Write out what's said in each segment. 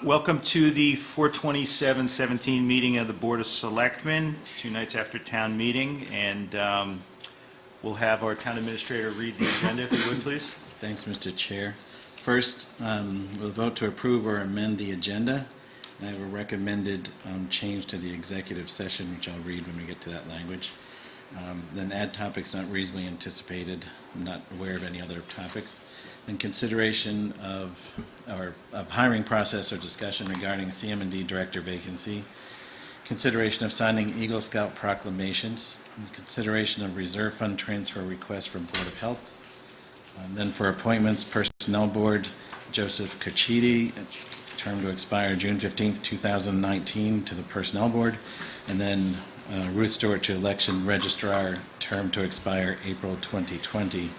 Welcome to the 4/27/17 meeting of the Board of Selectmen, 2 nights after town meeting, and we'll have our town administrator read the agenda, if you would, please. Thanks, Mr. Chair. First, we'll vote to approve or amend the agenda. I have a recommended change to the executive session, which I'll read when we get to that language. Then add topics not reasonably anticipated. I'm not aware of any other topics. Then consideration of hiring process or discussion regarding CM&D director vacancy. Consideration of signing Eagle Scout proclamations. And consideration of reserve fund transfer request from Board of Health. Then for appointments, Personnel Board, Joseph Caccitti, term to expire June 15th, 2019 to the Personnel Board. And then Ruth Stewart to Election Registrar, term to expire April 2020.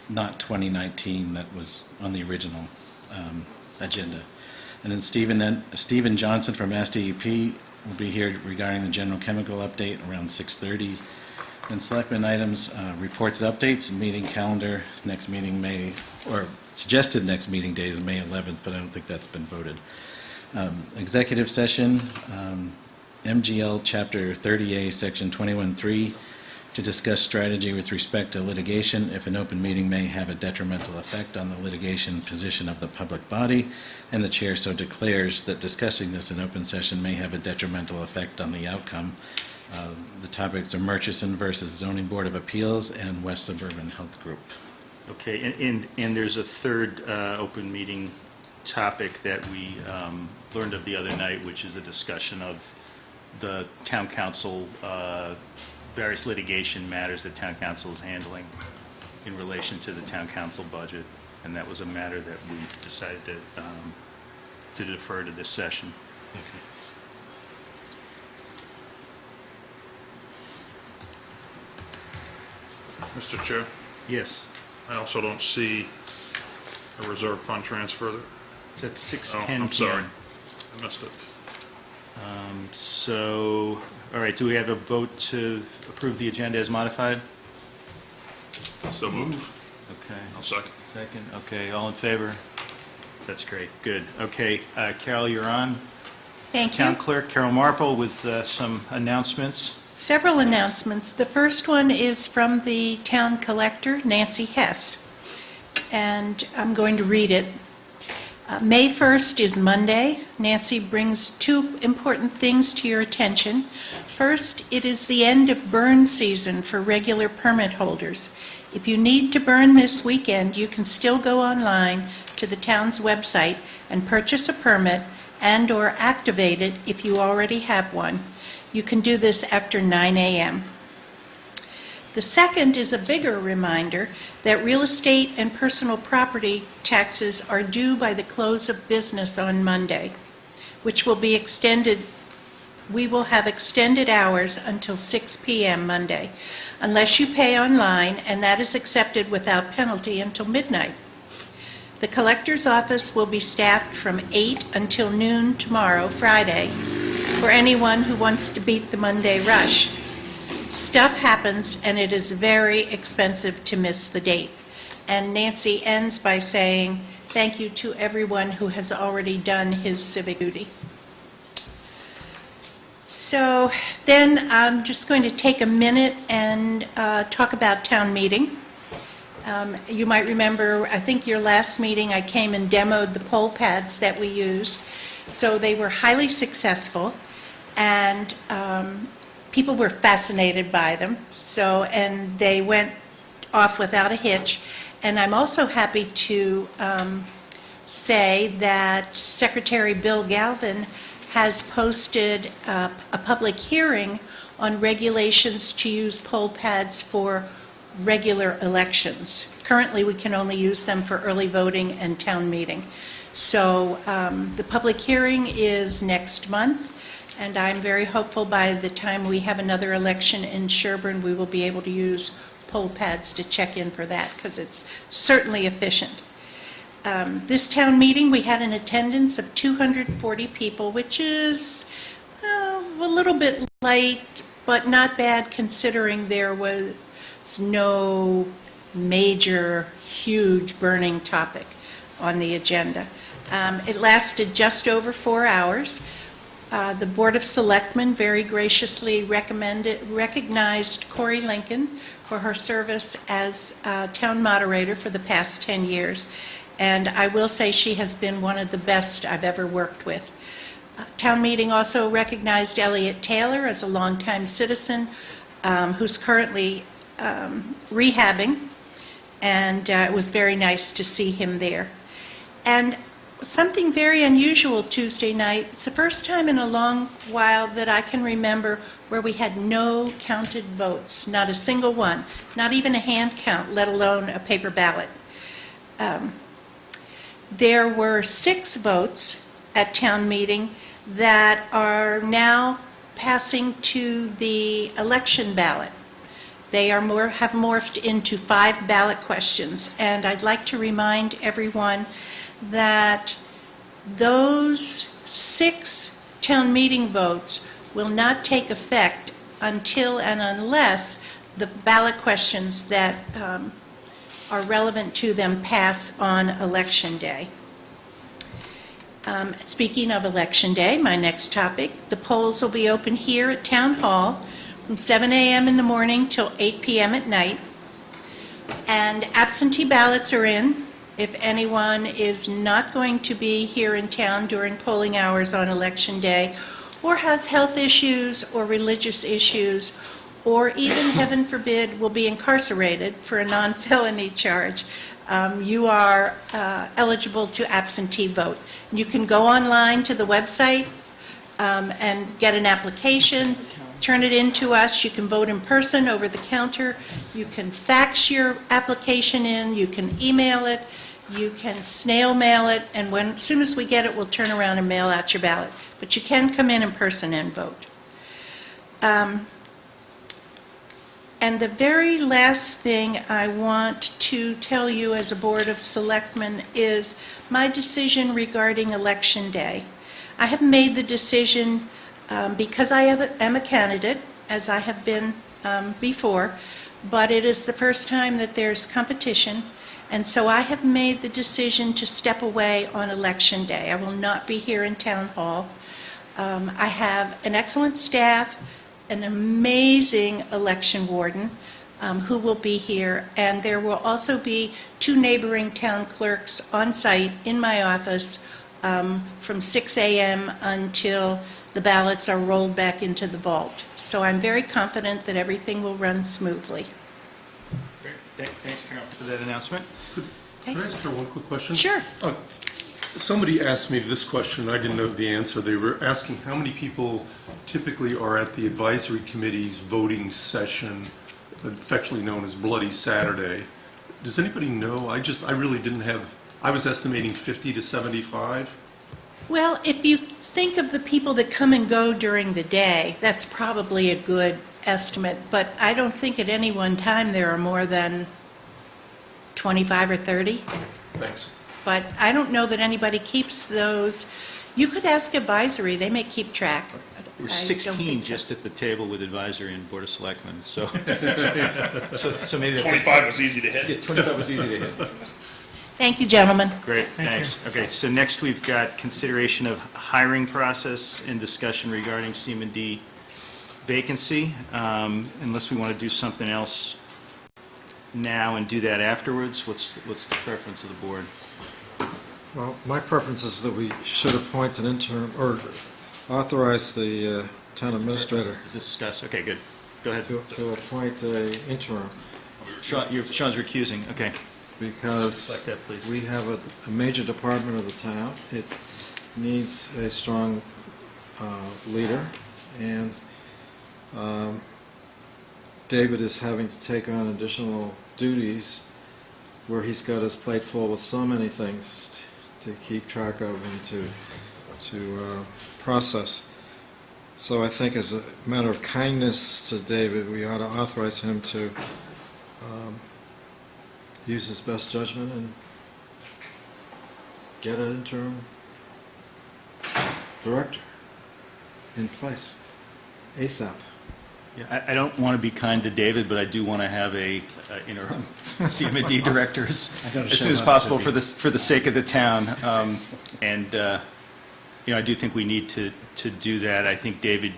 Not 2019, that was on the original agenda. And then Stephen Johnson from SDEP will be here regarding the general chemical update around 6:30. And Selectmen items, reports, updates, meeting calendar, next meeting suggested next meeting day is May 11th, but I don't think that's been voted. Executive session, MGL Chapter 30A, Section 21(3), to discuss strategy with respect to litigation if an open meeting may have a detrimental effect on the litigation position of the public body, and the chair so declares that discussing this in open session may have a detrimental effect on the outcome. The topics are Murchison versus Zoning Board of Appeals and West Suburban Health Group. Okay, and there's a third open meeting topic that we learned of the other night, which is a discussion of the town council, various litigation matters that town council is handling in relation to the town council budget, and that was a matter that we decided to defer to this session. Okay. Mr. Chair, Yes, I also don't see a reserve fund transfer there. it's at Oh, 6:10 I'm sorry. p.m. I missed it. So, all right, do we have a vote to approve the agenda as modified? So moved. Okay. I'll second. Second, okay, all in favor? That's great, good. Okay, Carol, you're on. Thank Town you. Clerk Carol Marple with some announcements. Several announcements. The first one is from the town collector, Nancy Hess, and I'm going to read it. May 1st is Monday. Nancy brings 2 important things to your attention. First, it is the end of burn season for regular permit holders. If you need to burn this weekend, you can still go online to the town's website and purchase a permit and/or activate it if you already have one. You can do this after 9 a.m. The second is a bigger reminder that real estate and personal property taxes are due by the close of business on Monday, which will be extended. We will have extended hours until 6 p.m. Monday, unless you pay online, and that is accepted without penalty until midnight. The collector's office will be staffed from 8 until noon tomorrow, Friday, for anyone who wants to beat the Monday rush. Stuff happens, and it is very expensive to miss the date. And Nancy ends by saying, thank you to everyone who has already done his civic duty. So then I'm just going to take a minute and talk about town meeting. You might remember, I think your last meeting, I came and demoed the poll pads that we used. So they were highly successful, and people were fascinated by them. And they went off without a hitch. And I'm also happy to say that Secretary Bill Galvin has posted a public hearing on regulations to use poll pads for regular elections. Currently, we can only use them for early voting and town meeting. So the public hearing is next month, and I'm very hopeful by the time we have another election in Sherborn, we will be able to use poll pads to check in for that, because it's certainly efficient. This town meeting, we had an attendance of 240 people, which is a little bit light, but not bad considering there was no major, huge burning topic on the agenda. It lasted just over 4 hours. The Board of Selectmen very graciously recognized Corey Lincoln for her service as town moderator for the past 10 years. And I will say she has been one of the best I've ever worked with. Town meeting also recognized Elliot Taylor as a longtime citizen who's currently rehabbing, and it was very nice to see him there. And something very unusual Tuesday night, it's the first time in a long while that I can remember where we had no counted votes, not a single one, not even a hand count, let alone a paper ballot. There were 6 votes at town meeting that are now passing to the election ballot. They have morphed into 5 ballot questions, and I'd like to remind everyone that those 6 town meeting votes will not take effect until and unless the ballot questions that are relevant to them pass on Election Day. Speaking of Election Day, my next topic, the polls will be open here at Town Hall from 7 a.m. in the morning till 8 p.m. at night. And absentee ballots are in. If anyone is not going to be here in town during polling hours on Election Day, or has health issues or religious issues, or even, heaven forbid, will be incarcerated for a non-felony charge, you are eligible to absentee vote. You can go online to the website and get an application, turn it in to us. You can vote in person over the counter. You can fax your application in. You can email it. You can snail mail it. And as soon as we get it, we'll turn around and mail out your ballot. But you can come in person and vote. And the very last thing I want to tell you as a Board of Selectmen is my decision regarding Election Day. I have made the decision because I am a candidate, as I have been before, but it is the first time that there's competition, and so I have made the decision to step away on Election Day. I will not be here in Town Hall. I have an excellent staff, an amazing election warden who will be here, and there will also be 2 neighboring town clerks on site in my office from 6 a.m. until the ballots are rolled back into the vault. So I'm very confident that everything will run smoothly. Great. Thanks, Carol, for that announcement. Can I ask her one quick question? Sure. Somebody asked me this question, I didn't know the answer. They were asking how many people typically are at the advisory committee's voting session, affectionately known as Bloody Saturday. Does anybody know? I really didn't have, I was estimating 50 to 75. Well, if you think of the people that come and go during the day, that's probably a good estimate, but I don't think at any one time there are more than 25 or 30. Thanks. But I don't know that anybody keeps those. You could ask advisory, they may keep track. We're I don't 16 think so. just at the table with advisory and Board of Selectmen, so so maybe that's... 25 was easy to hit. Yeah, 25 was easy to hit. Thank you, gentlemen. Great, thanks. Okay, so next we've got consideration of hiring process and discussion regarding CMD vacancy. Unless we want to do something else now and do that afterwards, what's the preference of the board? Well, my preference is that we should appoint an interim, or authorize the town administrator Discuss, okay, good. Go ahead. to appoint a interim, Sean's recusing, okay. because Like that, please. we have a major department of the town. It needs a strong leader, and David is having to take on additional duties where he's got his plate full with so many things to keep track of and to process. So I think as a matter of kindness to David, we ought to authorize him to use his best judgment and get an interim director in place ASAP. Yeah, I don't want to be kind to David, but I do want to have a interim CMD director as don't soon show as up possible to for be- the sake of the town. And I do think we need to do that. I think David,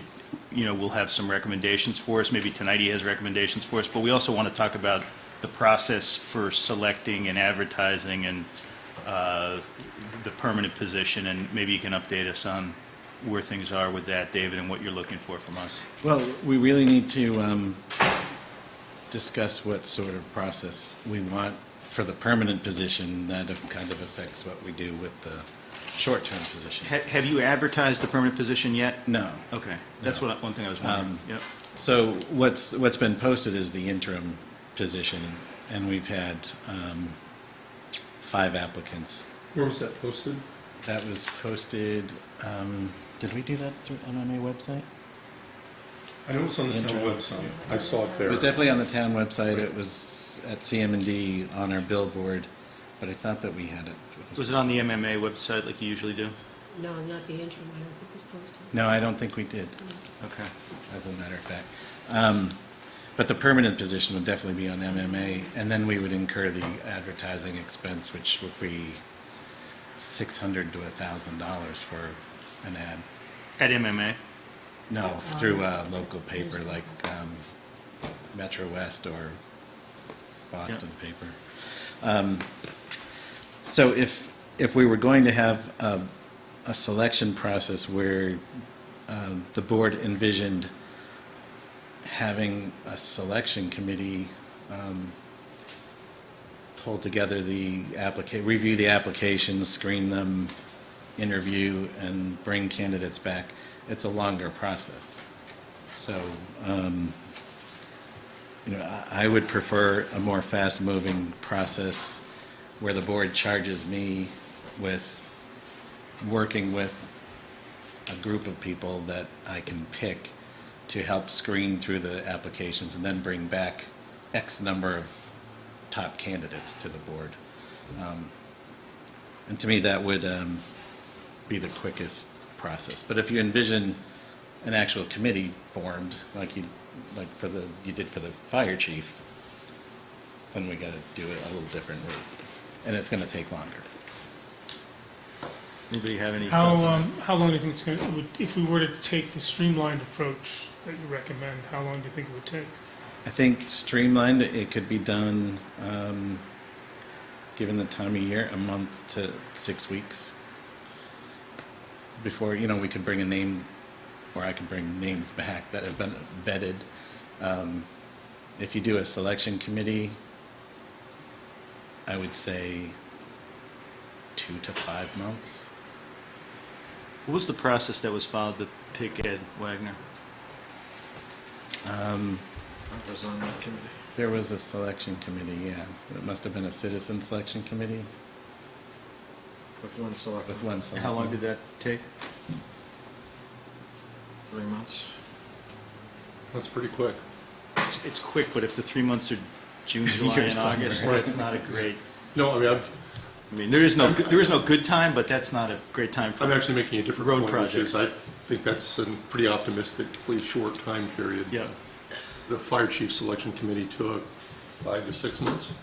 will have some recommendations for us. Maybe tonight he has recommendations for us, but we also want to talk about the process for selecting and advertising and the permanent position, and maybe you can update us on where things are with that, David, and what you're looking for from us. Well, we really need to discuss what sort of process we want for the permanent position. That kind of affects what we do with the short-term position. Have you advertised the permanent position yet? No. Okay, that's one thing I was wondering. Yep. So what's been posted is the interim position, and we've had 5 applicants. Where was that posted? That was posted, did we do that through MMA website? I know it's on the town Interim. website. I saw it there. It was definitely on the town website. It was at CM&D on our billboard, but I thought that we had it. Was it on the MMA website like you usually do? No, not the interim, I don't think it was posted. No, I don't think we did, Okay. as a matter of fact. But the permanent position would definitely be on MMA, and then we would incur the advertising expense, which would be $600 to $1,000 for an ad. At MMA? No, through a local paper like Metro West or Boston paper. So if we were going to have a selection process where the board envisioned having a selection committee pull together review the applications, screen them, interview, and bring candidates back, it's a longer process. So, I would prefer a more fast-moving process where the board charges me with working with a group of people that I can pick to help screen through the applications and then bring back X number of top candidates to the board. And to me, that would be the quickest process. But if you envision an actual committee formed, like you did for the fire chief, then we got to do it a little differently, and it's going to take longer. Anybody have any How, thoughts on that? how long do you think it's going to, if we were to take the streamlined approach that you recommend, how long do you think it would take? I think streamlined, it could be done, given the time of year, a month to 6 weeks. Before, we could bring a name, or I could bring names back that have been vetted. If you do a selection committee, I would say 2 to 5 months. What was the process that was followed to pick Ed Wagner? I was on that committee. There was a selection committee, yeah. It must have been a citizen selection committee With one selectman. with one selectman. How long did that take? 3 months. That's pretty quick. It's quick, but if the 3 months are June, July, Your and summer. August, Right. that's not a great. No, I I mean, there is no good time, but that's not a great time for. I'm actually making a different Road point, which is projects. I think that's a pretty optimistically short time period. Yeah, The fire chief selection committee took 5 to 6 months.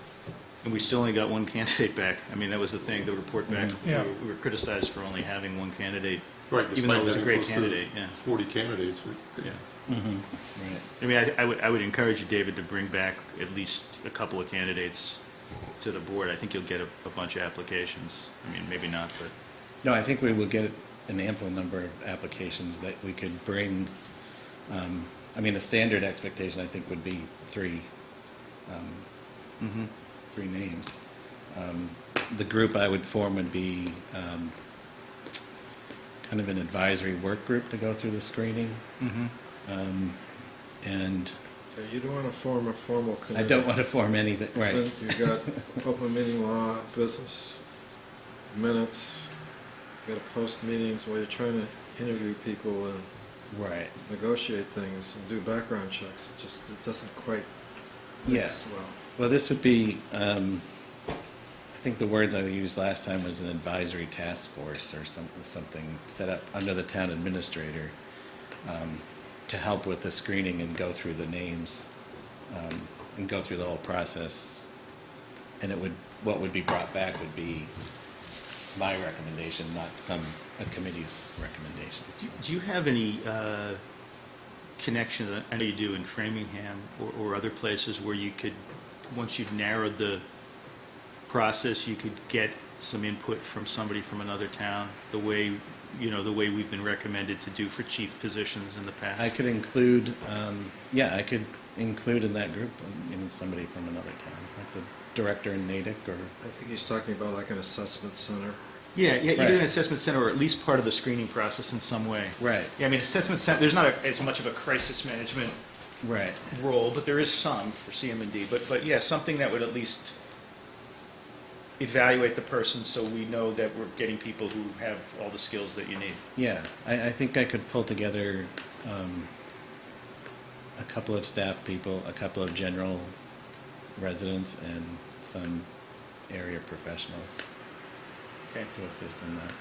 and we still only got one candidate back. I mean, that was the thing. The report back. Yeah. We were criticized for only having one candidate. Right. Even though it was a despite great having close to candidate, yeah. 40 candidates. Yeah. Right. I mean, I would encourage you, David, to bring back at least a couple of candidates to the board. I think you'll get a bunch of applications. I mean, maybe not, but. No, I think we will get an ample number of applications that we could bring. A standard expectation, I think, would be 3 names. The group I would form would be kind of an advisory work group to go through the screening. And Yeah, you don't want to form a formal committee. I don't want to form anything, right. Then you've got open meeting law, business, minutes, you got to post meetings while you're trying to interview people and Right. negotiate things and do background checks. It doesn't quite Yeah. as well. Well, this would be, I think the words I used last time was an advisory task force or something set up under the town administrator to help with the screening and go through the names and go through the whole process. And what would be brought back would be my recommendation, not a committee's recommendations. Do you have any connections, I know you do in Framingham or other places where you could, once you've narrowed the process, you could get some input from somebody from another town, the way we've been recommended to do for chief positions in the past? I could include, I could include in that group, somebody from another town, like the director in Natick or. I think he's talking about like an assessment center. Yeah, either Right. an assessment center or at least part of the screening process in some way. Right, Yeah, I mean, assessment center, there's not as much of a crisis management right. role, but there is some for CM&D. But yeah, something that would at least evaluate the person so we know that we're getting people who have all the skills that you need. Yeah, I think I could pull together a couple of staff people, a couple of general residents, and some area professionals Okay. to assist in that.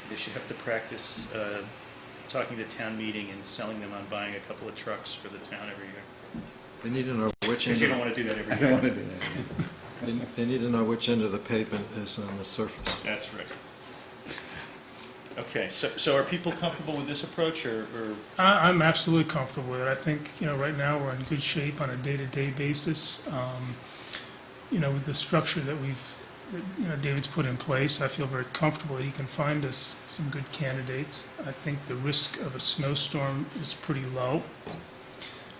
They should have to practice talking to town meeting and selling them on buying a couple of trucks for the town every year. They need to know which Because end you of, don't want to do that every I year. don't want to do that. Yeah. they need to know which end of the pavement is on the surface. That's right. Okay, so are people comfortable with this approach, or I'm absolutely comfortable with it. I think, right now we're in good shape on a day-to-day basis. With the structure that David's put in place, I feel very comfortable that he can find us some good candidates. I think the risk of a snowstorm is pretty low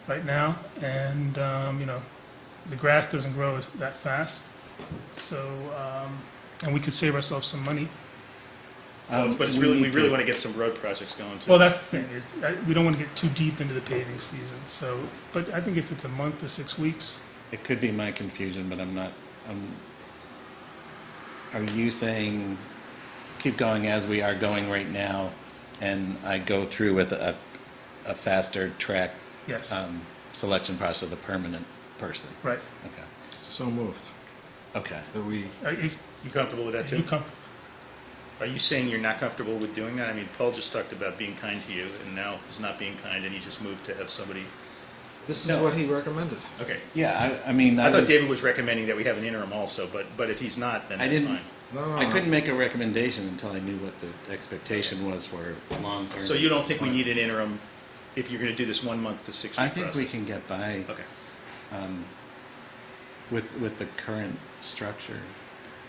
right now, and, the grass doesn't grow that fast. So, and we could save ourselves some money. but it's we we need really to- want to get some road projects going too. Well, that's the thing, is we don't want to get too deep into the paving season, so, but I think if it's a month to 6 weeks, It could be my confusion, but I'm not. Are you saying keep going as we are going right now, and I go through with a faster track yes, selection process of the permanent person? right. Okay. So moved. Okay. That we, If You comfortable with that you too? come, Are you saying you're not comfortable with doing that? I mean, Paul just talked about being kind to you, and now he's not being kind, and he just moved to have somebody. this is No. what he recommended. Okay. Yeah, I mean, I thought was- David was recommending that we have an interim also, but if he's not, then I that's didn't- fine. No, I couldn't make a recommendation until I knew what the expectation was for long term. So you don't think we need an interim if you're going to do this 1 month to 6 week I think process? we can get by Okay. with the current structure.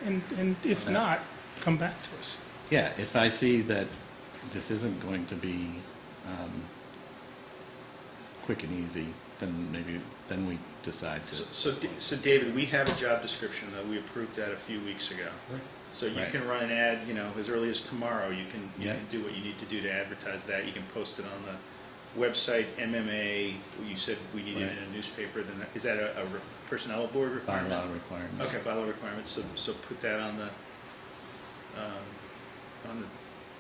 and if not, come back to us. Yeah, if I see that this isn't going to be quick and easy, then we decide to. So David, we have a job description that we approved that a few weeks ago. So you Right. can run an ad, as early as tomorrow. You can Yeah. do what you need to do to advertise that. You can post it on the website, MMA. You said we need it Right. in a newspaper. Then is that a personnel board requirement? Bylaw requirements. Okay, bylaw requirements. So put that on the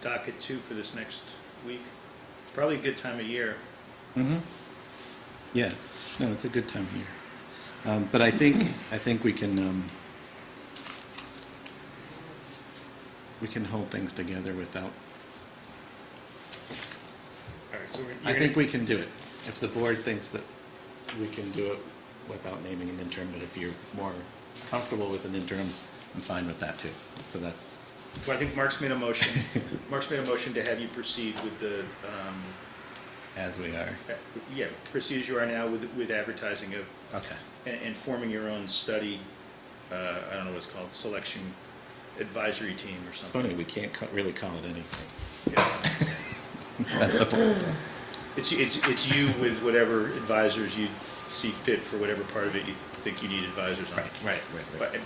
docket too for this next week. It's probably a good time of year. Mm-hmm. Yeah, no, it's a good time of year. But I think we can hold things together without. All right. So I think we can do it. If the board thinks that we can do it without naming an interim, but if you're more comfortable with an interim, I'm fine with that too. So that's. Well, I think Mark's made a motion. Mark's made a motion to have you proceed with the, As we are. proceed as you are now with advertising of, Okay. and forming your own study, I don't know what it's called, selection advisory team or It's something. funny, we can't really call it anything. Yeah. That's the point. It's you with whatever advisors you see fit for whatever part of it you think you need advisors on. Right.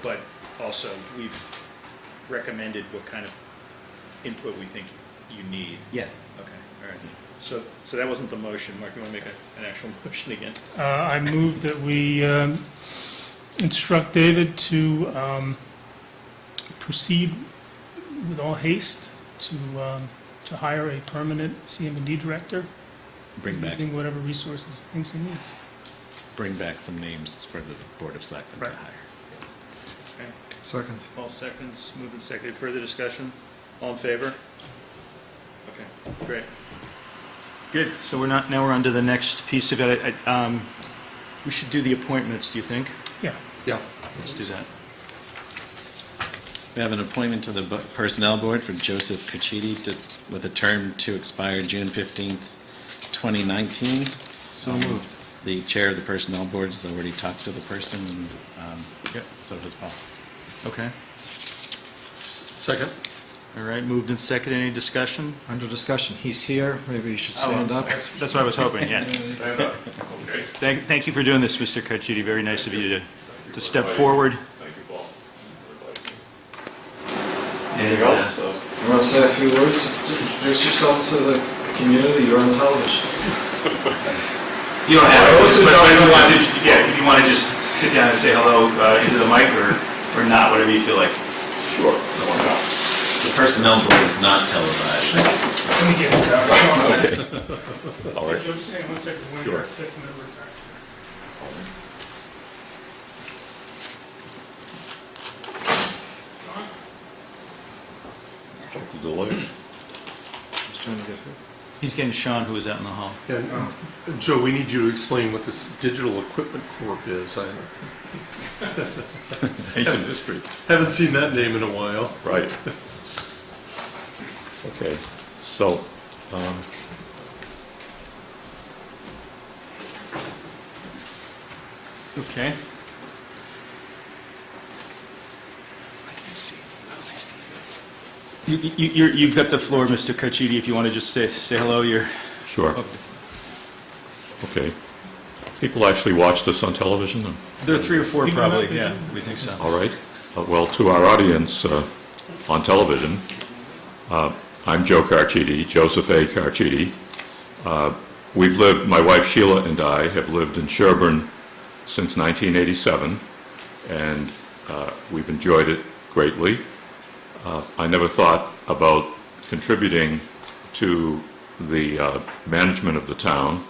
But also, we've recommended what kind of input we think you need. Yeah. Okay, all right. So that wasn't the motion. Mark, you want to make an actual motion again? I move that we instruct David to proceed with all haste to hire a permanent CM&D director, Bring back. using whatever resources he thinks he needs. bring back some names for the Board of Selectmen to Right. hire. Okay. Second. All seconds, moved and seconded. Further discussion? All in favor? Okay, great. Good, so now we're on to the next piece of it. We should do the appointments, do you think? Yeah. Yeah. Let's do that. We have an appointment to the Personnel Board for Joseph Caccitti with a term to expire June 15th, 2019. So moved. The chair of the Personnel Board has already talked to the person, and Yep. so has Paul. Okay, Second? all right, moved and seconded. Any discussion? Under discussion, he's here, maybe you should stand up. That's what I was hoping, yeah. Thank you for doing this, Mr. Caccitti. Very nice of you to step forward. Thank you, Paul. And, You want to say a few words? Introduce yourself to the community, you're on television. You don't have to, but if you want to, yeah, if you want to just sit down and say hello into the mic or not, whatever you feel like. Sure, no one else. The Personnel Board is not televised. Let me get it down. All right. Joe, just hang on one second. When Sure. you're fifth member. Check the delay. Just trying to get here. He's getting Sean, who was out in the hall. And Joe, we need you to explain what this Digital Equipment Corp is. I Ancient history. haven't seen that name in a while. Right. Okay, so, Okay. You've got the floor, Mr. Caccitti, if you want to just say hello. sure. Okay. People actually watch this on television? There are 3 or 4 You do probably, not, yeah, you do. we think so. All right. Well, to our audience on television, I'm Joe Carchidi, Joseph A. Carchidi. We've lived, my wife Sheila and I have lived in Sherborn since 1987, and we've enjoyed it greatly. I never thought about contributing to the management of the town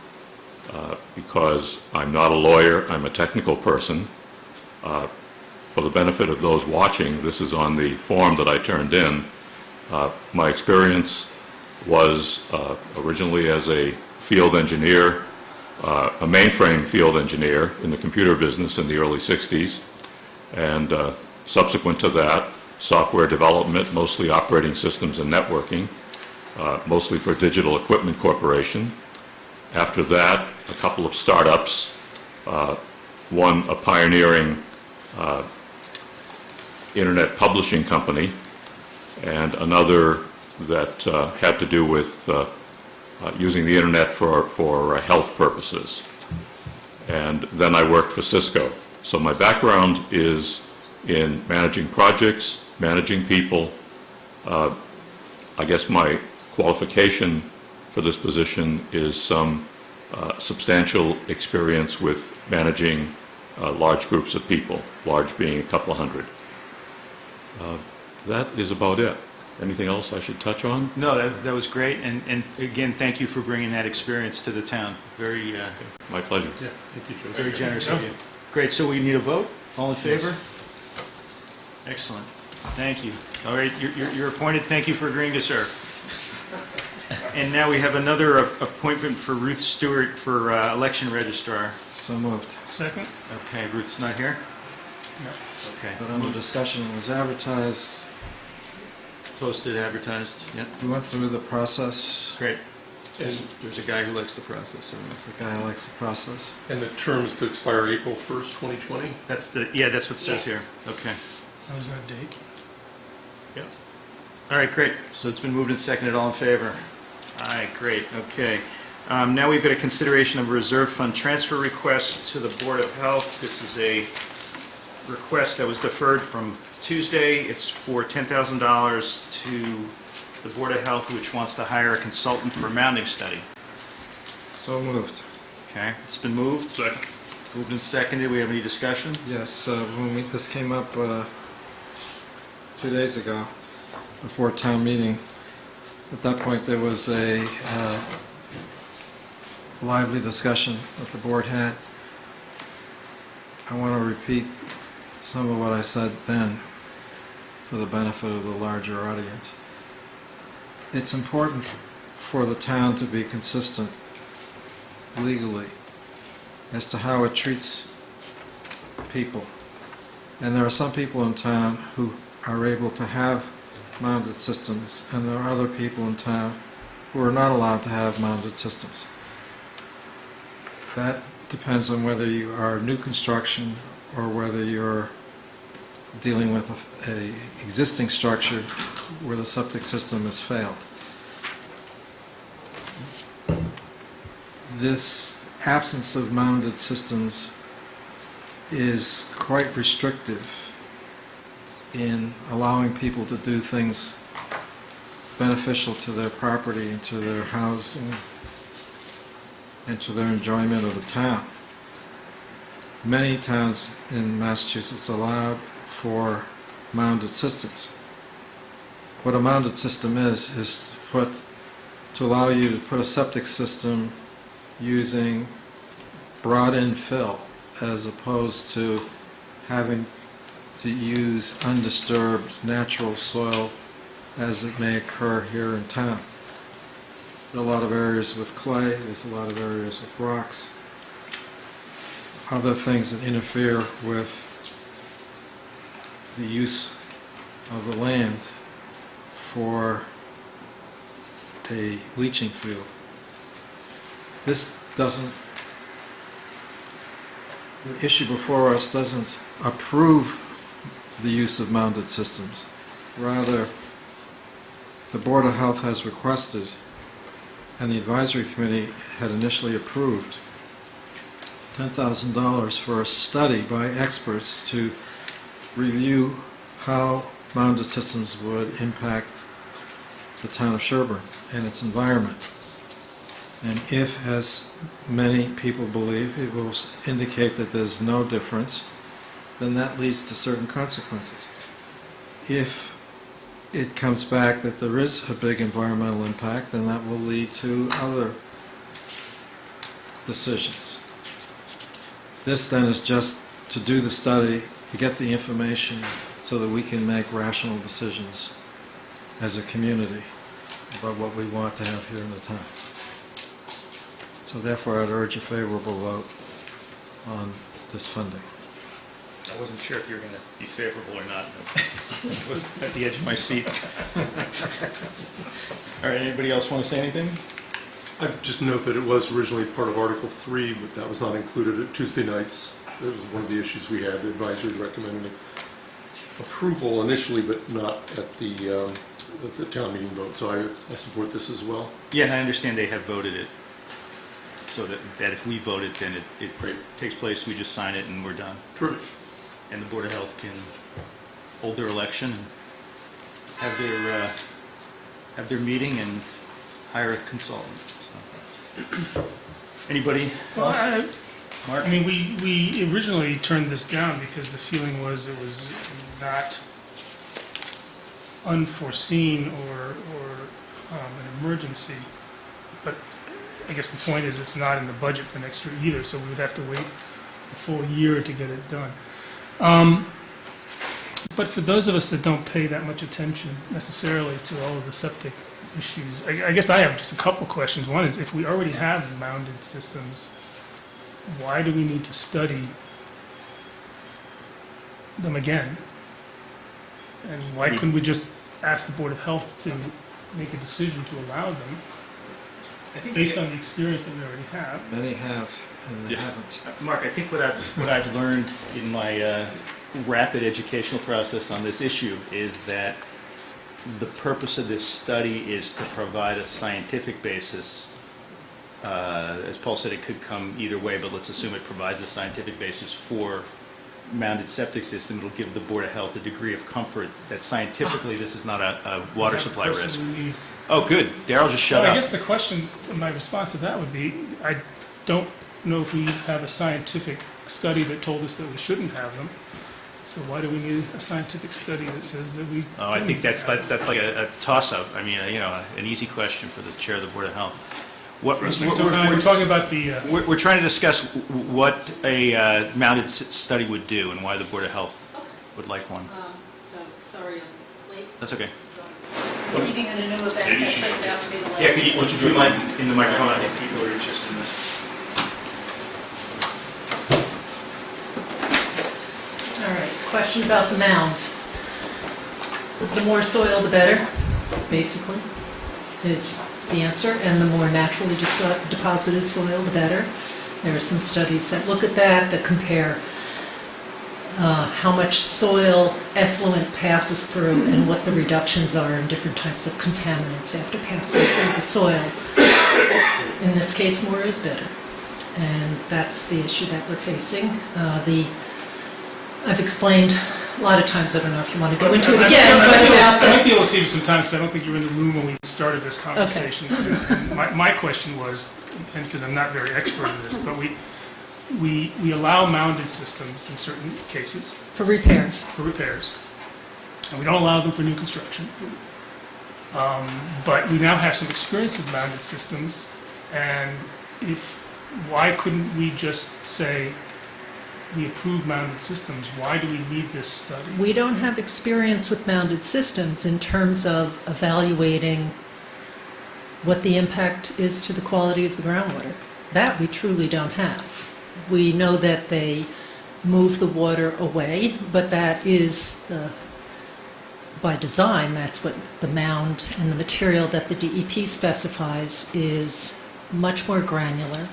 because I'm not a lawyer, I'm a technical person. For the benefit of those watching, this is on the form that I turned in. My experience was originally as a field engineer, a mainframe field engineer in the computer business in the early 60s, and subsequent to that, software development, mostly operating systems and networking, mostly for Digital Equipment Corporation. After that, a couple of startups, one a pioneering internet publishing company, and another that had to do with using the internet for health purposes. And then I worked for Cisco. So my background is in managing projects, managing people. I guess my qualification for this position is some substantial experience with managing large groups of people, large being a couple of hundred. That is about it. Anything else I should touch on? No, that was great, and again, thank you for bringing that experience to the town. Very My pleasure. Yeah, thank you, Joe. very generous of you. Great, so we need a vote? All in favor? Excellent, thank you. All right, you're appointed, thank you for agreeing to serve. And now we have another appointment for Ruth Stewart for election registrar. So moved. Second? Okay, Ruth's not here? No. Okay. But under discussion, it was advertised, Posted, advertised, yep, we went through the process. great. And, There's a guy who likes the process, so That's the guy who likes the process. and the term is to expire April 1st, 2020? that's that's what it says here. Okay. That was that date. Yep. All right, great. So it's been moved and seconded. All in favor? All right, great. Okay. Now we've got a consideration of a reserve fund transfer request to the Board of Health. This is a request that was deferred from Tuesday. It's for $10,000 to the Board of Health, which wants to hire a consultant for a mounting study. So moved. Okay, it's been moved. Second. Moved and seconded. We have any discussion? Yes, this came up 2 days ago, before town meeting. At that point, there was a lively discussion that the board had. I want to repeat some of what I said then for the benefit of the larger audience. It's important for the town to be consistent legally as to how it treats people. And there are some people in town who are able to have mounted systems, and there are other people in town who are not allowed to have mounted systems. That depends on whether you are new construction or whether you're dealing with a existing structure where the septic system has failed. This absence of mounted systems is quite restrictive in allowing people to do things beneficial to their property and to their housing and to their enjoyment of the town. Many towns in Massachusetts allowed for mounted systems. What a mounted system is to allow you to put a septic system using brought-in fill as opposed to having to use undisturbed natural soil as it may occur here in town. There are a lot of areas with clay, there's a lot of areas with rocks, other things that interfere with the use of the land for a leaching field. The issue before us doesn't approve the use of mounted systems. Rather, the Board of Health has requested, and the advisory committee had initially approved, $10,000 for a study by experts to review how mounted systems would impact the town of Sherborn and its environment. And if, as many people believe, it will indicate that there's no difference, then that leads to certain consequences. If it comes back that there is a big environmental impact, then that will lead to other decisions. This then is just to do the study, to get the information so that we can make rational decisions as a community about what we want to have here in the town. So therefore, I'd urge a favorable vote on this funding. I wasn't sure if you were going to be favorable or not. I was at the edge of my seat. All right, anybody else want to say anything? I just note that it was originally part of Article 3, but that was not included at Tuesday nights. That was one of the issues we had. The advisory recommended approval initially, but not at the town meeting vote. So I support this as well. Yeah, and I understand they have voted it, so that if we vote it, then it Great. takes place, we just sign it and we're done. Terrific. And the Board of Health can hold their election and have their meeting and hire a consultant. So. Anybody Well, else? Mark? I mean, we originally turned this down because the feeling was it was not unforeseen or an emergency. But I guess the point is it's not in the budget for next year either, so we would have to wait a full year to get it done. But for those of us that don't pay that much attention necessarily to all of the septic issues, I guess I have just a couple questions. One is, if we already have mounted systems, why do we need to study them again? And why couldn't we just ask the Board of Health to make a decision to allow them based on the experience that we already have? Many have, and they Yeah. haven't. Mark, I think what I've learned in my rapid educational process on this issue is that the purpose of this study is to provide a scientific basis. As Paul said, it could come either way, but let's assume it provides a scientific basis for mounted septic system. It'll give the Board of Health a degree of comfort that scientifically this is not a water supply risk. Personally, Oh, good. Daryl just shut well, up. I guess the question, my response to that would be, I don't know if we have a scientific study that told us that we shouldn't have them. So why do we need a scientific study that says that we? Oh, I think can that's have them? like a toss-up. I mean, an easy question for the chair of the Board of Health. What, So we're talking about the, we're trying to discuss what a mounted study would do and why the Board of Health would like one. So, sorry I'm late. That's okay. Meeting in a new event that turns out to be the last. Yeah, would you put in the microphone? I think people are interested in this. All right, question about the mounds. The more soil, the better, basically, is the answer, and the more naturally deposited soil, the better. There are some studies that look at that compare how much soil effluent passes through and what the reductions are in different types of contaminants after passing through the soil. In this case, more is better, and that's the issue that we're facing. I've explained a lot of times, I don't know if you want to go into it again, but about I might be able to save you some time, because I don't think you were in the room when we started this conversation. And my question was, and because I'm not very expert in this, but we allow mounded systems in certain cases for repairs. for repairs, and we don't allow them for new construction. But we now have some experience with mounded systems, and why couldn't we just say, we approve mounted systems? Why do we need this study? We don't have experience with mounted systems in terms of evaluating what the impact is to the quality of the groundwater. That we truly don't have. We know that they move the water away, but that is by design, that's what the mound and the material that the DEP specifies is much more granular,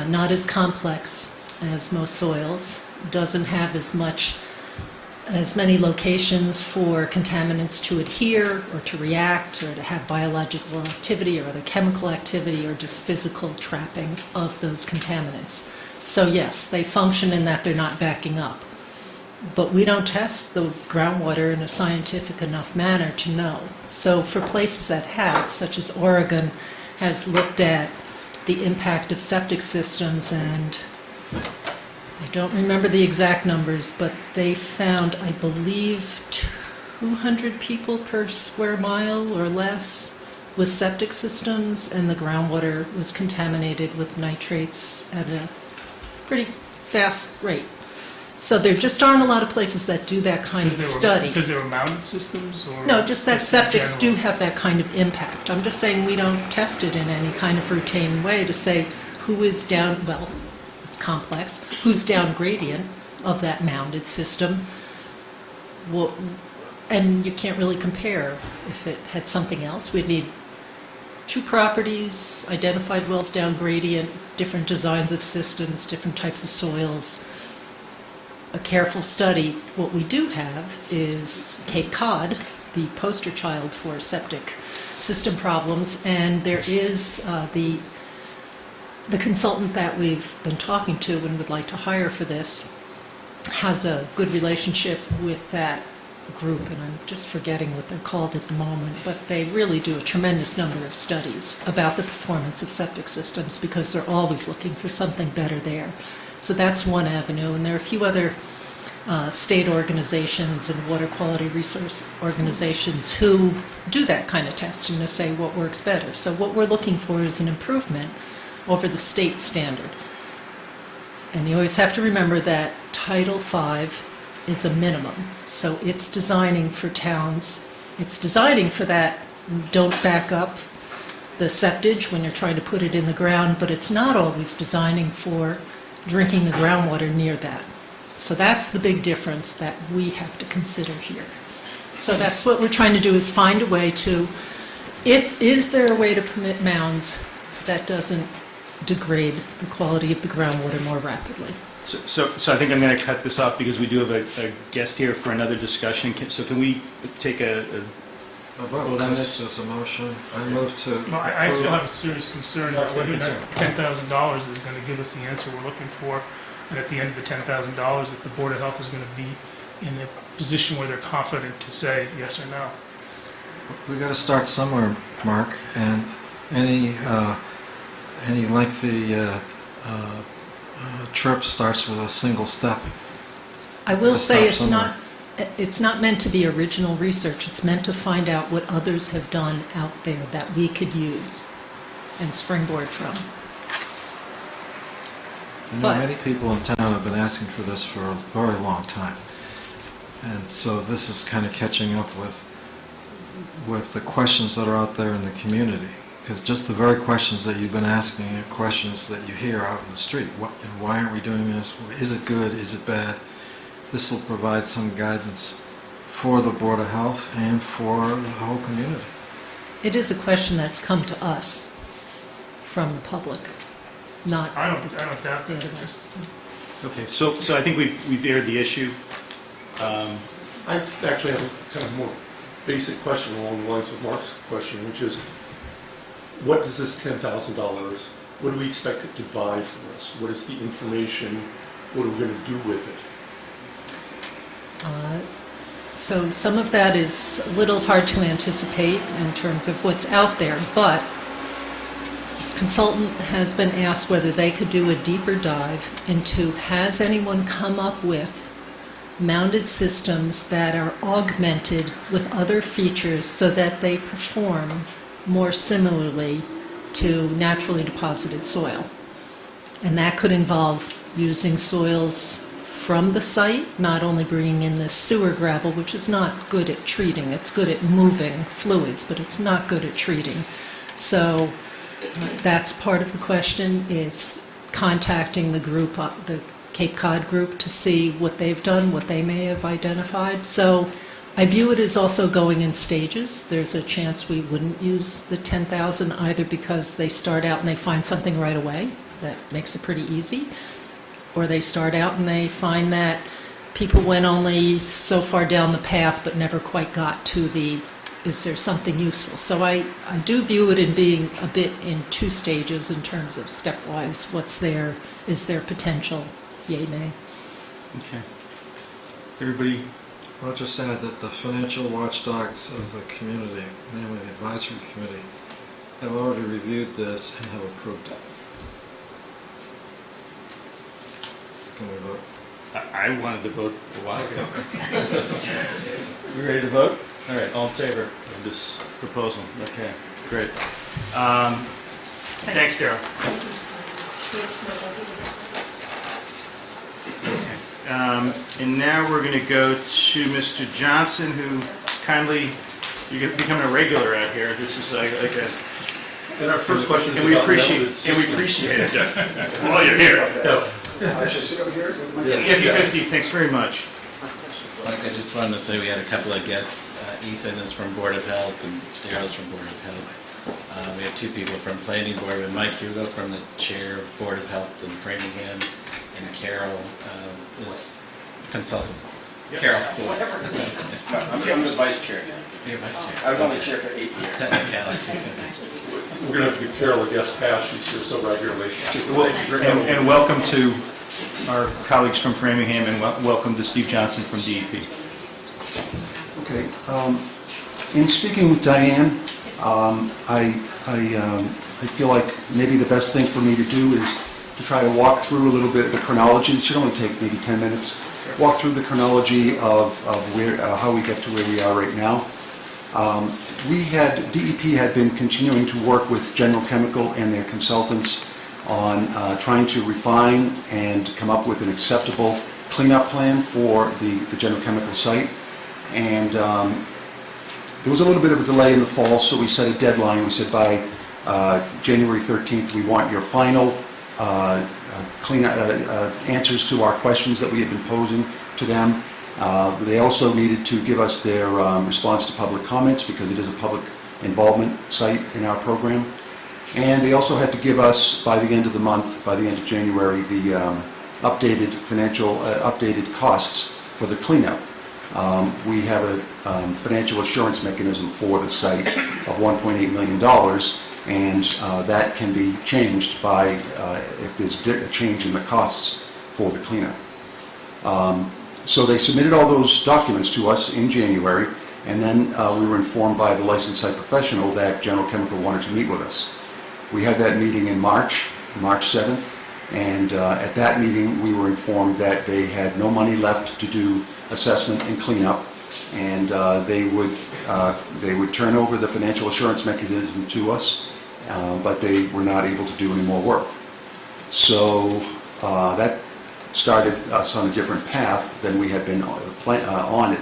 not as complex as most soils, doesn't have as many locations for contaminants to adhere or to react or to have biological activity or other chemical activity or just physical trapping of those contaminants. So yes, they function in that they're not backing up. But we don't test the groundwater in a scientific enough manner to know. So for places that have, such as Oregon, has looked at the impact of septic systems, and I don't remember the exact numbers, but they found, I believe, 200 people per square mile or less with septic systems, and the groundwater was contaminated with nitrates at a pretty fast rate. So there just aren't a lot of places that do that kind of study. Because they were mounted systems? Or No, just that in septics do general? have that kind of impact. I'm just saying we don't test it in any kind of routine way to say who is down, well, it's complex, who's down gradient of that mounded system. Well, and you can't really compare if it had something else. We'd need 2 properties, identified wells down gradient, different designs of systems, different types of soils, a careful study. What we do have is Cape Cod, the poster child for septic system problems, and there is the consultant that we've been talking to and would like to hire for this has a good relationship with that group, and I'm just forgetting what they're called at the moment, but they really do a tremendous number of studies about the performance of septic systems because they're always looking for something better there. So that's one avenue, and there are a few other state organizations and water quality resource organizations who do that kind of testing to say what works better. So what we're looking for is an improvement over the state standard. And you always have to remember that Title V is a minimum. So it's designing for towns, it's designing for that don't back up the septage when you're trying to put it in the ground, but it's not always designing for drinking the groundwater near that. So that's the big difference that we have to consider here. So that's what we're trying to do, is find a way to, is there a way to permit mounds that doesn't degrade the quality of the groundwater more rapidly? So I think I'm going to cut this off because we do have a guest here for another discussion. So can we take a vote on this? There's a motion. I move to. No, I still have a serious concern about whether that $10,000 is going to give us the answer we're looking for. And at the end of the $10,000, if the Board of Health is going to be in a position where they're confident to say yes or no. We got to start somewhere, Mark, and any lengthy trip starts with a single step. I will Let's say start it's not meant to be original research. It's meant to find out what others have done out there that we could use. and springboard from. I know But- many people in town have been asking for this for a very long time. And so this is kind of catching up with the questions that are out there in the community. Because just the very questions that you've been asking are questions that you hear out in the street. And why aren't we doing this? Is it good? Is it bad? This will provide some guidance for the Board of Health and for the whole community. It is a question that's come to us from the public, not I don't doubt the that. other way. Just- So- Okay, so I think we've aired the issue. I actually have a kind of more basic question along the lines of Mark's question, which is, what does this $10,000, what do we expect it to buy for us? What is the information? What are we going to do with it? So some of that is a little hard to anticipate in terms of what's out there, but this consultant has been asked whether they could do a deeper dive into, has anyone come up with mounted systems that are augmented with other features so that they perform more similarly to naturally deposited soil. And that could involve using soils from the site, not only bringing in this sewer gravel, which is not good at treating. It's good at moving fluids, but it's not good at treating. So that's part of the question. It's contacting the group, the Cape Cod group, to see what they've done, what they may have identified. So I view it as also going in stages. There's a chance we wouldn't use the 10,000 either because they start out and they find something right away that makes it pretty easy, or they start out and they find that people went only so far down the path but never quite got to the, is there something useful? So I do view it in being a bit in two stages in terms of stepwise, what's there, is there potential, yay, nay. Okay. Everybody, I'll just add that the financial watchdogs of the community, namely the advisory committee, have already reviewed this and have approved it. Can we vote? I wanted to vote a while ago. We ready to vote? All right, all in favor of this proposal? Okay, great. Thanks, Darrell. And now we're going to go to Mr. Johnson, who kindly, you're becoming a regular out here. This is like a... And our first question is And we about appreciate, mounted and we systems. appreciate it. While you're here. I should sit over here? If you could, Steve, thanks very much. Like, I just wanted to say we had a couple of guests. Ethan is from Board of Health and Daryl's from Board of Health. We have two people from Planning Board, and Mike Hugo from the Chair of Board of Health in Framingham, and Carol is consultant. Carol. I'm the vice chair now. You're vice chair. I was only chair for 8 years. Technicality. We're going to have to give Carol a guest pass, she's here so regularly. And welcome to our colleagues from Framingham, and welcome to Steve Johnson from DEP. Okay. In speaking with Diane, I feel like maybe the best thing for me to do is to try to walk through a little bit of the chronology. It should only take maybe 10 minutes. Walk through the chronology of where, how we get to where we are right now. DEP had been continuing to work with General Chemical and their consultants on trying to refine and come up with an acceptable cleanup plan for the General Chemical site. And there was a little bit of a delay in the fall, so we set a deadline. We said by January 13th, we want your final answers to our questions that we had been posing to them. They also needed to give us their response to public comments because it is a public involvement site in our program. And they also had to give us, by the end of the month, by the end of January, the updated costs for the cleanup. We have a financial assurance mechanism for the site of $1.8 million, and that can be changed by if there's a change in the costs for the cleanup. So they submitted all those documents to us in January, and then we were informed by the licensed site professional that General Chemical wanted to meet with us. We had that meeting in March 7th, and at that meeting we were informed that they had no money left to do assessment and cleanup, and they would turn over the financial assurance mechanism to us, but they were not able to do any more work. So that started us on a different path than we had been on it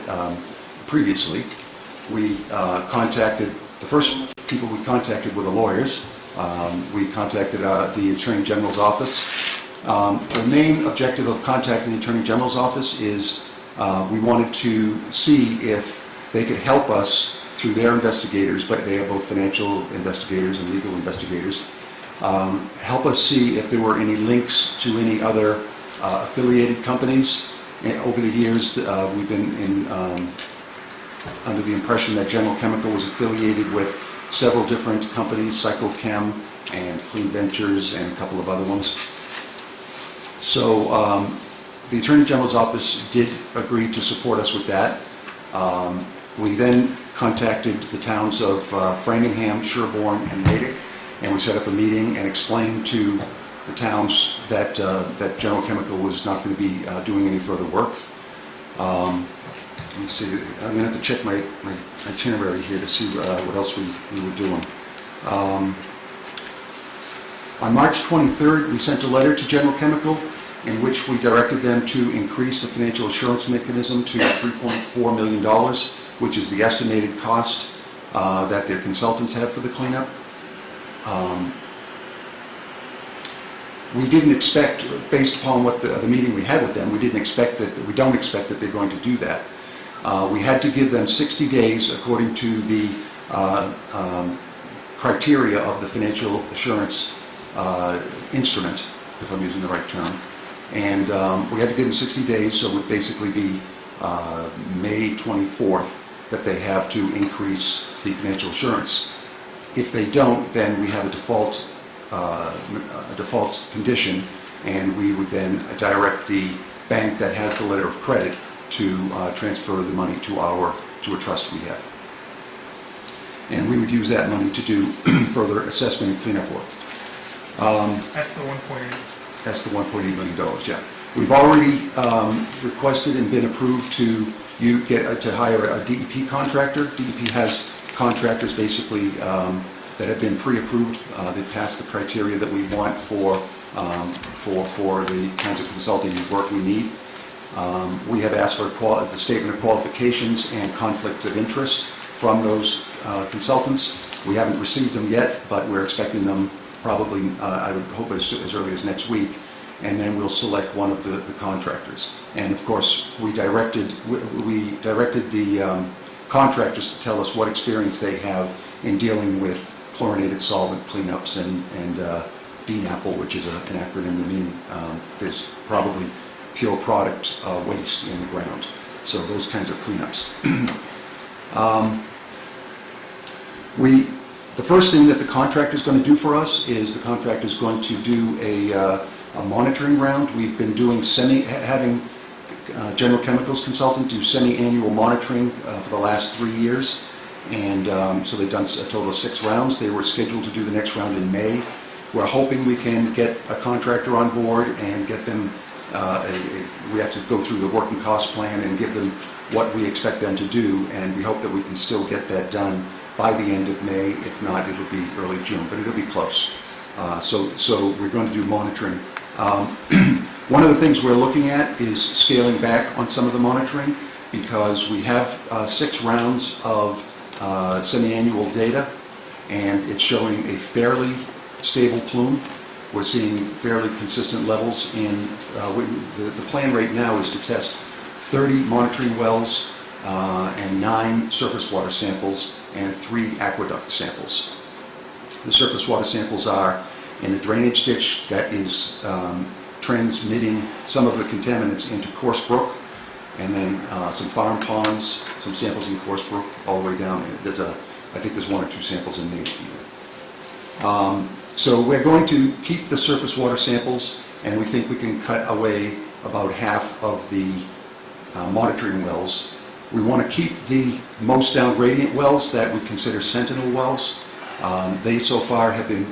previously. We contacted, the first people we contacted were the lawyers. We contacted the Attorney General's office. The main objective of contacting the Attorney General's office is we wanted to see if they could help us through their investigators, but they are both financial investigators and legal investigators, help us see if there were any links to any other affiliated companies. Over the years, we've been under the impression that General Chemical was affiliated with several different companies, Cyclochem and Clean Ventures and a couple of other ones. So the Attorney General's office did agree to support us with that. We then contacted the towns of Framingham, Sherborn, and Natick, and we set up a meeting and explained to the towns that that General Chemical was not going to be doing any further work. Let me see, I'm going to have to check my itinerary here to see what else we were doing. On March 23rd, we sent a letter to General Chemical in which we directed them to increase the financial assurance mechanism to $3.4 million, which is the estimated cost that their consultants have for the cleanup. We didn't expect, based upon what the meeting we had with them, we don't expect that they're going to do that. We had to give them 60 days according to the criteria of the financial assurance instrument, if I'm using the right term. And we had to give them 60 days, so it would basically be May 24th that they have to increase the financial assurance. If they don't, then we have a default condition, and we would then direct the bank that has the letter of credit to transfer the money to a trust we have. And we would use that money to do further assessment and cleanup work. That's the 1.8. That's the $1.8 million, yeah. We've already requested and been approved to hire a DEP contractor. DEP has contractors basically that have been pre-approved. They passed the criteria that we want for the kinds of consulting work we need. We have asked for the statement of qualifications and conflict of interest from those consultants. We haven't received them yet, but we're expecting them probably, I would hope as early as next week, and then we'll select one of the contractors. And of course, we directed the contractors to tell us what experience they have in dealing with chlorinated solvent cleanups and DNAPL, which is an acronym meaning there's probably pure product waste in the ground. So those kinds of cleanups. The first thing that the contractor is going to do for us is the contractor is going to do a monitoring round. We've been doing having General Chemicals consultant do semi-annual monitoring for the last 3 years. And so they've done a total of 6 rounds. They were scheduled to do the next round in May. We're hoping we can get a contractor on board and get them, we have to go through the working cost plan and give them what we expect them to do, and we hope that we can still get that done by the end of May. If not, it'll be early June, but it'll be close. So we're going to do monitoring. One of the things we're looking at is scaling back on some of the monitoring, because we have 6 rounds of semi-annual data, and it's showing a fairly stable plume. We're seeing fairly consistent levels in, the plan right now is to test 30 monitoring wells and 9 surface water samples and 3 aqueduct samples. The surface water samples are in a drainage ditch that is transmitting some of the contaminants into Coarse Brook, and then some farm ponds, some samples in Coarse Brook, all the way down. I think there's 1 or 2 samples in Natick even. So we're going to keep the surface water samples, and we think we can cut away about half of the monitoring wells. We want to keep the most down gradient wells that we consider sentinel wells. They so far have been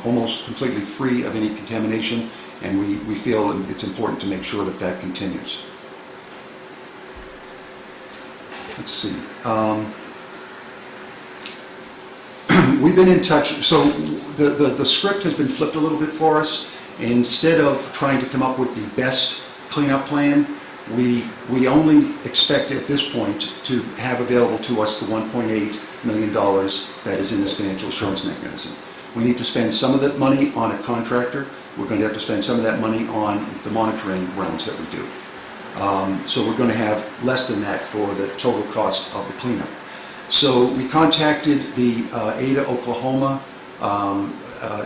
almost completely free of any contamination, and we feel it's important to make sure that that continues. Let's see. we've been in touch, so the script has been flipped a little bit for us. Instead of trying to come up with the best cleanup plan, we only expect at this point to have available to us the $1.8 million that is in this financial assurance mechanism. We need to spend some of that money on a contractor. We're going to have to spend some of that money on the monitoring rounds that we do. So we're going to have less than that for the total cost of the cleanup. So we contacted the Ada, Oklahoma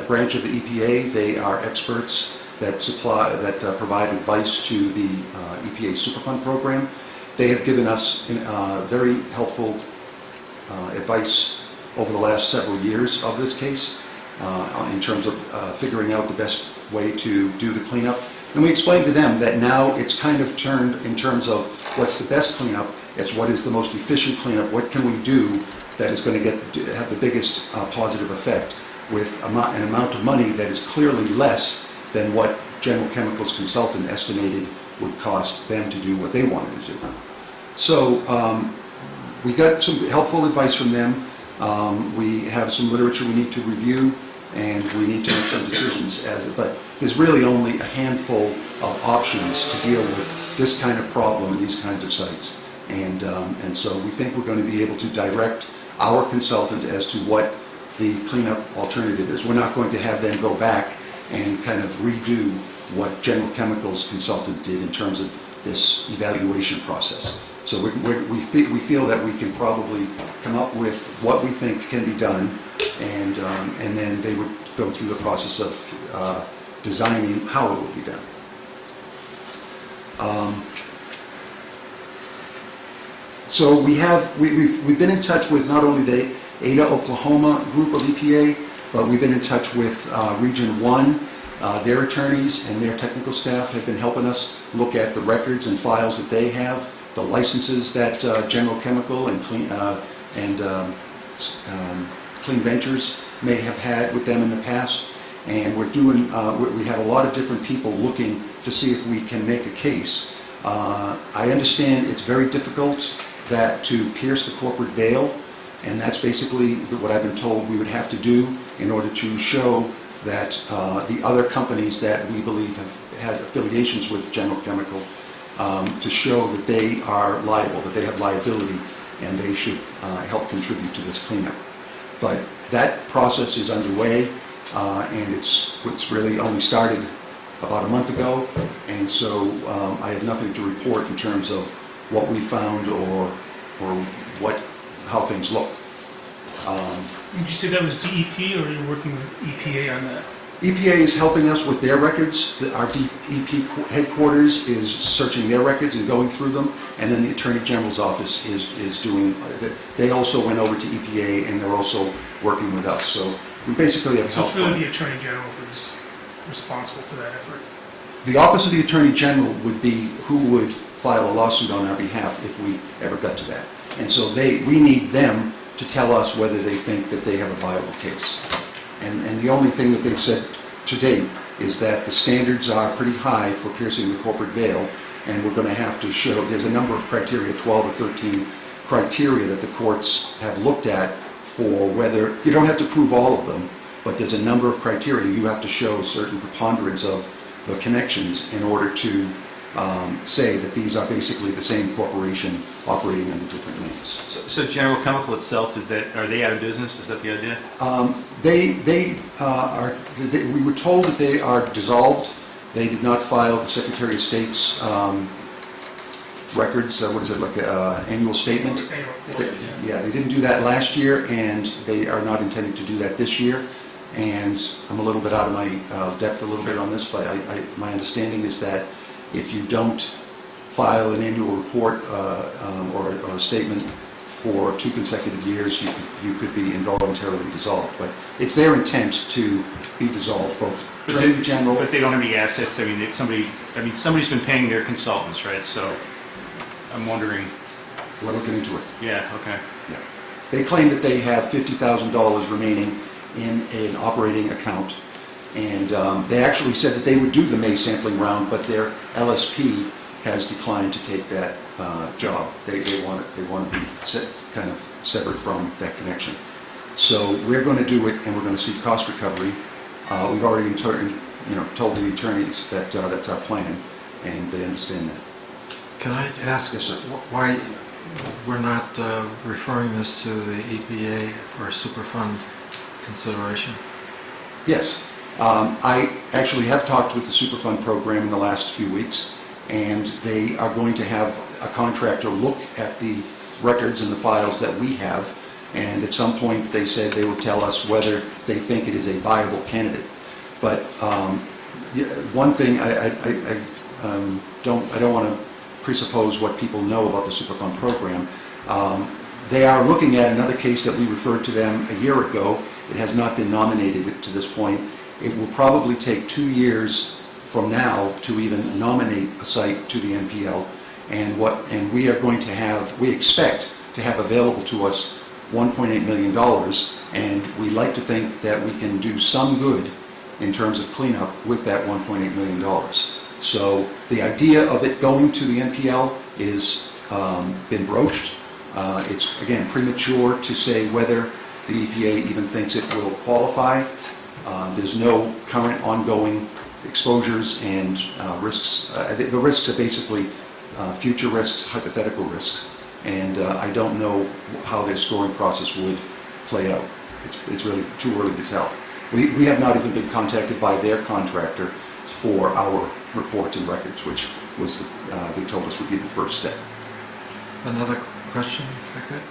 branch of the EPA. They are experts that provide advice to the EPA Superfund program. They have given us very helpful advice over the last several years of this case in terms of figuring out the best way to do the cleanup. And we explained to them that now it's kind of turned in terms of what's the best cleanup, it's what is the most efficient cleanup, what can we do that is going to have the biggest positive effect with an amount of money that is clearly less than what General Chemical's consultant estimated would cost them to do what they wanted to do. So we got some helpful advice from them. We have some literature we need to review, and we need to make some decisions. But there's really only a handful of options to deal with this kind of problem in these kinds of sites. And so we think we're going to be able to direct our consultant as to what the cleanup alternative is. We're not going to have them go back and kind of redo what General Chemical's consultant did in terms of this evaluation process. So we feel that we can probably come up with what we think can be done, and then they would go through the process of designing how it will be done. So we've been in touch with not only the Ada, Oklahoma group of EPA, but we've been in touch with Region 1. Their attorneys and their technical staff have been helping us look at the records and files that they have, the licenses that General Chemical and Clean Ventures may have had with them in the past. And we're doing, we have a lot of different people looking to see if we can make a case. I understand it's very difficult to pierce the corporate veil, and that's basically what I've been told we would have to do in order to show that the other companies that we believe have had affiliations with General Chemical, to show that they are liable, that they have liability, and they should help contribute to this cleanup. But that process is underway, and it's really only started about a month ago, and so I have nothing to report in terms of what we found or how things look. Did you say that was DEP, or are you working with EPA on that? EPA is helping us with their records. Our DEP headquarters is searching their records and going through them, and then the Attorney General's office is doing, they also went over to EPA, and they're also working with us. So we basically have help. So it's really the Attorney General who's responsible for that effort? The Office of the Attorney General would be who would file a lawsuit on our behalf if we ever got to that. And so we need them to tell us whether they think that they have a viable case. And the only thing that they've said to date is that the standards are pretty high for piercing the corporate veil, and we're going to have to show, there's a number of criteria, 12 or 13 criteria that the courts have looked at for whether, you don't have to prove all of them, but there's a number of criteria. You have to show a certain preponderance of the connections in order to say that these are basically the same corporation operating under different names. So General Chemical itself, are they out of business? Is that the idea? We were told that they are dissolved. They did not file the Secretary of State's records, annual statement. They didn't do that last year, and they are not intending to do that this year. And I'm a little bit out of my depth a little bit on this, but my understanding is that if you don't file an annual report or a statement for 2 consecutive years, you could be involuntarily dissolved. But it's their intent to be dissolved, both Attorney General. But they don't have any assets. I mean, somebody's been paying their consultants, right? So I'm wondering. We're looking into it. Yeah. Okay. Yeah. They claim that they have $50,000 remaining in an operating account. And they actually said that they would do the May sampling round, but their LSP has declined to take that job. They want to be kind of severed from that connection. So we're going to do it, and we're going to seek cost recovery. We've already told the attorneys that that's our plan, and they understand that. Can I ask Yes, sir. why we're not referring this to the EPA for a Superfund consideration? Yes. I actually have talked with the Superfund program in the last few weeks, and they are going to have a contractor look at the records and the files that we have, and at some point they said they will tell us whether they think it is a viable candidate. But one thing, I don't want to presuppose what people know about the Superfund program. They are looking at another case that we referred to them a year ago. It has not been nominated to this point. It will probably take 2 years from now to even nominate a site to the NPL, and we are going to have, we expect to have available to us $1.8 million, and we like to think that we can do some good in terms of cleanup with that $1.8 million. So the idea of it going to the NPL is been broached. It's, again, premature to say whether the EPA even thinks it will qualify. There's no current ongoing exposures and risks. The risks are basically future risks, hypothetical risks, and I don't know how their scoring process would play out. It's really too early to tell. We have not even been contacted by their contractor for our reports and records, which was, they told us would be the first step. Another question, if I could?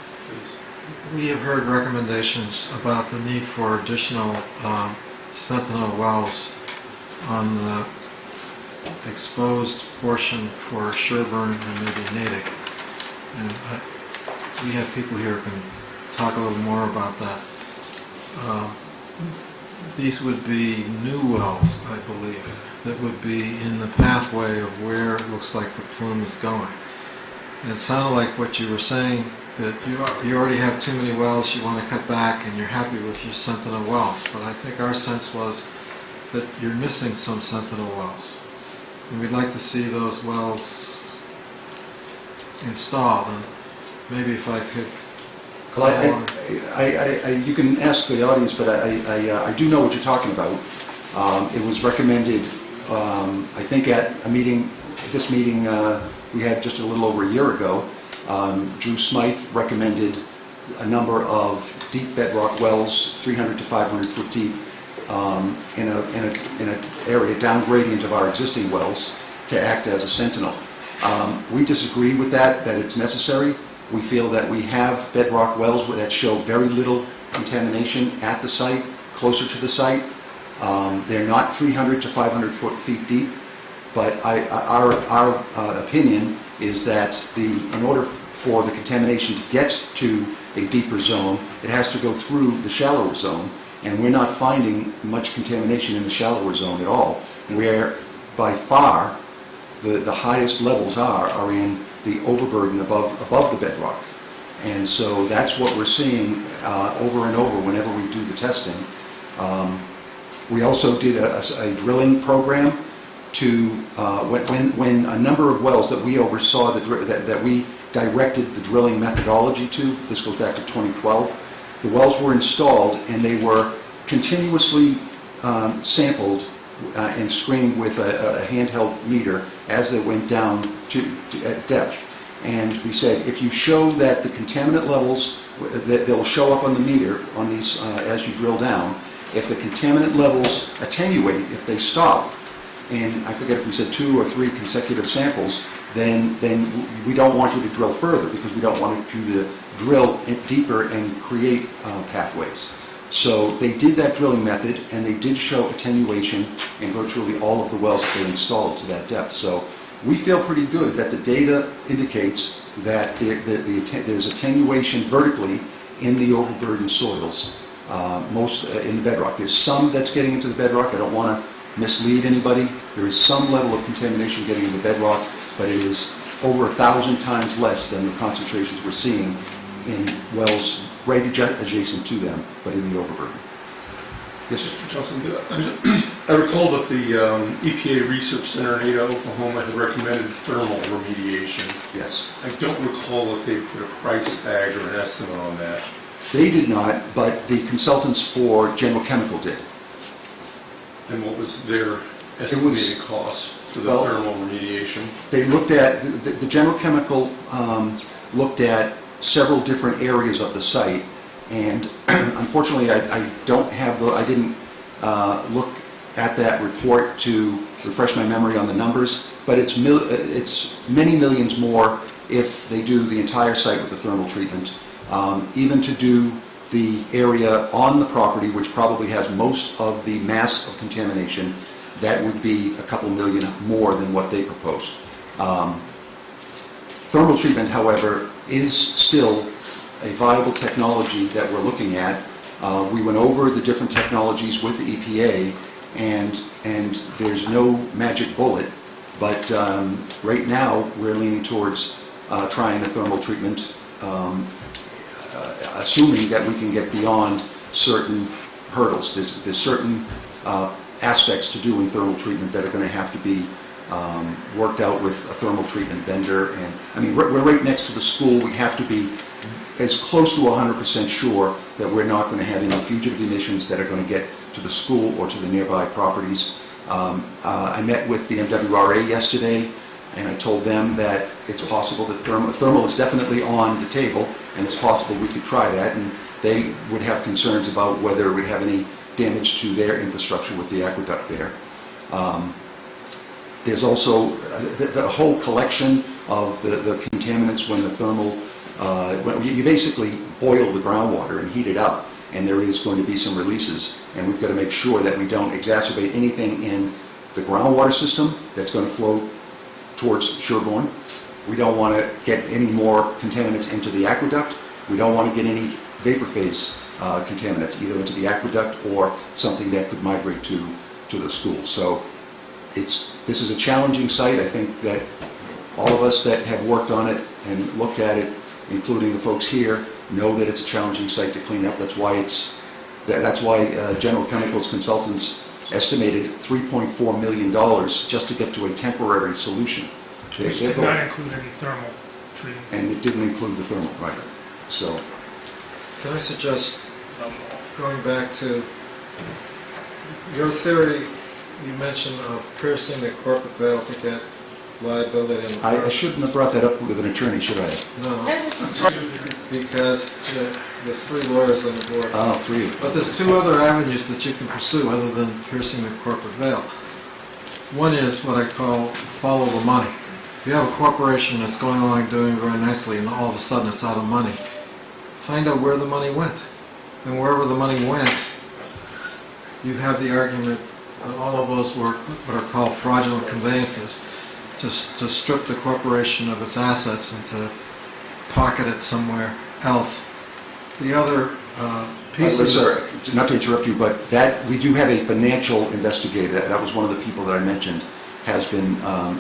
We have heard recommendations about the need for additional sentinel wells on the exposed portion for Sherborn and maybe Natick. And we have people here who can talk a little more about that. These would be new wells, I believe, that would be in the pathway of where it looks like the plume is going. And it sounded like what you were saying, that you already have too many wells, you want to cut back, and you're happy with your sentinel wells. But I think our sense was that you're missing some sentinel wells. And we'd like to see those wells installed. And maybe if I could... Well, you can ask the audience, but I do know what you're talking about. It was recommended, I think at a meeting, this meeting we had just a little over a year ago. Drew Smythe recommended a number of deep bedrock wells, 300 to 500 foot deep, in an area down gradient of our existing wells to act as a sentinel. We disagree with that it's necessary. We feel that we have bedrock wells that show very little contamination at the site, closer to the site. They're not 300 to 500 feet deep, but our opinion is that in order for the contamination to get to a deeper zone, it has to go through the shallower zone, and we're not finding much contamination in the shallower zone at all, where by far the highest levels are in the overburden above the bedrock. And so that's what we're seeing over and over whenever we do the testing. We also did a drilling program to, when a number of wells that we oversaw, that we directed the drilling methodology to, this goes back to 2012, the wells were installed and they were continuously sampled and screened with a handheld meter as they went down at depth. And we said, if you show that the contaminant levels, that they'll show up on the meter on these as you drill down, if the contaminant levels attenuate, if they stop, and I forget if we said 2 or 3 consecutive samples, then we don't want you to drill further, because we don't want you to drill deeper and create pathways. So they did that drilling method, and they did show attenuation in virtually all of the wells that they installed to that depth. So we feel pretty good that the data indicates that there's attenuation vertically in the overburdened soils, most in the bedrock. There's some that's getting into the bedrock. I don't want to mislead anybody. There is some level of contamination getting into the bedrock, but it is over 1,000 times less than the concentrations we're seeing in wells right adjacent to them, but in the overburden. Yes, sir. Mr. Johnson, I recall that the EPA Research Center in Ada, Oklahoma had recommended thermal remediation. Yes. I don't recall if they put a price tag or an estimate on that. They did not, but the consultants for General Chemical did. And what was their estimated cost for the well, thermal remediation? They looked at, the General Chemical looked at several different areas of the site, and unfortunately, I don't have the, I didn't look at that report to refresh my memory on the numbers, but it's many millions more if they do the entire site with the thermal treatment. Even to do the area on the property, which probably has most of the mass of contamination, that would be a couple million more than what they proposed. Thermal treatment, however, is still a viable technology that we're looking at. We went over the different technologies with the EPA, and there's no magic bullet, but right now we're leaning towards trying the thermal treatment, assuming that we can get beyond certain hurdles. There's certain aspects to do in thermal treatment that are going to have to be worked out with a thermal treatment vendor. And I mean, we're right next to the school. We have to be as close to 100% sure that we're not going to have any fugitive emissions that are going to get to the school or to the nearby properties. I met with the MWRA yesterday, and I told them that it's possible that thermal is definitely on the table, and it's possible we could try that, and they would have concerns about whether it would have any damage to their infrastructure with the aqueduct there. There's also the whole collection of the contaminants when the thermal, when you basically boil the groundwater and heat it up, and there is going to be some releases, and we've got to make sure that we don't exacerbate anything in the groundwater system that's going to flow towards Sherborn. We don't want to get any more contaminants into the aqueduct. We don't want to get any vapor phase contaminants either into the aqueduct or something that could migrate to the school. So this is a challenging site. I think that all of us that have worked on it and looked at it, including the folks here, know that it's a challenging site to clean up. That's why General Chemical's consultants estimated $3.4 million just to get to a temporary solution. Which did not include any thermal treatment. And it didn't include the thermal, right? So, Can I suggest, going back to your theory, you mentioned of piercing the corporate veil to get liability in the I shouldn't have brought that up with an attorney, should I have? No, because there's 3 lawyers on the board. Oh, 3. But there's 2 other avenues that you can pursue other than piercing the corporate veil. One is what I call follow the money. If you have a corporation that's going along doing very nicely and all of a sudden it's out of money, find out where the money went. And wherever the money went, you have the argument that all of those were what are called fraudulent conveyances to strip the corporation of its assets and to pocket it somewhere else. The other piece is... Sir, not to interrupt you, but that we do have a financial investigator. That was one of the people that I mentioned has been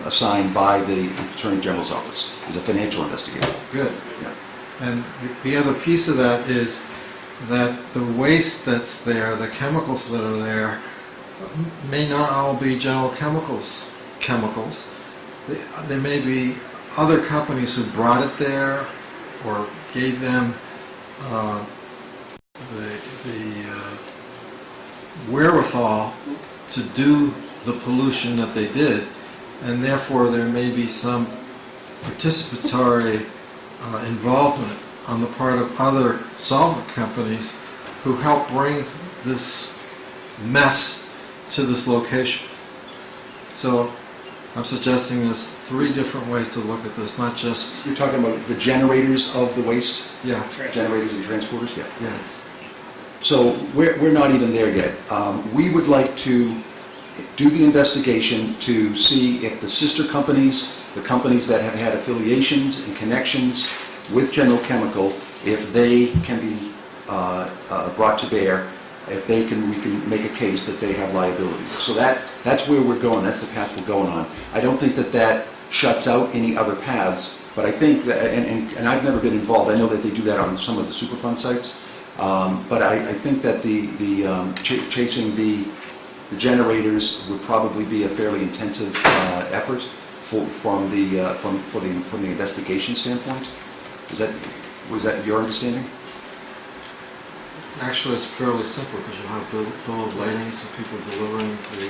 assigned by the Attorney General's office. He's a financial investigator. Good. Yeah. And the other piece of that is that the waste that's there, the chemicals that are there, may not all be General Chemicals chemicals. There may be other companies who brought it there or gave them the wherewithal to do the pollution that they did, and therefore there may be some participatory involvement on the part of other solvent companies who help bring this mess to this location. So I'm suggesting there's 3 different ways to look at this, not just... You're talking about the generators of the waste? Yeah, Generators and transporters? Yeah. yeah. So we're not even there yet. We would like to do the investigation to see if the sister companies, the companies that have had affiliations and connections with General Chemical, if they can be brought to bear, if we can make a case that they have liability. So that's where we're going. That's the path we're going on. I don't think that shuts out any other paths, but I think that, and I've never been involved. I know that they do that on some of the Superfund sites, but I think that chasing the generators would probably be a fairly intensive effort from the investigation standpoint. Was that your understanding? Actually, it's fairly simple because you have bill of ladings and people delivering the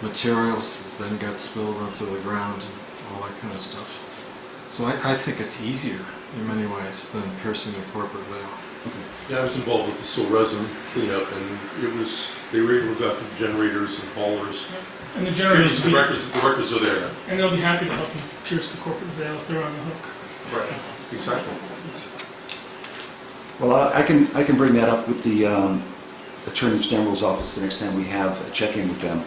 materials that then get spilled onto the ground and all that kind of stuff. So I think it's easier in many ways than piercing the corporate veil. Yeah, I was involved with the sill resin cleanup, and they were able to go after the generators and haulers. And the generators, The records are there. and they'll be happy to help you pierce the corporate veil if they're on the hook. Right. Exactly. Well, I can bring that up with the Attorney General's office the next time we have a check-in with them.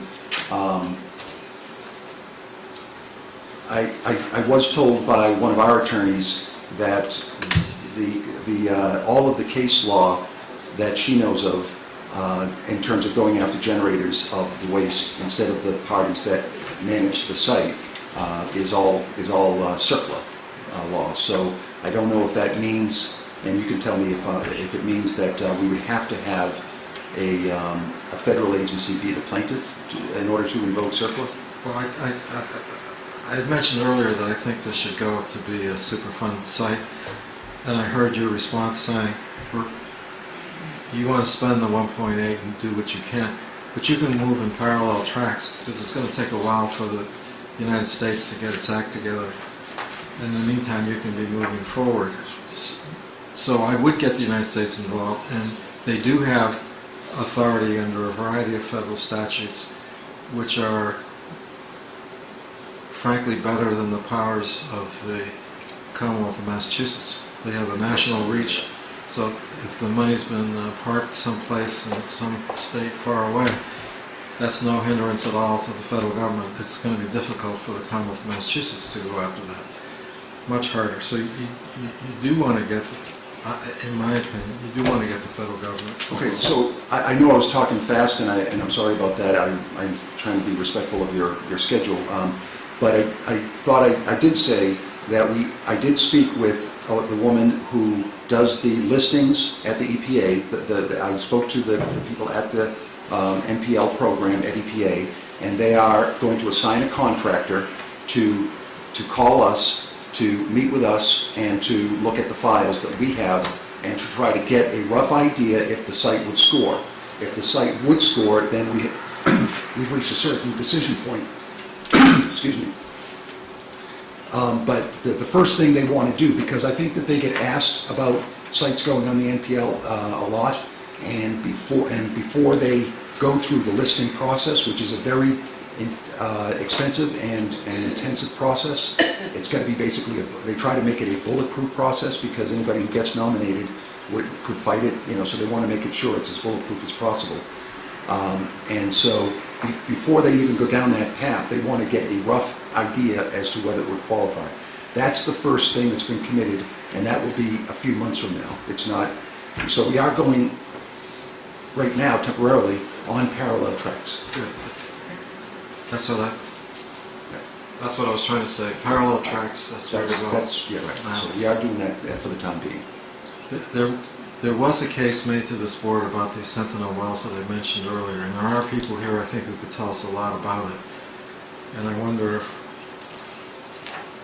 I was told by one of our attorneys that all of the case law that she knows of in terms of going after generators of the waste instead of the parties that manage the site is all CERCLA law. So I don't know if that means, and you can tell me if it means that we would have to have a federal agency be the plaintiff in order to invoke CERCLA? Well, I had mentioned earlier that I think this should go to be a Superfund site, and I heard your response saying, you want to spend the 1.8 and do what you can, but you can move in parallel tracks because it's going to take a while for the United States to get its act together. In the meantime, you can be moving forward. So I would get the United States involved, and they do have authority under a variety of federal statutes, which are frankly better than the powers of the Commonwealth of Massachusetts. They have a national reach, so if the money's been parked someplace in some state far away, that's no hindrance at all to the federal government. It's going to be difficult for the Commonwealth of Massachusetts to go after that. Much harder. So you do want to get, in my opinion, you do want to get the federal government. Okay, so I know I was talking fast, and I'm sorry about that. I'm trying to be respectful of your schedule. But I thought I did say that I did speak with the woman who does the listings at the EPA. I spoke to the people at the MPL program at EPA, and they are going to assign a contractor to call us, to meet with us, and to look at the files that we have, and to try to get a rough idea if the site would score. If the site would score, then we've reached a certain decision point. Excuse me. But the first thing they want to do, because I think that they get asked about sites going on the NPL a lot, and before they go through the listing process, which is a very expensive and intensive process, it's got to be basically they try to make it a bulletproof process, because anybody who gets nominated could fight it, so they want to make it sure it's as bulletproof as possible. And so before they even go down that path, they want to get a rough idea as to whether it would qualify. That's the first thing that's been committed, and that will be a few months from now. It's not, so we are going right now temporarily on parallel tracks. Good. That's what I was trying to say. Parallel tracks, that's where we're going. Yeah, right. So we are doing that for the time being. There was a case made to this board about these Sentinel wells that I mentioned earlier, and there are people here, I think, who could tell us a lot about it. And I wonder if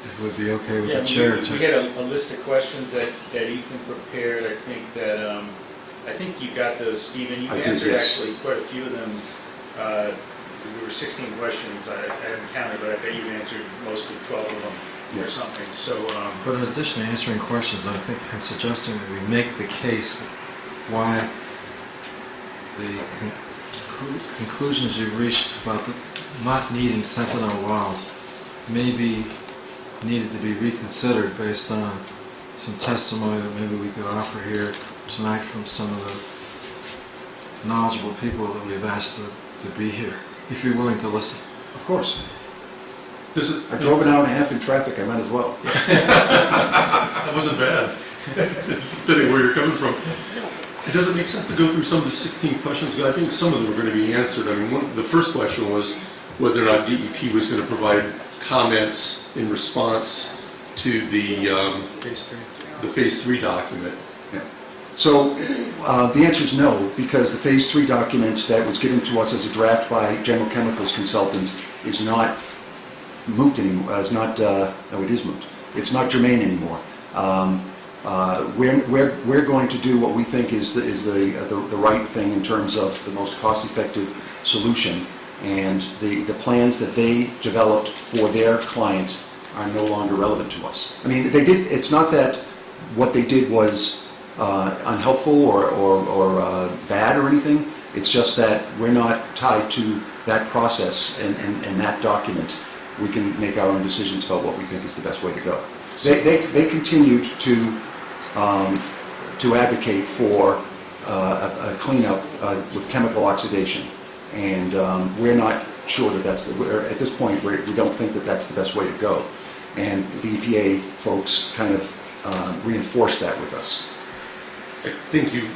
it would be okay with the chair to... We had a list of questions that Ethan prepared. I think you got those, Stephen. You answered actually quite a few of them. There were 16 questions. I haven't counted, but I bet you answered most of 12 of them. Or something. So, but in addition to answering questions, I'm suggesting that we make the case why the conclusions you've reached about not needing Sentinel wells may be needed to be reconsidered based on some testimony that maybe we could offer here tonight from some of the knowledgeable people that we've asked to be here, if you're willing to listen. Of course. I drove an hour and a half in traffic, I might as well. That wasn't bad, depending where you're coming from. It doesn't make sense to go through some of the 16 questions. I think some of them are going to be answered. I mean, the first question was whether or not DEP was going to provide comments in response to the Phase 3 document. Yeah. So the answer is no, because the Phase 3 document that was given to us as a draft by General Chemicals consultant is not moot anymore. No, it is moot. It's not germane anymore. we're going to do what we think is the right thing in terms of the most cost-effective solution, and the plans that they developed for their client are no longer relevant to us. I mean, it's not that what they did was unhelpful or bad or anything. It's just that we're not tied to that process and that document. We can make our own decisions about what we think is the best way to go. They continued to advocate for a cleanup with chemical oxidation, and we're not sure that at this point, we don't think that that's the best way to go. And the EPA folks kind of reinforced that with us. I think you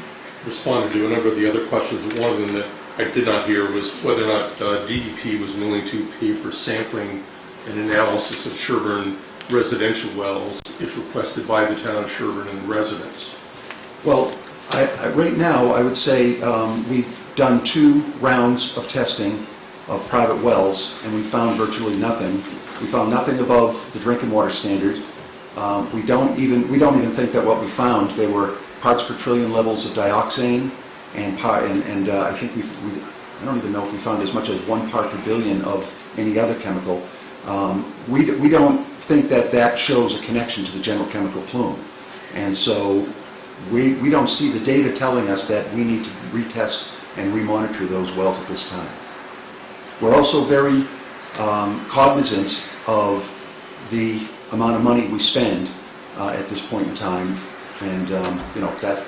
responded to a number of the other questions. One of them that I did not hear was whether or not DEP was willing to pay for sampling and analysis of Sherborn residential wells if requested by the town of Sherborn and the residents. Well, right now, I would say we've done 2 rounds of testing of private wells, and we found virtually nothing. We found nothing above the drinking water standard. We don't even think that what we found, there were parts per trillion levels of dioxane, and I think I don't even know if we found as much as 1 part per billion of any other chemical. We don't think that shows a connection to the general chemical plume, and so we don't see the data telling us that we need to retest and remonitor those wells at this time. We're also very cognizant of the amount of money we spend at this point in time, and that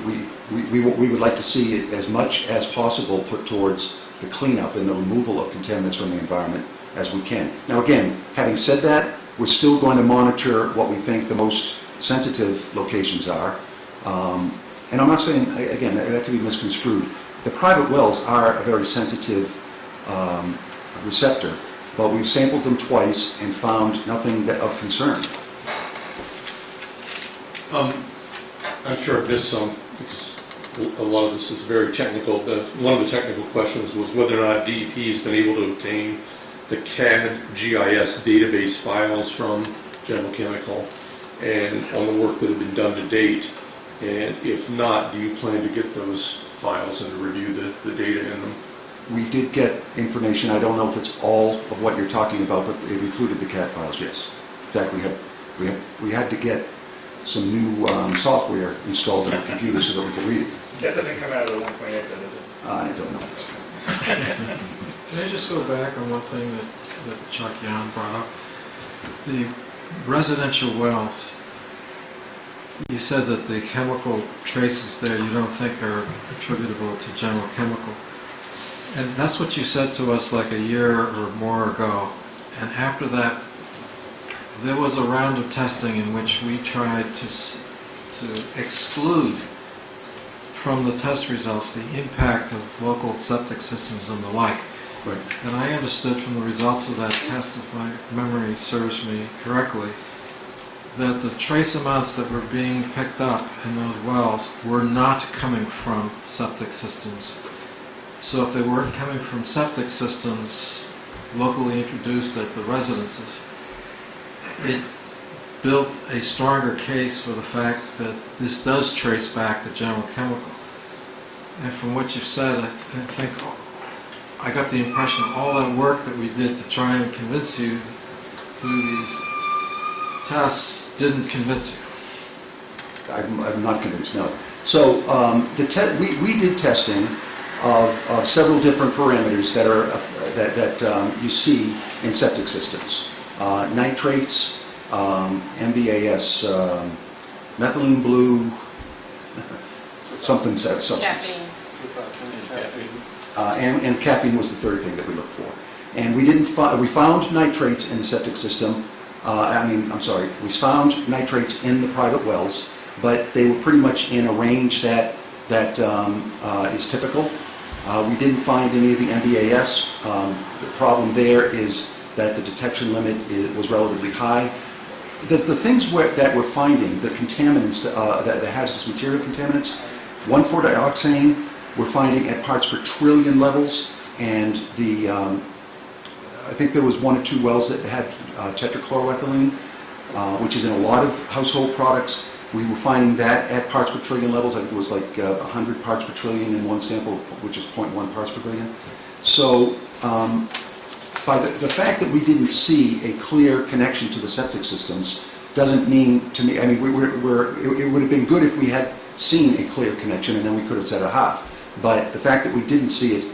we would like to see it as much as possible put towards the cleanup and the removal of contaminants from the environment as we can. Now again, having said that, we're still going to monitor what we think the most sensitive locations are. And I'm not saying, again, that could be misconstrued. The private wells are a very sensitive receptor, but we've sampled them twice and found nothing of concern. I'm sure I've missed some because a lot of this is very technical. One of the technical questions was whether or not DEP has been able to obtain the CAD GIS database files from General Chemical and on the work that had been done to date. And if not, do you plan to get those files and to review the data in them? We did get information. I don't know if it's all of what you're talking about, but it included the CAD files, yes. In fact, we had to get some new software installed in our computer so that we could read it. That doesn't come out of the 1.8, though, does it? I don't know. Can I just go back on one thing that Chuck Young brought up? The residential wells, you said that the chemical traces there you don't think are attributable to General Chemical. And that's what you said to us like a year or more ago. And after that, there was a round of testing in which we tried to exclude from the test results the impact of local septic systems and the like. Right. And I understood from the results of that test, if my memory serves me correctly, that the trace amounts that were being picked up in those wells were not coming from septic systems. So if they weren't coming from septic systems locally introduced at the residences, it built a stronger case for the fact that this does trace back to General Chemical. And from what you've said, I think I got the impression all that work that we did to try and convince you through these tests didn't convince you. I'm not convinced, no. So we did testing of several different parameters that you see in septic systems. Nitrates, MBAS, methylene blue, something substance. And caffeine was the third thing that we looked for. And we found nitrates in the septic system. We found nitrates in the private wells, but they were pretty much in a range that is typical. We didn't find any of the MBAS. The problem there is that the detection limit was relatively high. The things that we're finding, the contaminants, the hazardous material contaminants, 1,4-dioxane, we're finding at parts per trillion levels, and I think there was 1 or 2 wells that had tetrachloroethylene. which is in a lot of household products. We were finding that at parts per trillion levels. I think it was like 100 parts per trillion in one sample, which is 0.1 parts per billion. So by the fact that we didn't see a clear connection to the septic systems doesn't mean to me, I mean, it would have been good if we had seen a clear connection and then we could have said, aha. But the fact that we didn't see it,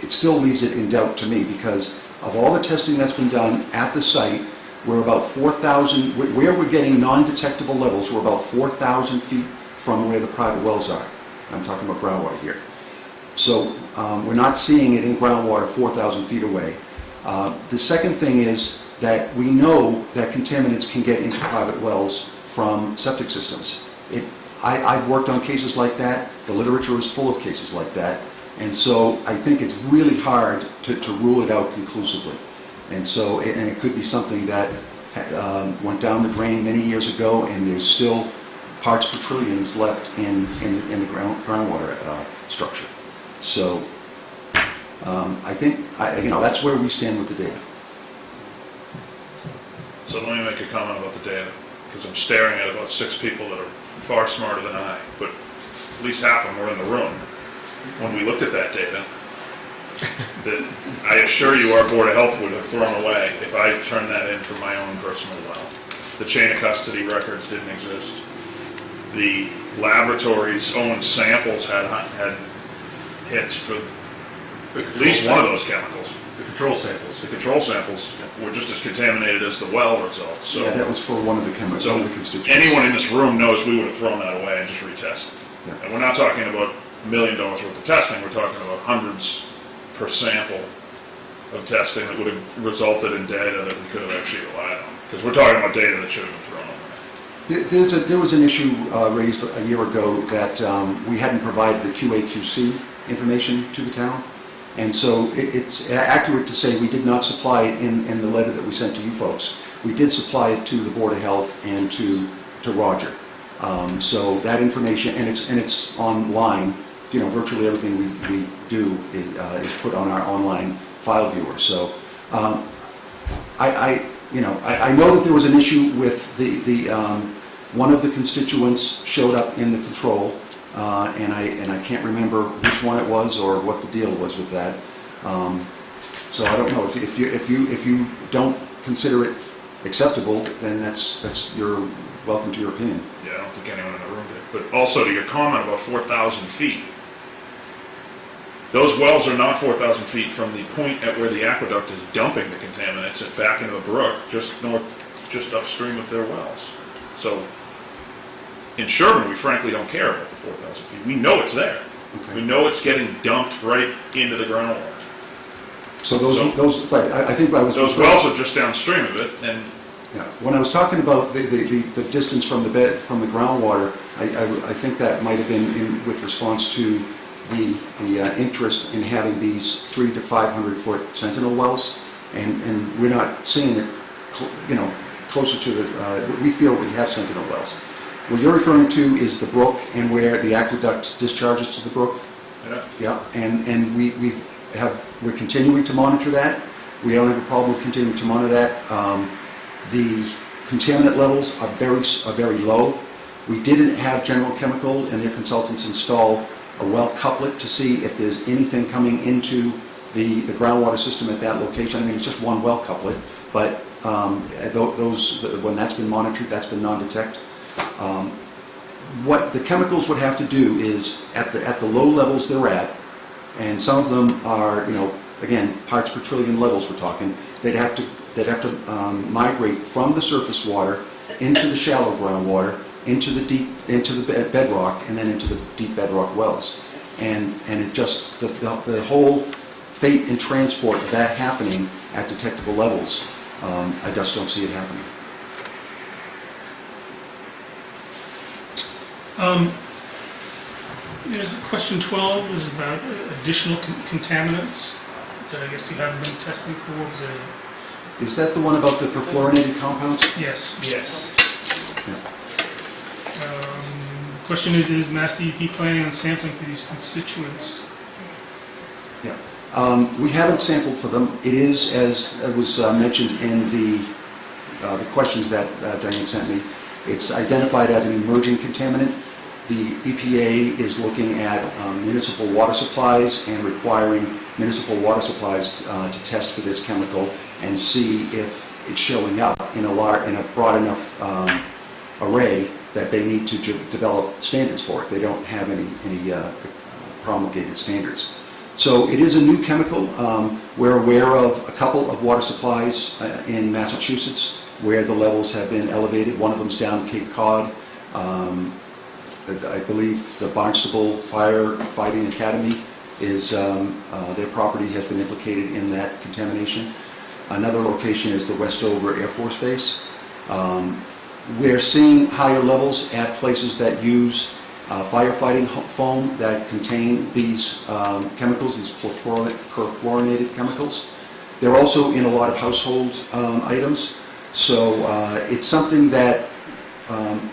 it still leaves it in doubt to me, because of all the testing that's been done at the site, we're about 4,000, where we're getting non-detectable levels, we're about 4,000 feet from where the private wells are. I'm talking about groundwater here. So we're not seeing it in groundwater 4,000 feet away. The second thing is that we know that contaminants can get into private wells from septic systems. I've worked on cases like that. The literature is full of cases like that. And so I think it's really hard to rule it out conclusively. And so, and it could be something that went down the drain many years ago, and there's still parts per trillions left in the groundwater structure. So I think, that's where we stand with the data. So let me make a comment about the data, because I'm staring at about 6 people that are far smarter than I, but at least half of them were in the room when we looked at that data. That I assure you our Board of Health would have thrown away if I turned that in for my own personal well. The chain of custody records didn't exist. The laboratory's own samples had hits for at least one of those chemicals. The control samples. The control samples were just as contaminated as the well results. So, Yeah, that was for one of the chemicals, so one of the constituents. anyone in this room knows we would have thrown that away and just retested. Yeah. And we're not talking about $1 million worth of testing. We're talking about hundreds per sample of testing that would have resulted in data that we could have actually relied on. Because we're talking about data that should have been thrown away. There was an issue raised a year ago that we hadn't provided the QA/QC information to the town. And so it's accurate to say we did not supply it in the letter that we sent to you folks. We did supply it to the Board of Health and to Roger. So that information, and it's online. Virtually everything we do is put on our online file viewer. So I know that there was an issue with the one of the constituents showed up in the control, and I can't remember which one it was or what the deal was with that. So I don't know if you don't consider it acceptable, then that's you're welcome to your opinion. Yeah, I don't think anyone in the room did. But also to your comment about 4,000 feet, those wells are not 4,000 feet from the point at where the aqueduct is dumping the contaminants back into the brook, just upstream of their wells. So in Sherborn, we frankly don't care about the 4,000 feet. We know it's there. Okay. We know it's getting dumped right into the groundwater. So but I think I was... Those wells are just downstream of it, and Yeah. When I was talking about the distance from the groundwater, I think that might have been with response to the interest in having these 300 to 500 foot sentinel wells, and we're not seeing it, closer to the. We feel we have sentinel wells. What you're referring to is the brook and where the aqueduct discharges to the brook. yeah. Yeah, and we're continuing to monitor that. We don't have a problem with continuing to monitor that. The contaminant levels are very low. We didn't have General Chemical and their consultants install a well couplet to see if there's anything coming into the groundwater system at that location. I mean, it's just one well couplet, but when that's been monitored, that's been non-detect. What the chemicals would have to do is, at the low levels they're at, and some of them are, again, parts per trillion levels we're talking, they'd have to migrate from the surface water into the shallow groundwater, into the bedrock, and then into the deep bedrock wells. And it just, the whole fate and transport of that happening at detectable levels, I just don't see it happening. There's question 12 is about additional contaminants that I guess you haven't been testing for. Is that the one about the perfluorinated compounds? Yes. Yes. Question is Mass DEP planning on sampling for these constituents? Yeah. We haven't sampled for them. It is, as was mentioned in the the questions that Diane sent me. It's identified as an emerging contaminant. The EPA is looking at municipal water supplies and requiring municipal water supplies to test for this chemical and see if it's showing up in a broad enough array that they need to develop standards for it. They don't have any promulgated standards. So it is a new chemical. We're aware of a couple of water supplies in Massachusetts where the levels have been elevated. One of them's down Cape Cod. I believe the Barnstable Firefighting Academy is, their property has been implicated in that contamination. Another location is the Westover Air Force Base. We're seeing higher levels at places that use firefighting foam that contain these chemicals, these perfluorinated chemicals. They're also in a lot of household items. So it's something that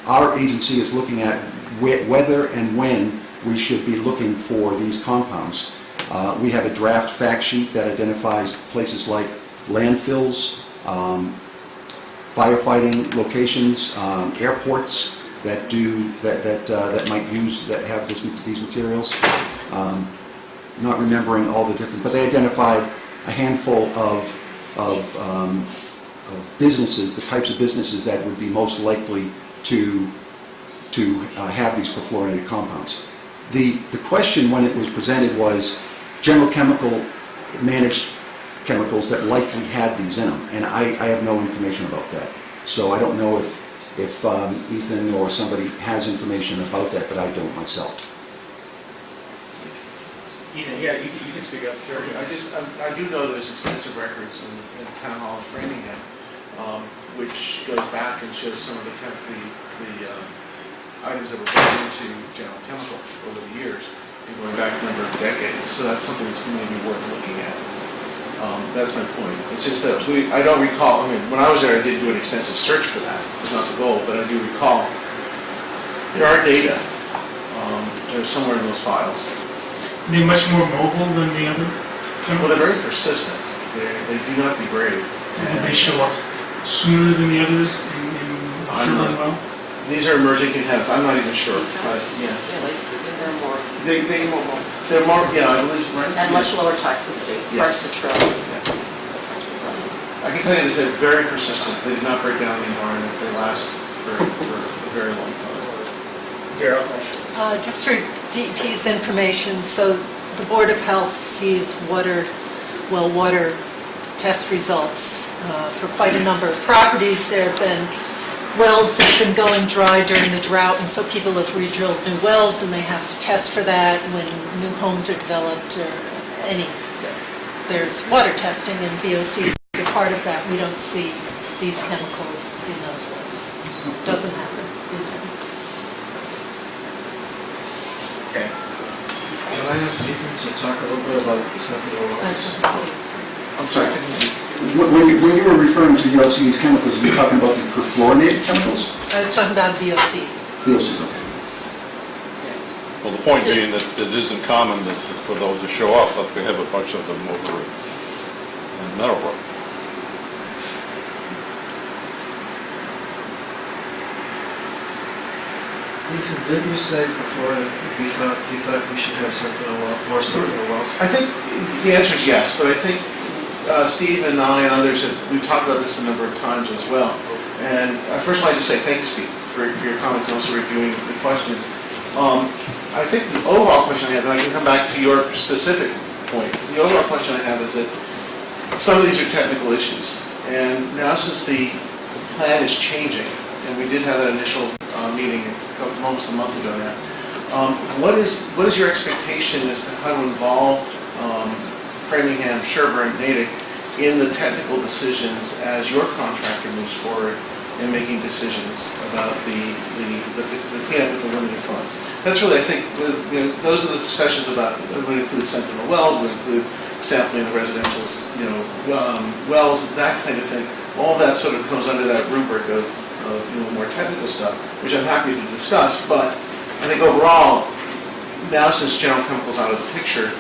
our agency is looking at whether and when we should be looking for these compounds. We have a draft fact sheet that identifies places like landfills, firefighting locations, airports that have these materials. Not remembering all the different, but they identified a handful of businesses, the types of businesses that would be most likely to have these perfluorinated compounds. The question when it was presented was General Chemical managed chemicals that likely had these in them, and I have no information about that. So I don't know if Ethan or somebody has information about that, but I don't myself. Ethan, yeah, you can speak up, sure. I do know there's extensive records in Town Hall of Framingham, which goes back and shows some of the items that were put into General Chemical over the years, and going back a number of decades. So that's something that's maybe worth looking at. That's my point. It's just that I don't recall, I mean, when I was there, I did do an extensive search for that. It's not the goal, but I do recall there are data. They're somewhere in those files. Are they much more mobile than the other Well, chemicals? they're very persistent. They do not degrade. Would they show up sooner than the others in I'm Sherborn not- well? These are emerging contaminants. I'm not even sure, but yeah. They're more, They're more, yeah, I believe, right? and much lower toxicity, parts Yes. per trillion. I can tell you this, they're very persistent. They do not break down the environment. They last for a very long time. Just for DEP's information, so the Board of Health sees water test results for quite a number of properties. There have been wells that have been going dry during the drought, and so people have re-drilled new wells, and they have to test for that when new homes are developed or there's water testing, and VOCs is a part of that. We don't see these chemicals in those wells. Doesn't happen in town. Okay. Can I ask Ethan to talk a little bit about sentinel That's wells? what the code says. I'm sorry. When you were referring to these chemicals, you were talking about the perfluorinated chemicals? I was talking about VOCs. VOCs, okay. Well, the point being that it isn't common that for those to show up, that we have a bunch of them over in Meadowbrook. Ethan, didn't you say before that you thought we should have more sentinel wells? I think the answer is yes, but I think Steve and I and others, we've talked about this a number of times as well. And first of all, I just say thank you, Steve, for your comments and also reviewing the questions. I think the overall question I have, and I can come back to your specific point, the overall question I have is that some of these are technical issues. And now since the plan is changing, and we did have that initial meeting almost a month ago now, what is your expectation as to how to involve Framingham, Sherborn, Natick in the technical decisions as your contractor moves forward in making decisions about the cleanup with the limited funds? That's really, I think, those are the discussions about, it would include sentinel wells, would include sampling the residential, wells, that kind of thing. All that sort of comes under that rubric of more technical stuff, which I'm happy to discuss, but I think overall, now since General Chemical's out of the picture,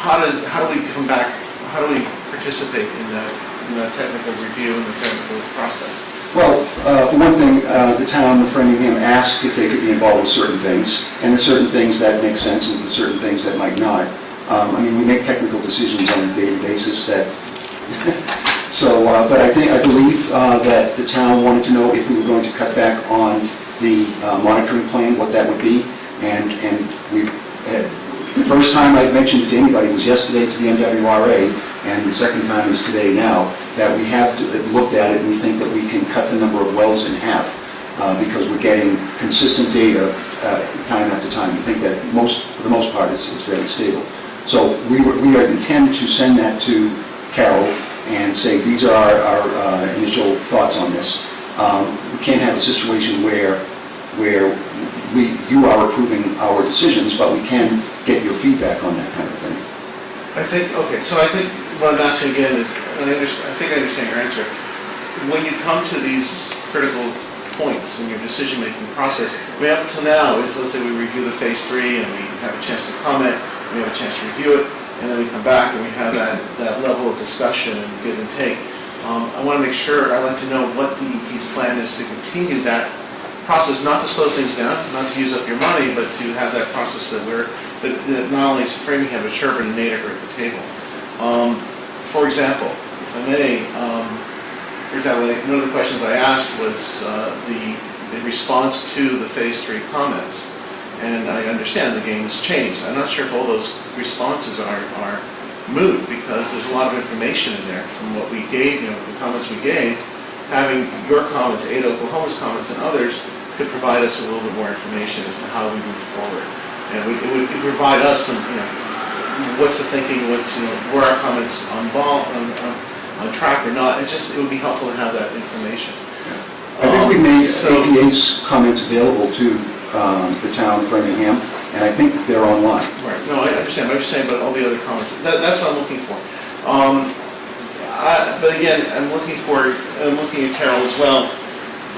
how do we come back, how do we participate in that the technical review and the technical process? Well, for one thing, the town of Framingham asked if they could be involved with certain things, and there's certain things that make sense and there's certain things that might not. I mean, we make technical decisions on a daily basis that, so, but I believe that the town wanted to know if we were going to cut back on the monitoring plan, what that would be, and we've, the first time I mentioned it to anybody was yesterday to the MWRA, and the second time is today now, that we have looked at it and we think that we can cut the number of wells in half because we're getting consistent data time after time. We think that for the most part, it's fairly stable. So we intend to send that to Carol and say, these are our initial thoughts on this. We can't have a situation where you are approving our decisions, but we can get your feedback on that kind of thing. I think what I'm asking again is, and I think I understand your answer. When you come to these critical points in your decision-making process, I mean, up until now, let's say we review the phase 3 and we have a chance to comment, we have a chance to review it, and then we come back and we have that level of discussion and give and take. I want to make sure, I'd like to know what DEP's plan is to continue that process, not to slow things down, not to use up your money, but to have that process that not only Framingham, but Sherborn and Natick are at the table. For example, if I may, one of the questions I asked was the response to the phase 3 comments. And I understand the game's changed. I'm not sure if all those responses are moot, because there's a lot of information in there from what we gave, the comments we gave. Having your comments, Ada Oklahoma's comments, and others could provide us with a little bit more information as to how we move forward. And it would provide us some, what's the thinking, were our comments on track or not. It would be helpful to have that information. I think we made APA's comments available to the town of Framingham, and I think they're online. Right. No, I understand. But I'm just saying about all the other comments. That's what I'm looking for. But again, I'm looking at Carol as well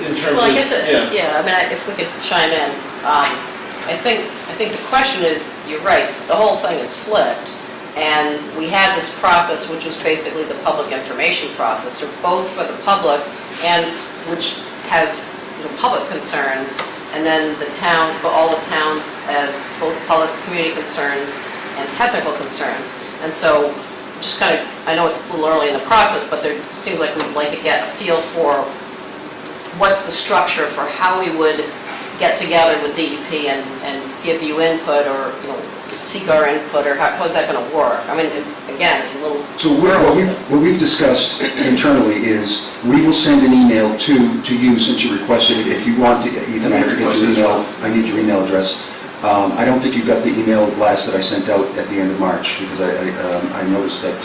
in terms Well, I of guess, I mean, if we could chime in, I think the question is, you're right, the whole thing is flipped, and we had this process, which was basically the public information process, so both for the public and which has public concerns, and then the town, all the towns as both public community concerns and technical concerns. And so just kind of, I know it's a little early in the process, but there seems like we'd like to get a feel for what's the structure for how we would get together with DEP and give you input, or seek our input, or how's that going to work? I mean, again, it's a little... So what we've discussed internally is we will send an email to you since you requested it. If you want to, Ethan, I have to get your email. I need your email address. I don't think you got the email blast that I sent out at the end of March, because I noticed that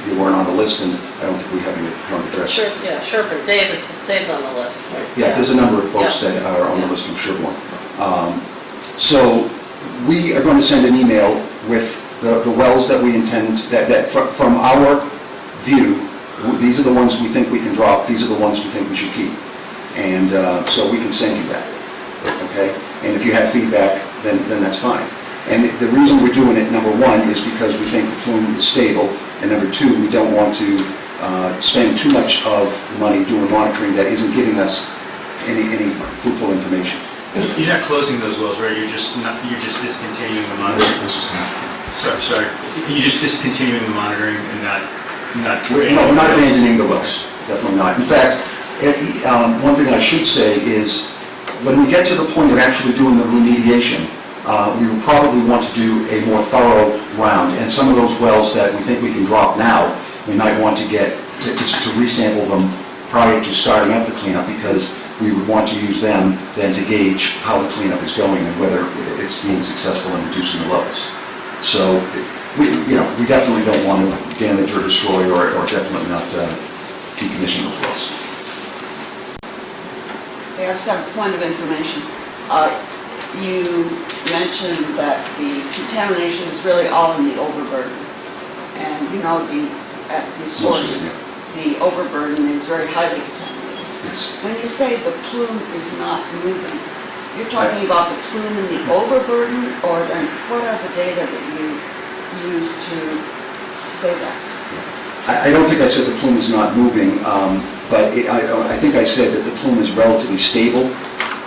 you weren't on the list, and I don't think we have your current address. Sure, yeah, Sherborn. Dave's on the list. Yeah, there's a number of folks that are on the list from Sherborn. So we are going to send an email with the wells that we intend, that from our view, these are the ones we think we can drop, these are the ones we think we should keep. And so we can send you that, okay? And if you have feedback, then that's fine. And the reason we're doing it, number one, is because we think the plume is stable, and number two, we don't want to spend too much of the money doing monitoring that isn't giving us any fruitful information. You're not closing those wells, right? You're just discontinuing the monitoring. Sorry. You're just discontinuing the monitoring and not. No, we're not abandoning the wells. Definitely not. In fact, one thing I should say is, when we get to the point of actually doing the remediation, we will probably want to do a more thorough round. And some of those wells that we think we can drop now, we might want to get to resample them prior to starting up the cleanup, because we would want to use them then to gauge how the cleanup is going and whether it's being successful in reducing the levels. So we definitely don't want to damage or destroy or definitely not decommission those wells. I have some point of information. You mentioned that the contamination is really all in the overburden. And at the source, the overburden is very highly contaminated. Yes. When you say the plume is not moving, you're talking about the plume in the overburden, or then what are the data that you use to say that? I don't think I said the plume is not moving, but I think I said that the plume is relatively stable.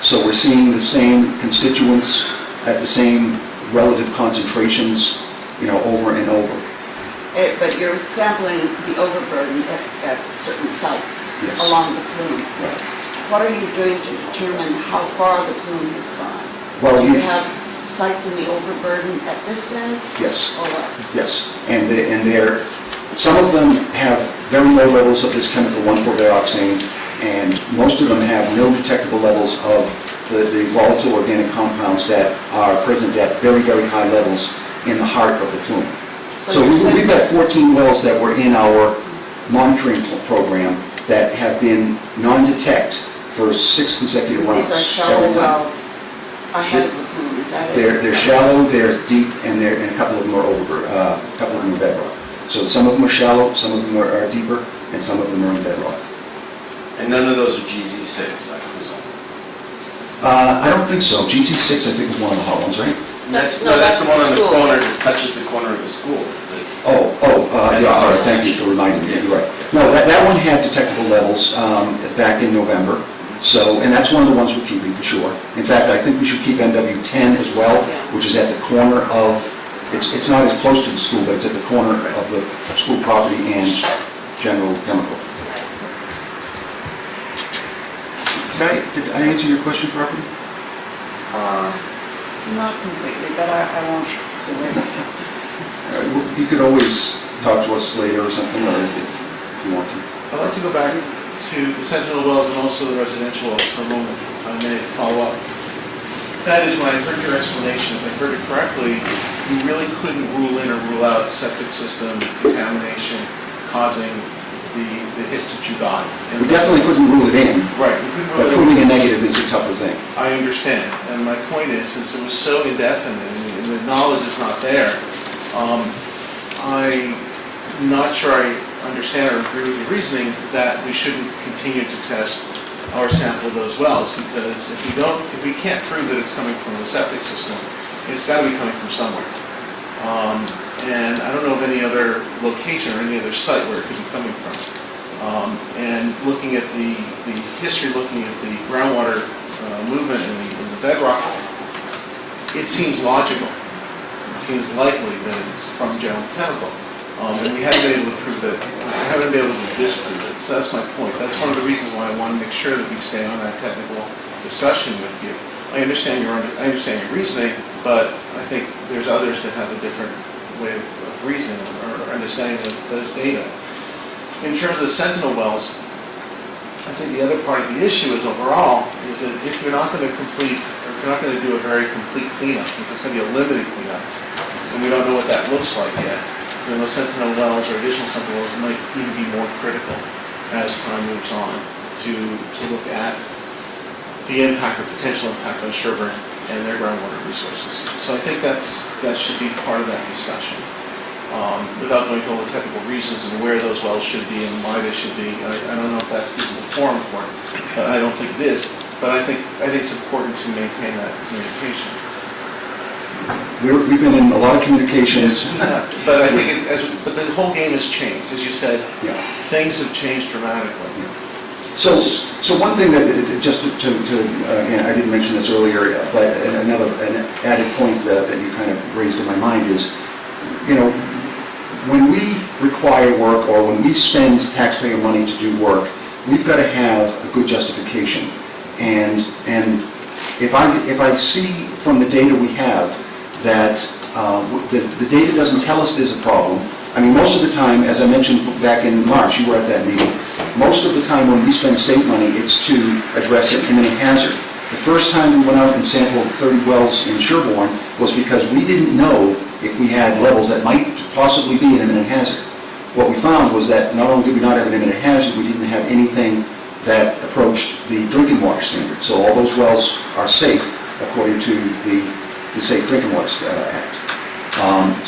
So we're seeing the same constituents at the same relative concentrations, over and over. But you're sampling the overburden at certain sites Yes. along the plume. Right. What are you doing to determine how far the plume has gone? Well, Do you you have sites in the overburden at distance? Yes. Or what? Yes, and some of them have very low levels of this chemical 1,4-dioxane, and most of them have no detectable levels of the volatile organic compounds that are present at very, very high levels in the heart of the plume. So we've got 14 wells that were in our monitoring program that have been non-detect for 6 consecutive rounds. These are shallow every time. wells ahead of the plume, is that it? They're shallow, they're deep, and a couple of them are a couple of them are bedrock. So some of them are shallow, some of them are deeper, and some of them are in bedrock. And none of those are GZ6, I presume? I don't think so. GC6, I think, is one of the hot ones, right? That's No, that's the one on the school. corner that touches the corner of the school. Yeah, all right, thank you for reminding me, you're right. No, that one had detectable levels back in November, and that's one of the ones we're keeping for sure. In fact, I think we should keep NW10 as well, which is at the corner of, it's not as close to the school, but it's at the corner of the school property and General Chemical. Did I answer your question properly? Not completely, but I won't do it. Well, you could always talk to us later or something, or if you want to. I'd like to go back to the Sentinel wells and also the residential wells for a moment, if I may follow up. That is, when I heard your explanation, if I heard it correctly, you really couldn't rule in or rule out septic system contamination causing the hits that you got. We definitely couldn't rule it in, Right, we couldn't but rule it proving a in. negative is a tougher thing. I understand, and my point is, since it was so indefinite and the knowledge is not there, I'm not sure I understand or agree with your reasoning that we shouldn't continue to test or sample those wells, because if we can't prove that it's coming from the septic system, it's got to be coming from somewhere. And I don't know of any other location or any other site where it could be coming from. And looking at the history, looking at the groundwater movement in the bedrock, it seems logical. It seems likely that it's from General Chemical. And we haven't been able to prove it. We haven't been able to disprove it. So that's my point. That's one of the reasons why I want to make sure that we stay on that technical discussion with you. I understand your reasoning, but I think there's others that have a different way of reasoning or understanding of those data. In terms of the Sentinel wells, I think the other part of the issue is overall is that if you're not going to complete, or if you're not going to do a very complete cleanup, if it's going to be a limited cleanup, and we don't know what that looks like yet, then those Sentinel wells or additional Sentinel wells might even be more critical as time moves on to look at the impact or potential impact on Sherborn and their groundwater resources. So I think that should be part of that discussion. Without going into all the technical reasons and where those wells should be and why they should be, I don't know if this is the forum for it, but I don't think it is. But I think it's important to maintain that communication. We've been in a lot of communications. But I think but the whole game has changed, as you said. Yeah. Things have changed dramatically. So one thing that, just to again, I didn't mention this earlier, but an added point that you kind of raised in my mind is, when we require work or when we spend taxpayer money to do work, we've got to have a good justification. And if I see from the data we have that the data doesn't tell us there's a problem, I mean, most of the time, as I mentioned back in March, you were at that meeting, most of the time when we spend state money, it's to address an imminent hazard. The first time we went out and sampled 30 wells in Sherborn was because we didn't know if we had levels that might possibly be an imminent hazard. What we found was that not only did we not have an imminent hazard, we didn't have anything that approached the drinking water standard. So all those wells are safe according to the Safe Drinking Water Act.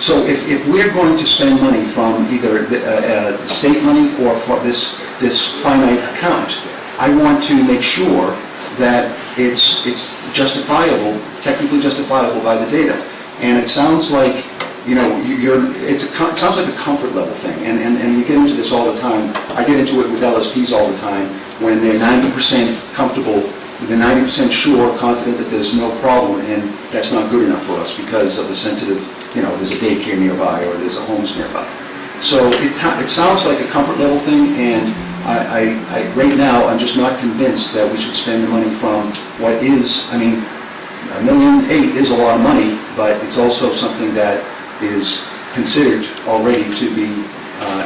So if we're going to spend money from either the state money or for this finite account, I want to make sure that it's justifiable, technically justifiable by the data. And it sounds like it sounds like a comfort level thing, and we get into this all the time. I get into it with LSPs all the time, when they're 90% comfortable, they're 90% sure, confident that there's no problem, and that's not good enough for us because of the sensitive, there's a daycare nearby or there's a homes nearby. So it sounds like a comfort level thing, and right now, I'm just not convinced that we should spend the money from what is, $1.8 million is a lot of money, but it's also something that is considered already to be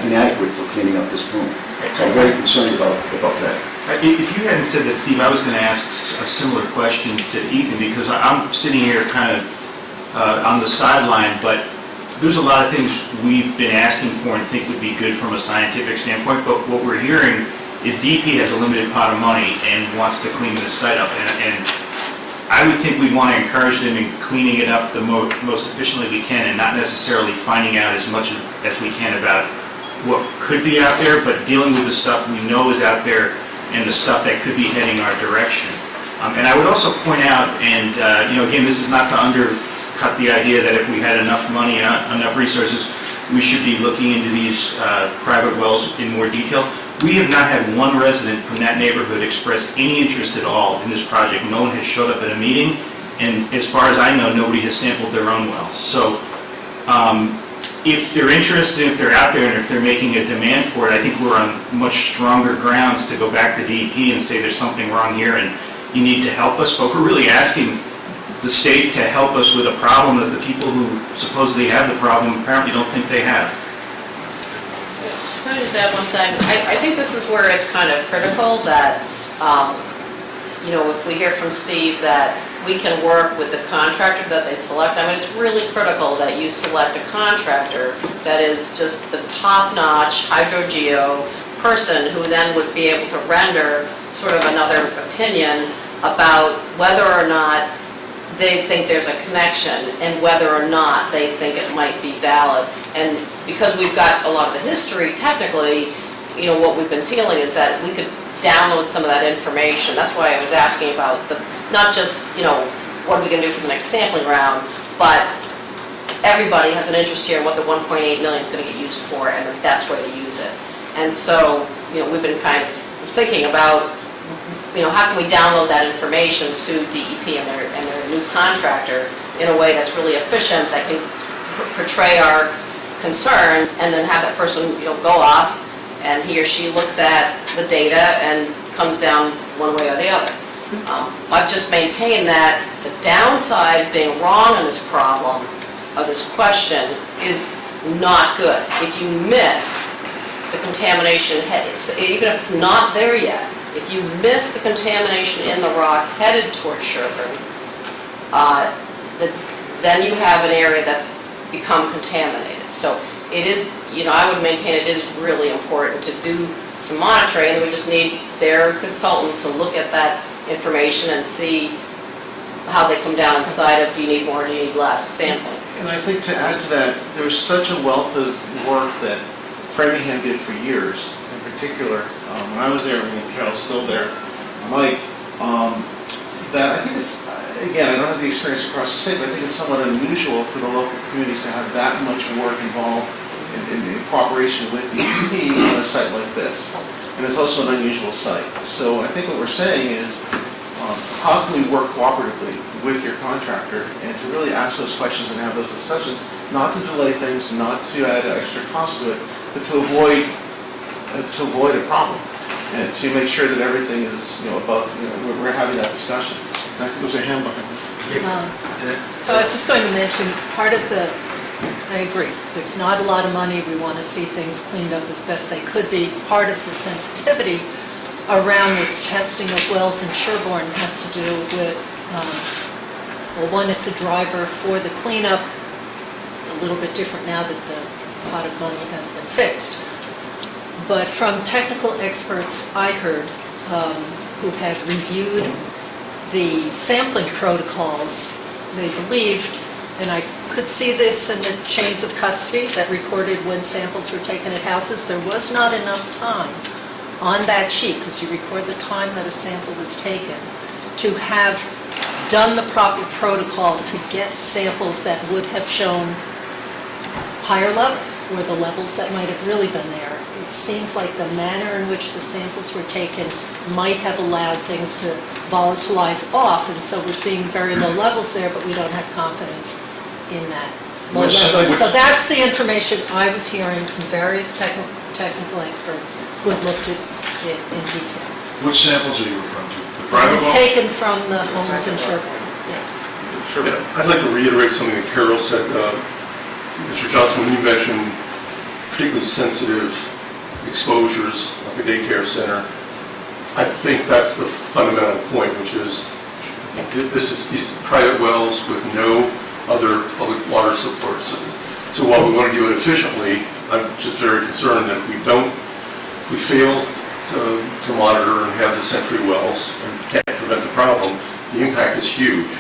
inadequate for cleaning up this pool. So I'm very concerned about that. If you hadn't said that, Steve, I was going to ask a similar question to Ethan, because I'm sitting here kind of on the sideline, but there's a lot of things we've been asking for and think would be good from a scientific standpoint, but what we're hearing is DEP has a limited pot of money and wants to clean this site up, and I would think we'd want to encourage them in cleaning it up the most efficiently we can, and not necessarily finding out as much as we can about what could be out there, but dealing with the stuff we know is out there and the stuff that could be heading our direction. And I would also point out, and again, this is not to undercut the idea that if we had enough money and enough resources, we should be looking into these private wells in more detail. We have not had one resident from that neighborhood express any interest at all in this project. No one has showed up at a meeting, and as far as I know, nobody has sampled their own wells. So if they're interested, if they're out there, and if they're making a demand for it, I think we're on much stronger grounds to go back to DEP and say there's something wrong here and you need to help us. But we're really asking the state to help us with a problem that the people who supposedly have the problem apparently don't think they have. Can I just add one thing? I think this is where it's kind of critical that, if we hear from Steve that we can work with the contractor that they select. It's really critical that you select a contractor that is just the top-notch hydrogeo person who then would be able to render sort of another opinion about whether or not they think there's a connection and whether or not they think it might be valid. And because we've got a lot of the history, technically, what we've been feeling is that we could download some of that information. That's why I was asking about not just, what are we going to do for the next sampling round, but everybody has an interest here in what the 1.8 million is going to get used for and the best way to use it. And so, we've been kind of thinking about, how can we download that information to DEP and their new contractor in a way that's really efficient, that can portray our concerns, and then have that person, go off, and he or she looks at the data and comes down one way or the other. I've just maintained that the downside of being wrong on this problem, of this question, is not good. If you miss the contamination, even if it's not there yet, if you miss the contamination in the rock headed towards Sherborn, then you have an area that's become contaminated. So it is, I would maintain it is really important to do some monitoring, and we just need their consultant to look at that information and see how they come down inside of, do you need more, do you need less sampling. And I think to add to that, there was such a wealth of work that Framingham did for years, in particular, when I was there, when Carol's still there, Mike, that I think it's, again, I don't have the experience across the state, but I think it's somewhat unusual for the local communities to have that much work involved in cooperation with DEP on a site like this. And it's also an unusual site. So I think what we're saying is, how can we work cooperatively with your contractor and to really ask those questions and have those discussions, not to delay things, not to add extra cost to it, but to avoid a problem and to make sure that everything is, above, we're having that discussion. And I think there's a handbook. So I was just going to mention, part of I agree, there's not a lot of money, we want to see things cleaned up as best they could be. Part of the sensitivity around this testing of wells in Sherborn has to do with, one, it's a driver for the cleanup, a little bit different now that the pot of money has been fixed. But from technical experts I heard who had reviewed the sampling protocols, they believed, and I could see this in the chains of custody that recorded when samples were taken at houses, there was not enough time on that sheet, because you record the time that a sample was taken, to have done the proper protocol to get samples that would have shown higher levels, or the levels that might have really been there. It seems like the manner in which the samples were taken might have allowed things to volatilize off, and so we're seeing very low levels there, but we don't have confidence in that low level. So that's the information I was hearing from various technical experts who had looked at it in detail. Which samples are you referring to? The It private was well? taken from the homes in Sherborn, yes. Sure. Yeah, I'd like to reiterate something that Carol said. Mr. Johnson, when you mentioned particularly sensitive exposures, like a daycare center, I think that's the fundamental point, which is these private wells with no other public water support. So while we want to do it efficiently, I'm just very concerned that if we fail to monitor and have the sentry wells and can't prevent the problem, the impact is huge.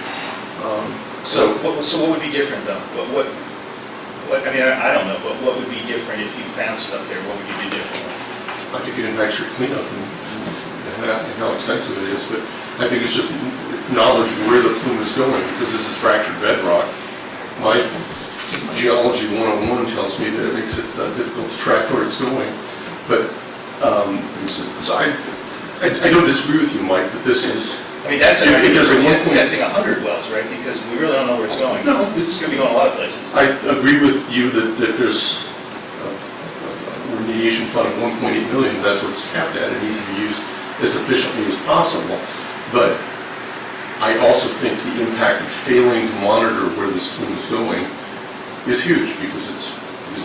So what would be different though? I mean, I don't know, but what would be different if you found stuff there? What would you do differently? I think it impacts your cleanup and how extensive it is, but I think it's knowledge of where the plume is going, because this is fractured bedrock. My geology 101 tells me that it makes it difficult to track where it's going. But so I don't disagree with you, Mike, that this is. I mean, that's an argument for testing 100 wells, right? Because we really don't know where it's going. No, it's going to be going a lot of places. I agree with you that there's a remediation fund of 1.8 million. That's what it's capped at. It needs to be used as efficiently as possible. But I also think the impact of failing to monitor where this plume is going is huge, because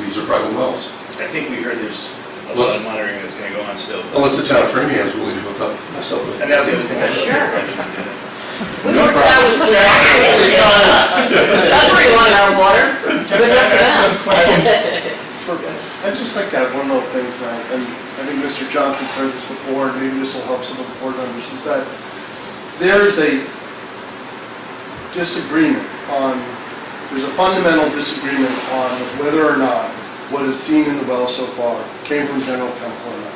these are private wells. I think we heard there's a lot of monitoring that's going to go on still. Unless the town of Framingham is willing to hook us up with. And that was the other thing. We worked it out with actually, it's on us. Sudbury wanted our water. Good enough for them. I'd just like to add one little thing tonight, and I think Mr. Johnson's heard this before, and maybe this will help some of the board members, is that there's a fundamental disagreement on whether or not what is seen in the well so far came from General Chemical or not.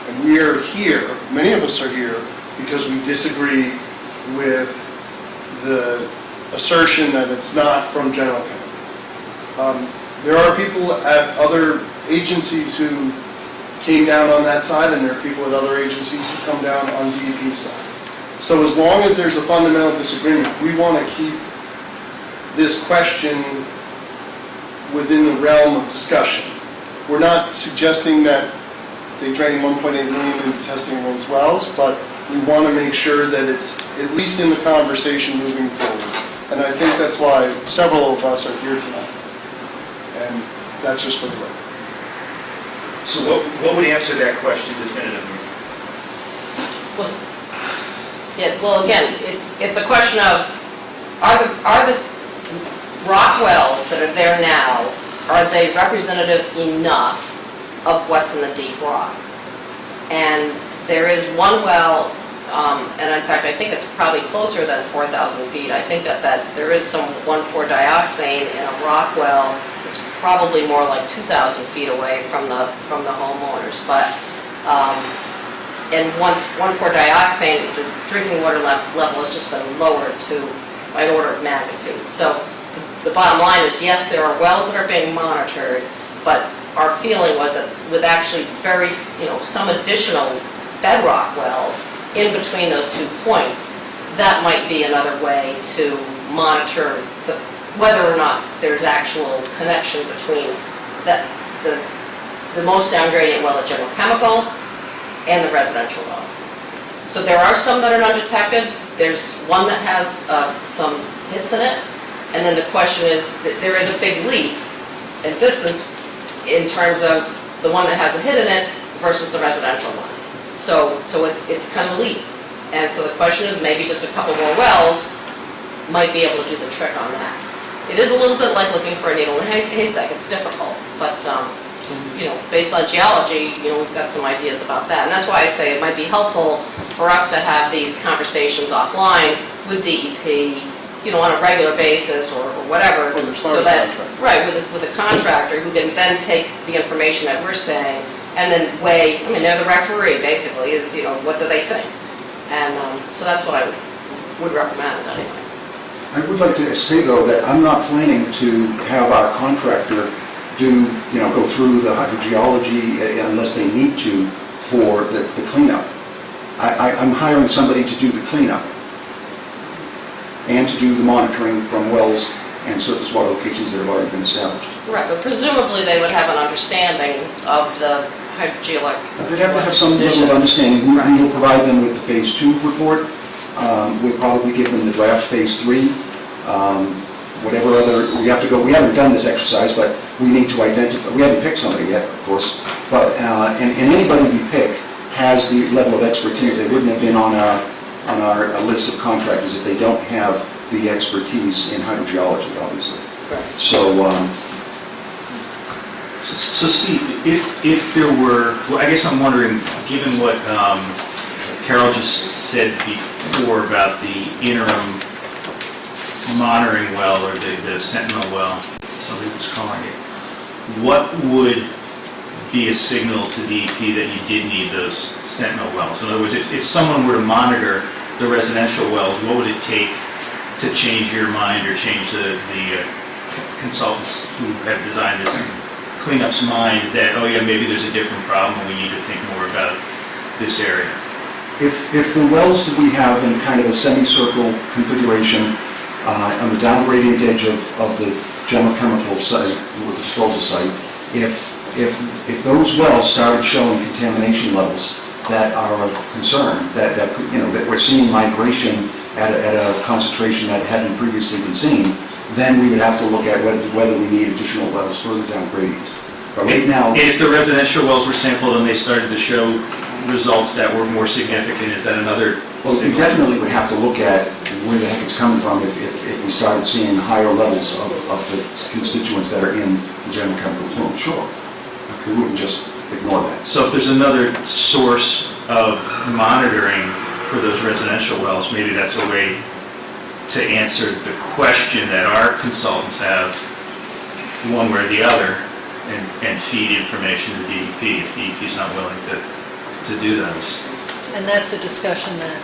And we are here, many of us are here, because we disagree with the assertion that it's not from General Chemical. There are people at other agencies who came down on that side, and there are people at other agencies who come down on DEP's side. So as long as there's a fundamental disagreement, we want to keep this question within the realm of discussion. We're not suggesting that they drain 1.8 million into testing everyone's wells, but we want to make sure that it's at least in the conversation moving forward. And I think that's why several of us are here tonight. And that's just for the record. So what would answer that question definitively? Well, again, it's a question of, are the rock wells that are there now, are they representative enough of what's in the deep rock? And there is one well, and in fact, I think it's probably closer than 4,000 feet. I think that there is some 1,4-dioxane in a rock well. It's probably more like 2,000 feet away from the homeowners. But and 1,4-dioxane, the drinking water level has just been lowered by an order of magnitude. So the bottom line is, yes, there are wells that are being monitored, but our feeling was that with actually some additional bedrock wells in between those 2 points, that might be another way to monitor whether or not there's actual connection between the most downgradient well at General Chemical and the residential wells. So there are some that are not detected. There's one that has some hits in it, and then the question is, there is a big leap in distance in terms of the one that has a hit in it versus the residential ones. So it's kind of a leap. And so the question is, maybe just a couple more wells might be able to do the trick on that. It is a little bit like looking for a needle in a haystack. It's difficult, but based on geology, we've got some ideas about that. And that's why I say it might be helpful for us to have these conversations offline with DEP, on a regular basis or whatever, so that, right, with a contractor who can then take the information that we're saying and then weigh. I mean, they're the referee, basically, is, what do they think? And so that's what I would recommend anyway. I would like to say, though, that I'm not planning to have our contractor go through the hydrogeology unless they need to for the cleanup. I'm hiring somebody to do the cleanup and to do the monitoring from wells and surface water locations that have already been established. Right, but presumably they would have an understanding of the hydrogeologic They'd have to have some level of conditions. understanding. We Right. will provide them with the Phase 2 report. We'll probably give them the draft Phase 3. Whatever other, we haven't done this exercise, but we need to identify, we haven't picked somebody yet, of course, but, and anybody we pick has the level of expertise. They wouldn't have been on our list of contractors if they don't have the expertise in hydrogeology, obviously. So, So Steve, if there were, well, I guess I'm wondering, given what Carol just said before about the interim monitoring well, or the sentinel well, somebody was calling it, what would be a signal to DEP that you did need those sentinel wells? In other words, if someone were to monitor the residential wells, what would it take to change your mind or change the consultants who have designed this cleanup's mind that, oh yeah, maybe there's a different problem and we need to think more about this area? if the wells that we have in kind of a semicircle configuration on the down gradient edge of the general chemical site, or disposal site, if those wells started showing contamination levels that are of concern, that we're seeing migration at a concentration that hadn't previously been seen, then we would have to look at whether we need additional wells further down gradient. But right now, And if the residential wells were sampled and they started to show results that were more significant, is that another well, we signal? definitely would have to look at where the heck it's coming from if we started seeing higher levels of the constituents that are in the general chemical plume. Sure. We wouldn't just ignore that. So if there's another source of monitoring for those residential wells, maybe that's a way to answer the question that our consultants have, one way or the other, and feed information to DEP if DEP is not willing to do those. And that's a discussion that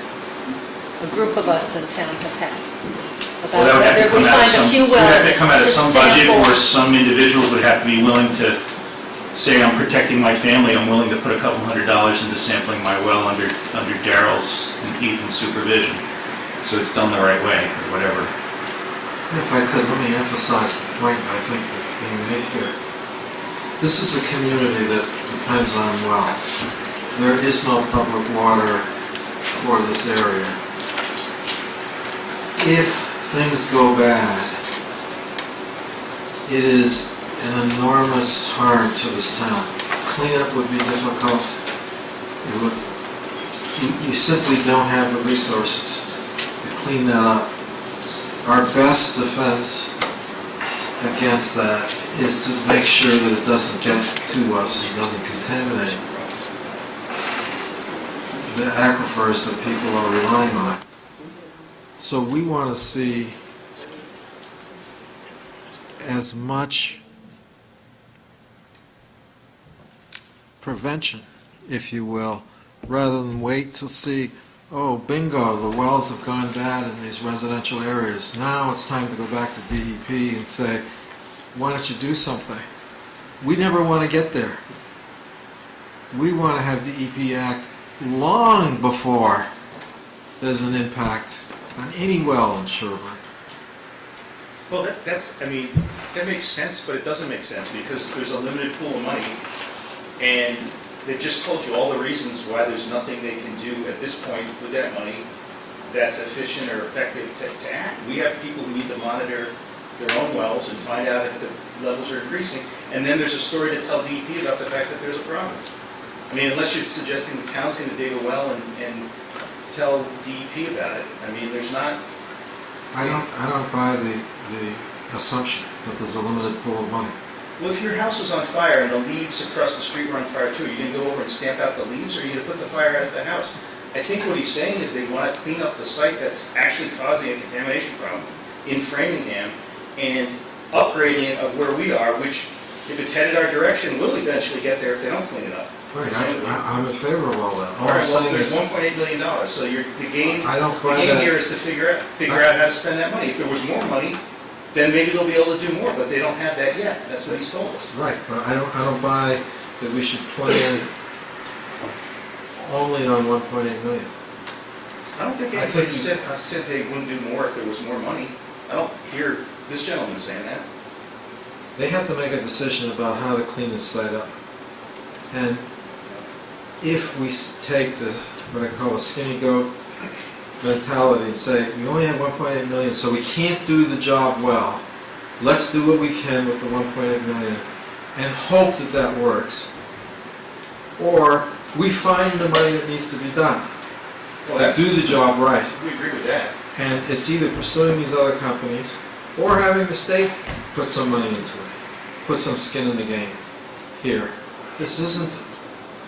a group of us in town have had. Well, that About would have to whether we come out of find a some, few would have to wells come out of to some budget, sample. or some individuals would have to be willing to say, I'm protecting my family, I'm willing to put a couple $100 into sampling my well under Darrell's and Ethan's supervision, so it's done the right way, or whatever. If I could, let me emphasize the point I think that's being made here. This is a community that depends on wells. There is no public water for this area. If things go bad, it is an enormous harm to this town. Cleanup would be difficult. You simply don't have the resources to clean that up. Our best defense against that is to make sure that it doesn't get to us and doesn't contaminate the aquifers that people are relying on. So we want to see as much prevention, if you will, rather than wait to see, oh, bingo, the wells have gone bad in these residential areas. Now it's time to go back to DEP and say, why don't you do something? We never want to get there. We want to have DEP act long before there's an impact on any well in Sherborn. Well, that makes sense, but it doesn't make sense because there's a limited pool of money, and they've just told you all the reasons why there's nothing they can do at this point with that money that's efficient or effective to act. We have people who need to monitor their own wells and find out if the levels are increasing, and then there's a story to tell DEP about the fact that there's a problem. I mean, unless you're suggesting the town's going to dig a well and tell DEP about it. I mean, there's not... I don't buy the assumption that there's a limited pool of money. Well, if your house was on fire and the leaves across the street were on fire too, are you going to go over and stamp out the leaves, or are you going to put the fire out at the house? I think what he's saying is they want to clean up the site that's actually causing a contamination problem in Framingham and upgrading it of where we are, which, if it's headed our direction, will eventually get there if they don't clean it up. Right, I'm in favor of all that. All All I'm right, well, saying there's is, $1.8 million, so the game I don't buy that. here is to figure out how to spend that money. If there was more money, then maybe they'll be able to do more, but they don't have that yet. That's what he's told us. Right, but I don't buy that we should plan only on 1.8 million. I don't think I anybody think- said they wouldn't do more if there was more money. I don't hear this gentleman saying that. They have to make a decision about how to clean this site up. And if we take the, what I call a skinny goat mentality and say, we only have 1.8 million, so we can't do the job well, let's do what we can with the 1.8 million and hope that that works. Or we find the money that needs to be done to do the job right. We agree with that. And it's either pursuing these other companies or having the state put some money into it, put some skin in the game here. This isn't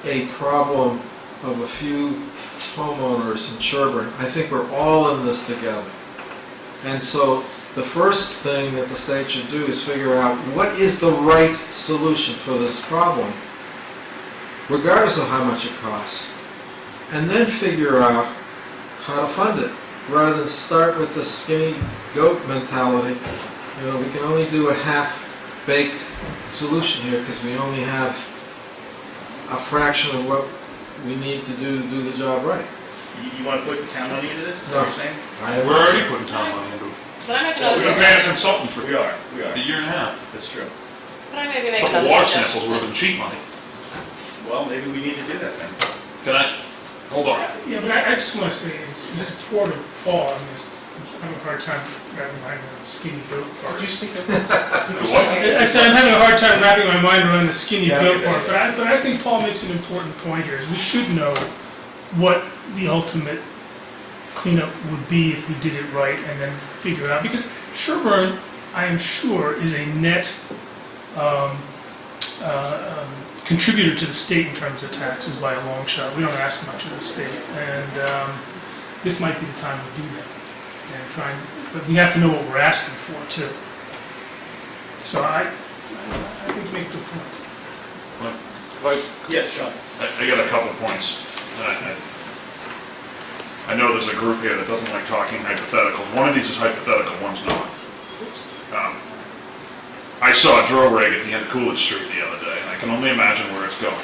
a problem of a few homeowners in Sherborn. I think we're all in this together. And so the first thing that the state should do is figure out what is the right solution for this problem, regardless of how much it costs, and then figure out how to fund it, rather than start with the skinny goat mentality. You know, we can only do a half-baked solution here because we only have a fraction of what we need to do the job right. You want to put the town money into this? Is that No. what you're saying? We're already putting town money into it. But I make We've another been paying a suggestion. consultant for We are. a year and a half. That's true. But I maybe make But the another water suggestion. samples would have been cheap money. Well, maybe we need to do that then. Can I, hold on. Yeah, but I just want to say, in support of Paul, I have a hard time wrapping my mind around the skinny goat part. You speak of I said I'm having a hard time wrapping my mind around the skinny goat part, but I think Paul makes an important point here. We should know what the ultimate cleanup would be if we did it right, and then figure it out. Because Sherborn, I am sure, is a net contributor to the state in terms of taxes by a long shot. We don't ask much of the state, and this might be the time to do that. And try, but we have to know what we're asking for too. So I think you make a good point. Yes, Sean. I got a couple points. I know there's a group here that doesn't like talking hypotheticals. One of these is hypothetical, one's not. I saw a drill rig at the end of Coolidge Street the other day, and I can only imagine where it's going.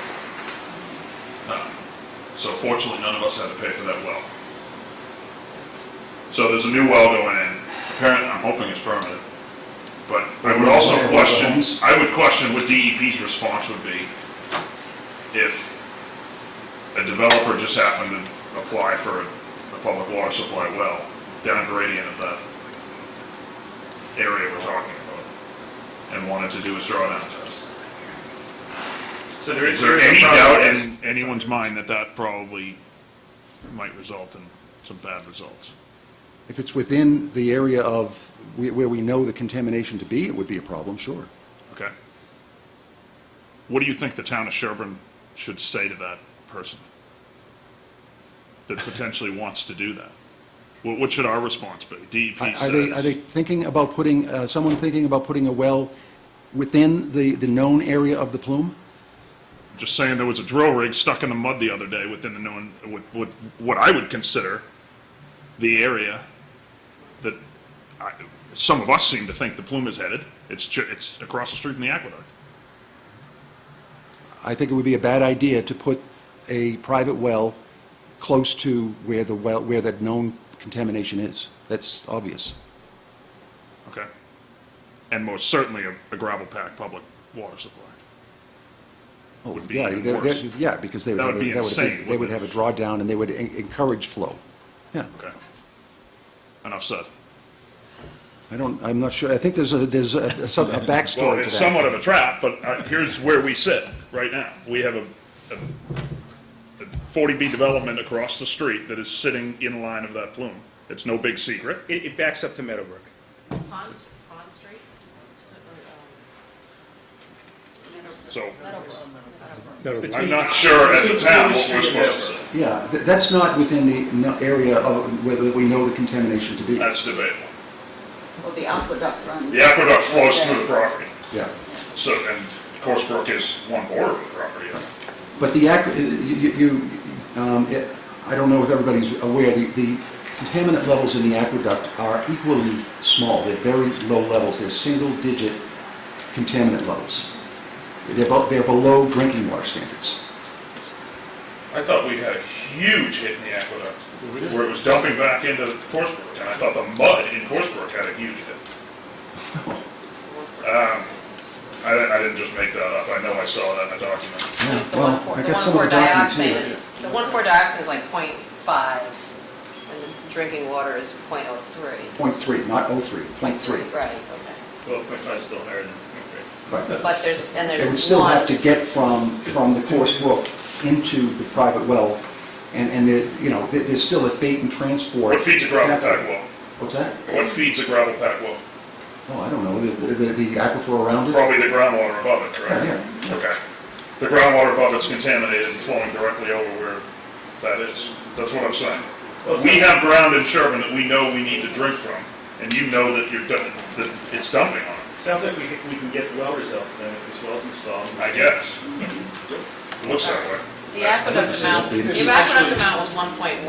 So fortunately, none of us had to pay for that well. So there's a new well going in. Apparently, I'm hoping it's permanent. But I would also question what DEP's response would be if a developer just happened to apply for a public water supply well down gradient of that area we're talking about and wanted to do a drawdown test. So Is there any doubt in anyone's mind that that probably might result in some bad results? If it's within the area of where we know the contamination to be, it would be a problem, sure. Okay. What do you think the town of Sherborn should say to that person that potentially wants to do that? What should our response be? DEP Are they thinking about putting, someone thinking about putting a well within the known area of the plume? Just saying there was a drill rig stuck in the mud the other day within the known, what I would consider the area that some of us seem to think the plume is headed. It's across the street from the aqueduct. I think it would be a bad idea to put a private well close to where that known contamination is. That's obvious. Okay. And most certainly a gravel packed public water supply. Oh, Would be yeah, even worse. yeah, because they would That have would be insane, they would wouldn't have a drawdown and they would encourage flow. Yeah, Okay. Enough said. I'm not sure, I think there's a Well, backstory to it's that. somewhat of a trap, but here's where we sit right now. We have a 40B development across the street that is sitting in line of that plume. It's no big secret. It backs up to Meadowbrook. Pond Street? So Meadowbrook. I'm not sure as a town what we're supposed to say. Yeah, that's not within the area of whether we know the contamination to be. That's debatable. Well, the aqueduct runs. The aqueduct flows through the property. Yeah. So, and Course Brook is one border of the property. But the I don't know if everybody's aware, the contaminant levels in the aqueduct are equally small. They're very low levels. They're single-digit contaminant levels. They're below drinking water standards. I thought we had a huge hit in the aqueduct, where it was dumping back into Corsebrook, and I thought the mud in Corsebrook had a huge hit. I didn't just make that up, I know I saw that in a document. It's the Well, 1,4 I the got some of the documents 1,4-dioxane here. is, the 1,4-dioxane is like 0.5, and the drinking water is 0.03. 0.3, not 0.3, 0.3. Right, okay. Well, 0.5 is still higher than 0.3. Right. But there's They would still have to get from the course brook into the private well, and there, there's still a bait and transport. What feeds a gravel pathway. pack well? What's that? What feeds a gravel pack well? Oh, I don't know, the aquifer around it? Probably the groundwater above it, correct? Yeah. Okay. The groundwater above it's contaminated and flowing directly over where that is. That's what I'm saying. We have ground in Sherborn that we know we need to drink from, and you know that that it's dumping on it. Sounds like we can get well results then if this well's installed. I guess. It looks that way. The aqueduct amount was 1.1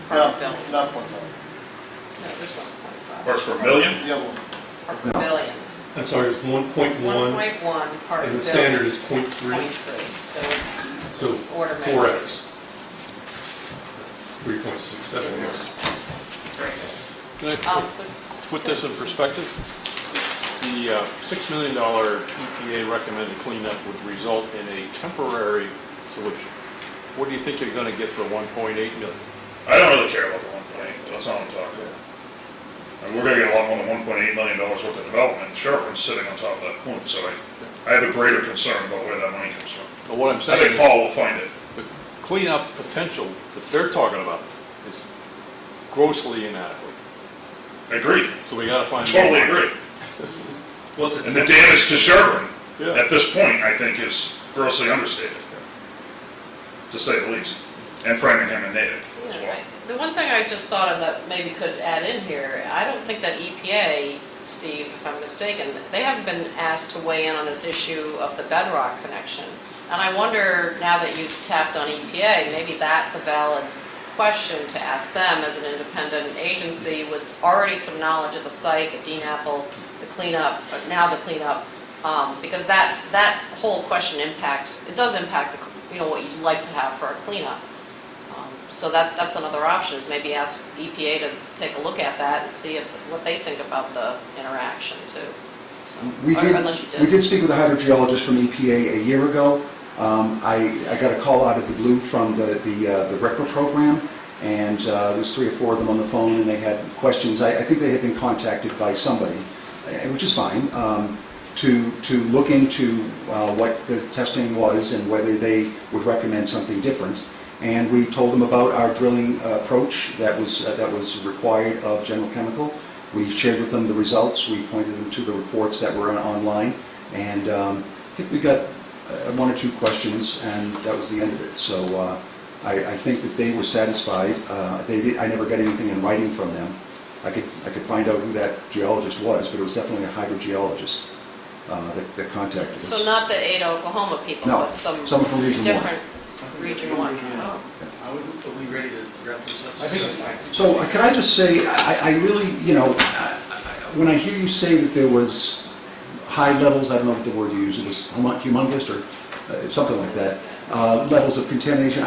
part per billion. Not 0.5. No, this one's 0.5. Parts per billion? The other one. Part per billion. I'm sorry, it's 1.1, 1.1 part per and billion. the standard is 0.3, 0.3, so it's so order 4x. 3.67x. Can I put this in perspective? The $6 million EPA recommended cleanup would result in a temporary solution. What do you think you're going to get for 1.8 million? I don't really care about the 1.8, that's not what I'm talking about. And we're gonna get a lot more than $1.8 million worth of development. Sherborn's sitting on top of that point, so I have a greater concern about where that money comes from. Well, what I'm I saying think is Paul will find it. the cleanup potential that they're talking about is grossly inadequate. Agreed. So we got to find Totally more money. agree. And the damage to Sherborn, Yeah. at this point, I think is grossly understated, to say the least. And Framingham and Natick as well. The one thing I just thought of that maybe could add in here, I don't think that EPA, Steve, if I'm mistaken, they haven't been asked to weigh in on this issue of the bedrock connection. And I wonder, now that you've tapped on EPA, maybe that's a valid question to ask them as an independent agency with already some knowledge of the site, the DNAPL, the cleanup, but now the cleanup, because that whole question does impact what you'd like to have for a cleanup. So that's another option, is maybe ask EPA to take a look at that and see what they think about the interaction too. Unless you We did speak with a hydrogeologist from EPA a year ago. I got a call out of the blue from the RECRA program, and there's 3 or 4 of them on the phone, and they had questions. I think they had been contacted by somebody, which is fine, to look into what the testing was and whether they would recommend something different. And we told them about our drilling approach that was required of General Chemical. We shared with them the results. We pointed them to the reports that were online, and I think we got 1 or 2 questions, and that was the end of it. So I think that they were satisfied. I never got anything in writing from them. I could find out who that geologist was, but it was definitely a hydrogeologist that contacted us. So not the Ada, Oklahoma people, No, but some someone from Region 1. different Region 1. Oh. Are we ready to wrap this up? So can I just say, I really, when I hear you say that there was high levels, I don't know what the word you used, it was humongous or something like that, levels of contamination,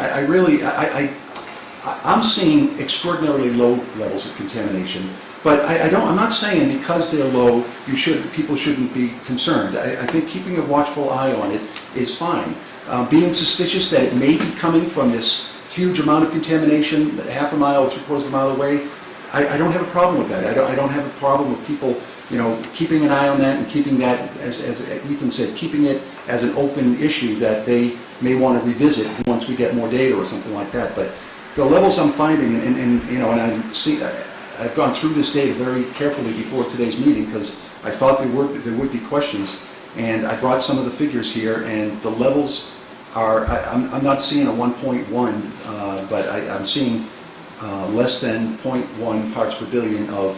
I'm seeing extraordinarily low levels of contamination. But I'm not saying because they're low, people shouldn't be concerned. I think keeping a watchful eye on it is fine. Being suspicious that it may be coming from this huge amount of contamination, half a mile or 3/4 of a mile away, I don't have a problem with that. I don't have a problem with people, keeping an eye on that and keeping that, as Ethan said, keeping it as an open issue that they may want to revisit once we get more data or something like that. But the levels I'm finding, I've gone through this data very carefully before today's meeting because I thought there would be questions, and I brought some of the figures here, and the levels are, I'm not seeing a 1.1, but I'm seeing less than 0.1 parts per billion of,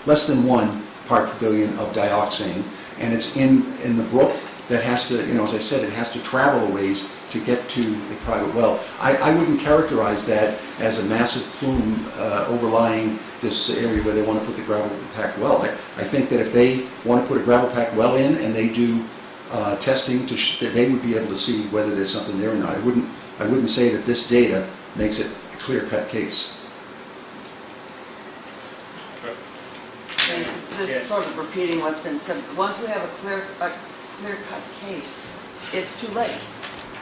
less than 1 part per billion of dioxane, and it's in the brook that has to, as I said, it has to travel a ways to get to a private well. I wouldn't characterize that as a massive plume overlying this area where they want to put the gravel-packed well. I think that if they want to put a gravel-packed well in and they do testing, they would be able to see whether there's something there or not. I wouldn't say that this data makes it a clear-cut case. And this is sort of repeating what's been said. Once we have a clear-cut case, it's too late.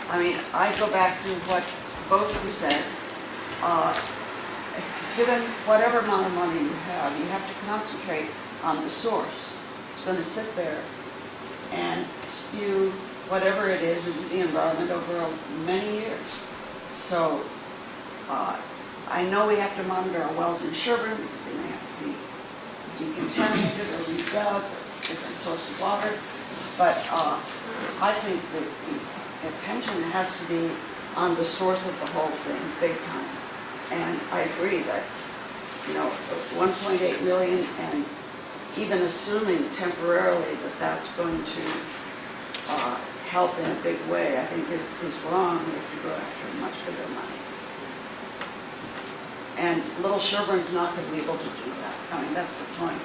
I mean, I go back to what both of you said. Given whatever amount of money you have to concentrate on the source. It's going to sit there and spew whatever it is into the environment over many years. So I know we have to monitor our wells in Sherborn because they may have to be decontaminated or redug or different source of water. But I think that the attention has to be on the source of the whole thing, big time. And I agree that, 1.8 million, and even assuming temporarily that that's going to help in a big way, I think is wrong if you go after much bigger money. And Little Sherborn's not going to be able to do that. I mean, that's the point.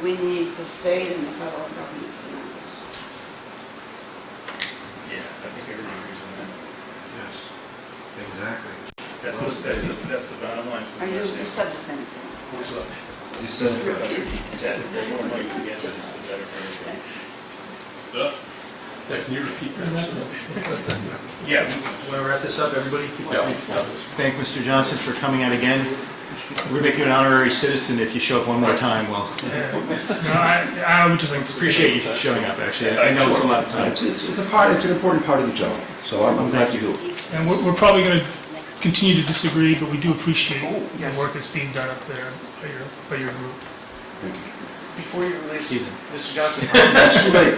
We need the state and the federal government behind us. Yeah, I think everybody agrees on that. Yes, exactly. That's the bottom line. You said the same thing. You said it. The more money we get, the better for everybody. Yeah, can you repeat that? Yeah, want to wrap this up, everybody? Thank Mr. Johnson for coming out again. We'll make you an honorary citizen if you show up one more time. Well, No, I would just like to appreciate you showing up, actually. I know it's a lot of time. It's an important part of the job, so I'm glad to do it. And we're probably going to continue to disagree, but we do appreciate yes. the work that's being done up there by your group. Thank you. Before you release Steven. Mr. Johnson, Too late.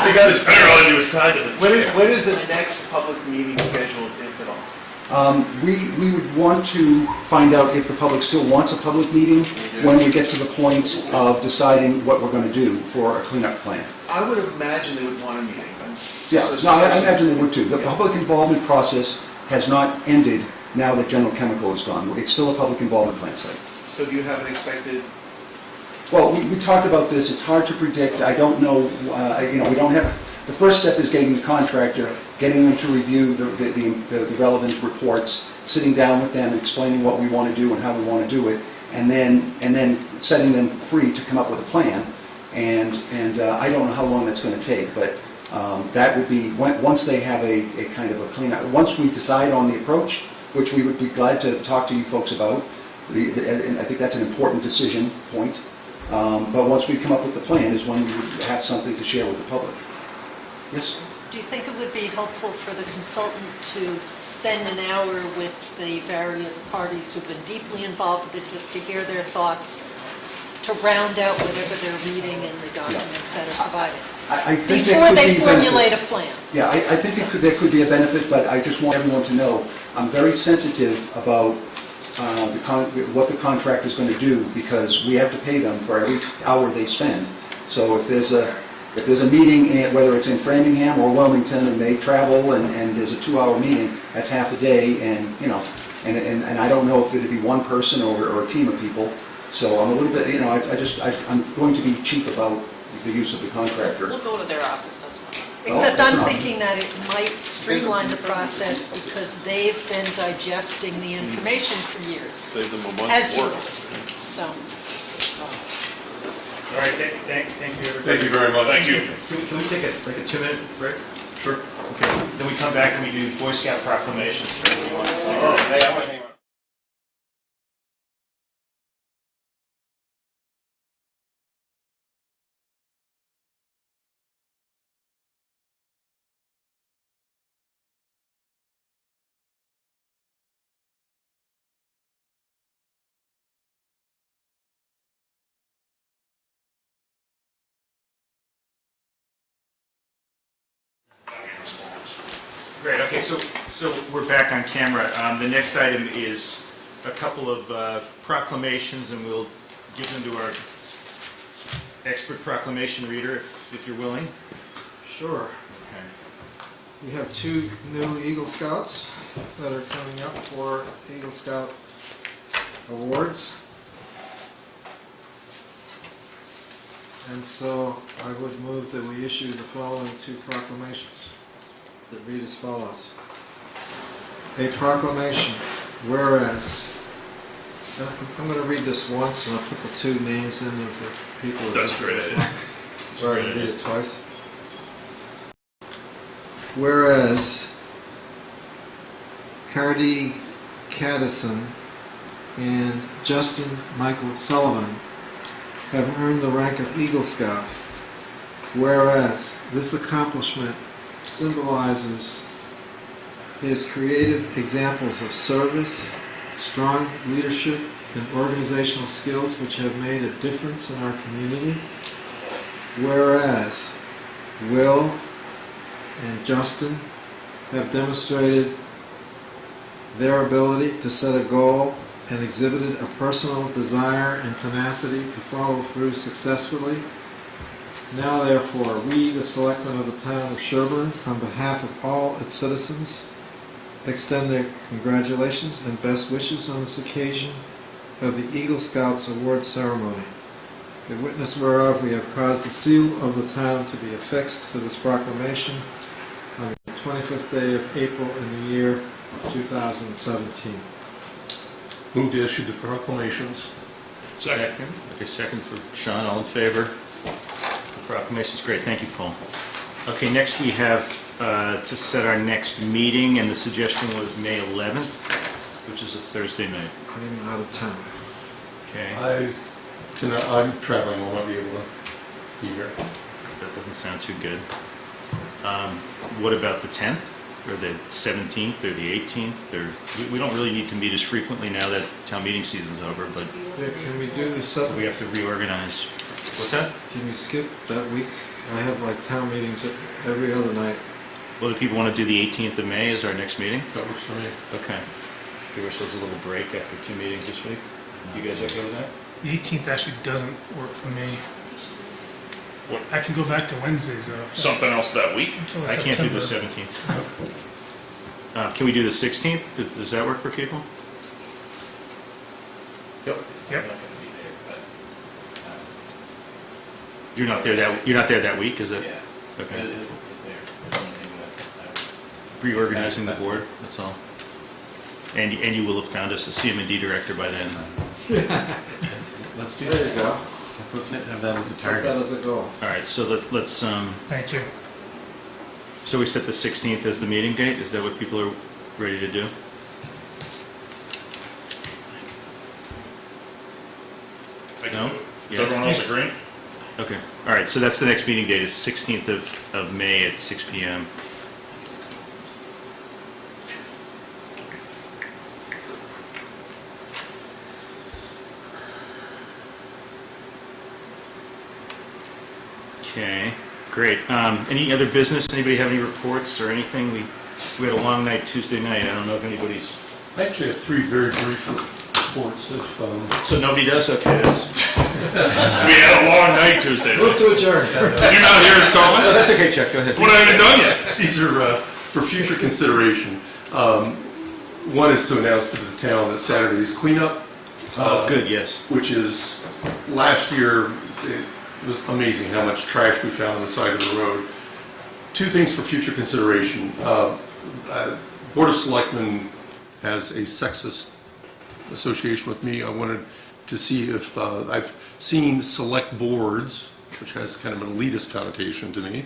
They got his better on you, was tied to it. when is the next public meeting scheduled, if at all? We would want to find out if the public still wants a public meeting when we get to the point of deciding what we're going to do for a cleanup plan. I would imagine they would want a meeting. Yeah, no, I imagine they would too. The public involvement process has not ended now that General Chemical is gone. It's still a public involvement plan site. So do you have an expected? Well, we talked about this. It's hard to predict. I don't know, we don't have, the first step is getting the contractor, getting them to review the relevant reports, sitting down with them and explaining what we want to do and how we want to do it, and then setting them free to come up with a plan. And I don't know how long that's going to take, but that would be, once they have a kind of a cleanup, once we decide on the approach, which we would be glad to talk to you folks about, and I think that's an important decision point. But once we come up with the plan is when we would have something to share with the public. Yes? Do you think it would be helpful for the consultant to spend an hour with the various parties who've been deeply involved with it, just to hear their thoughts, to round out whatever they're reading in the documents that are provided? I think Before there could they be formulate a benefit. plan. Yeah, I think there could be a benefit, but I just want everyone to know, I'm very sensitive about what the contractor is going to do, because we have to pay them for every hour they spend. So if there's a meeting, whether it's in Framingham or Wilmington, and they travel and there's a 2-hour meeting, that's half a day, and and I don't know if it'd be one person or a team of people. So I'm a little bit, I'm going to be cheap about the use of the contractor. We'll go to their office, that's fine. Except that's I'm not- thinking that it might streamline the process because they've been digesting the information for years, Save them a as month's you work. know. So, All right, thank you, everybody. Thank you very much. Thank you. Can we take a 2-minute break? Sure. Okay, then we come back and we do Boy Scout proclamations. For everyone to say. Great, okay, so we're back on camera. The next item is a couple of proclamations, and we'll give them to our expert proclamation reader, if you're willing. Sure. Okay. We have 2 new Eagle Scouts that are coming up for Eagle Scout awards. And so I would move that we issue the following 2 proclamations that read as follows. A proclamation, whereas, and I'm going to read this once and I'll put the 2 names in of the people. That's a great idea. Sorry, I read it twice. Whereas Cardi Caddison and Justin Michael Sullivan have earned the rank of Eagle Scout, whereas this accomplishment symbolizes his creative examples of service, strong leadership, and organizational skills which have made a difference in our community, whereas Will and Justin have demonstrated their ability to set a goal and exhibited a personal desire and tenacity to follow through successfully. Now therefore, we, the Selectmen of the town of Sherborn, on behalf of all its citizens, extend their congratulations and best wishes on this occasion of the Eagle Scouts Award Ceremony. In witness whereof we have caused the seal of the town to be affixed to this proclamation on the 25th day of April in the year 2017. Move to issue the proclamations. Second. Okay, second for Sean, all in favor? The proclamation's great, thank you, Paul. Okay, next we have to set our next meeting, and the suggestion was May 11th, which is a Thursday night. I'm out of town. Okay, I'm traveling, I'll not be able to be here. that doesn't sound too good. What about the 10th, or the 17th, or the 18th, or, we don't really need to meet as frequently now that town meeting season's over, but Yeah, can we do the 7th? we have to reorganize. What's that? Can we skip that week? I have like town meetings every other night. Well, do people want to do the 18th of May as our next meeting? That works for me. Okay. Give ourselves a little break after 2 meetings this week. You guys okay with that? The 18th actually doesn't work for me. I can go back to Wednesdays though. Something else that week? Until I can't do the September. 17th. Can we do the 16th? Does that work for people? Yep. Yep. You're not there that week, is it? Okay. Reorganizing the board, that's all. And you will have found us a CM&D director by then. Let's do There that. you go. Let's have that as a Set that target. as a goal. All right, so let's, Thank you. so we set the 16th as the meeting date? Is that what people are ready to do? No? Is Yes? everyone else agreeing? Okay, all right, so that's the next meeting date, is 16th of May at 6 PM. Okay, great. Any other business? Anybody have any reports or anything? We had a long night Tuesday night. I don't know if anybody's... I actually have 3 very brief reports if, So nobody does? Okay, that's... We had a long night Tuesday Move night. to adjourn. You're not here as Colin? Oh, that's okay, Chuck, go ahead. What have you done yet? these are for future consideration. One is to announce to the town that Saturday is cleanup. Oh, good, yes. Which is, last year, it was amazing how much trash we found on the side of the road. 2 things for future consideration. Board of Selectmen has a sexist association with me. I wanted to see if, I've seen select boards, which has kind of an elitist connotation to me,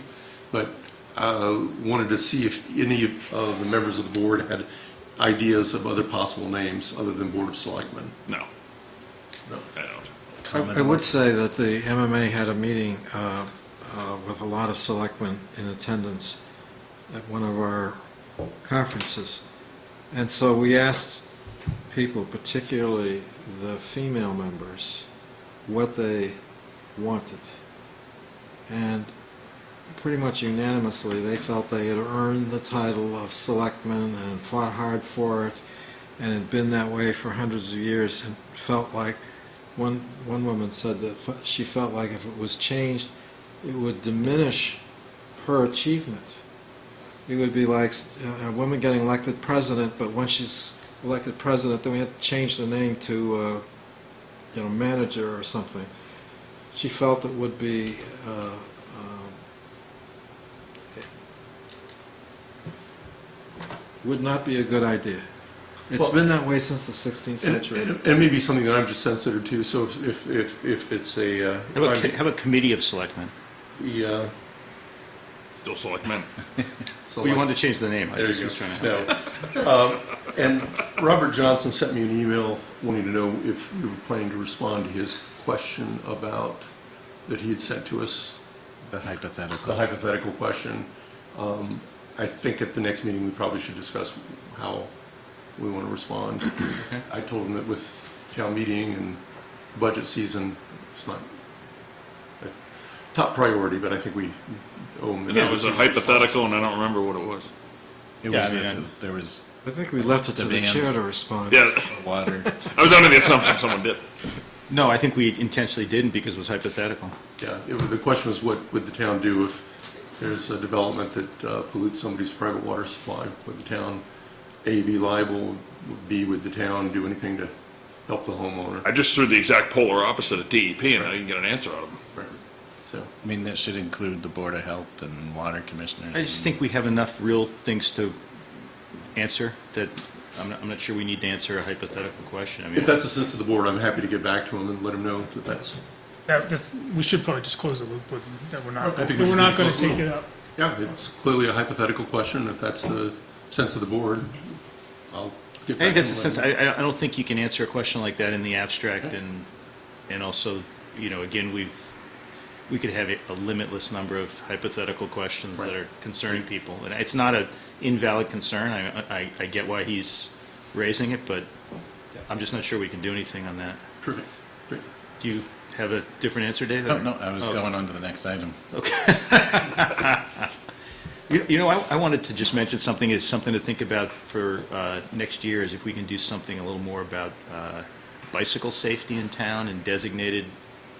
but wanted to see if any of the members of the board had ideas of other possible names other than Board of Selectmen. No. No. I don't. I would say that the MMA had a meeting with a lot of selectmen in attendance at one of our conferences. And so we asked people, particularly the female members, what they wanted. And pretty much unanimously, they felt they had earned the title of selectmen and fought hard for it and had been that way for hundreds of years and felt like one woman said that she felt like if it was changed, it would diminish her achievement. It would be like a woman getting elected president, but once she's elected president, then we have to change the name to, manager or something. She felt it would be would not be a good idea. It's been that way since the 16th century. And maybe something that I'm just sensitive to, so if it's a... How about committee of selectmen? Still selectmen. Well, you wanted to change the name. I There just you was go. trying to help you. And Robert Johnson sent me an email wanting to know if we were planning to respond to his question about, that he had sent to us. The hypothetical. The hypothetical question. I think at the next meeting, we probably should discuss how we want to respond. I told him that with town meeting and budget season, it's not a top priority, but I think we owe him. And it was a hypothetical, and I don't remember what it was. It Yeah, was, I mean, there was I think we left it to the Demand. chair to respond. Yeah, water. I was under the assumption someone did. No, I think we intentionally didn't because it was hypothetical. Yeah, the question was, what would the town do if there's a development that pollutes somebody's private water supply? Would the town, A, be liable, B, would the town do anything to help the homeowner? I just threw the exact polar opposite of DEP, and I didn't get an answer out of them. Right. So, I mean, that should include the Board of Health and water commissioners. I just think we have enough real things to answer that I'm not sure we need to answer a hypothetical question. I mean, if that's the sense of the board, I'm happy to get back to him and let him know that that's... We should probably just close the loop with them, that we're not, I think that we we're should not going close to the take loop. it up. Yeah, it's clearly a hypothetical question. If that's the sense of the board, I'll get I back think to that's the him. sense. I don't think you can answer a question like that in the abstract, and also, again, we could have a limitless number of hypothetical questions that are concerning people, and it's not an invalid concern. I get why he's raising it, but I'm just not sure we can do anything on that. Terrific. Great. Do you have a different answer, David? No, I was going on to the next item. Okay. I wanted to just mention something to think about for next year is if we can do something a little more about bicycle safety in town and designated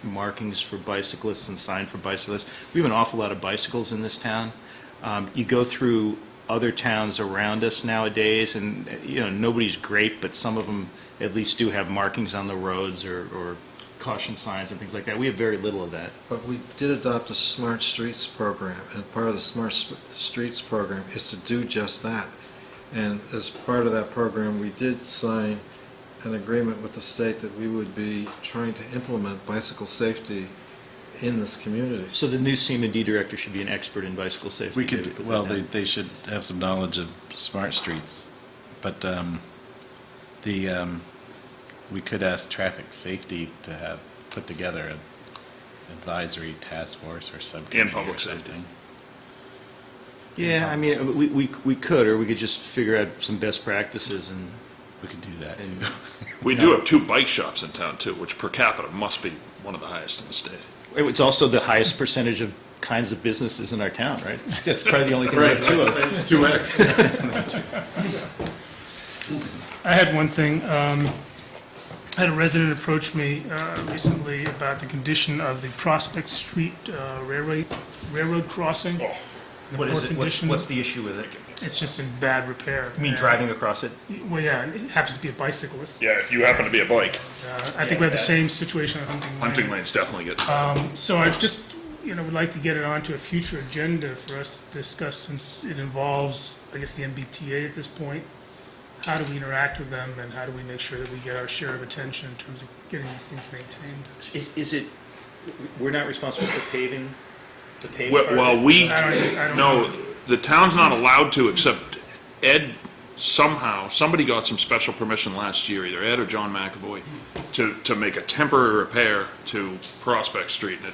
markings for bicyclists and sign for bicyclists. We have an awful lot of bicycles in this town. You go through other towns around us nowadays, and nobody's great, but some of them at least do have markings on the roads or caution signs and things like that. We have very little of that. But we did adopt a Smart Streets program, and part of the Smart Streets program is to do just that. And as part of that program, we did sign an agreement with the state that we would be trying to implement bicycle safety in this community. So the new CMD director should be an expert in bicycle safety. We David, could, put well, that down. they should have some knowledge of smart streets, but we could ask traffic safety to have put together an advisory task force or subcommittee And public or safety. something. Yeah, I mean, we could, or we could just figure out some best practices and. We could do that And- too. We do have 2 bike shops in town, too, which per capita must be one of the highest in the state. It's also the highest percentage of kinds of businesses in our town, right? That's probably the only thing we have two of. It's 2X. I had one thing. I had a resident approach me recently about the condition of the Prospect Street railroad crossing. The What is poor it? condition. What's the issue with it? It's just in bad repair. You mean And- driving across it? Well, yeah, it happens to be a bicyclist. Yeah, if you happen to be a bike, I think we have the same situation at Hunting Lane. hunting lanes definitely get... So I just, would like to get it onto a future agenda for us to discuss, since it involves, I guess, the MBTA at this point. How do we interact with them, and how do we make sure that we get our share of attention in terms of getting these things maintained? Is it, we're not responsible for paving, the paving part? Well, we, I don't no, know. the town's not allowed to, except Ed, somehow, somebody got some special permission last year, either Ed or John McAvoy, to make a temporary repair to Prospect Street, and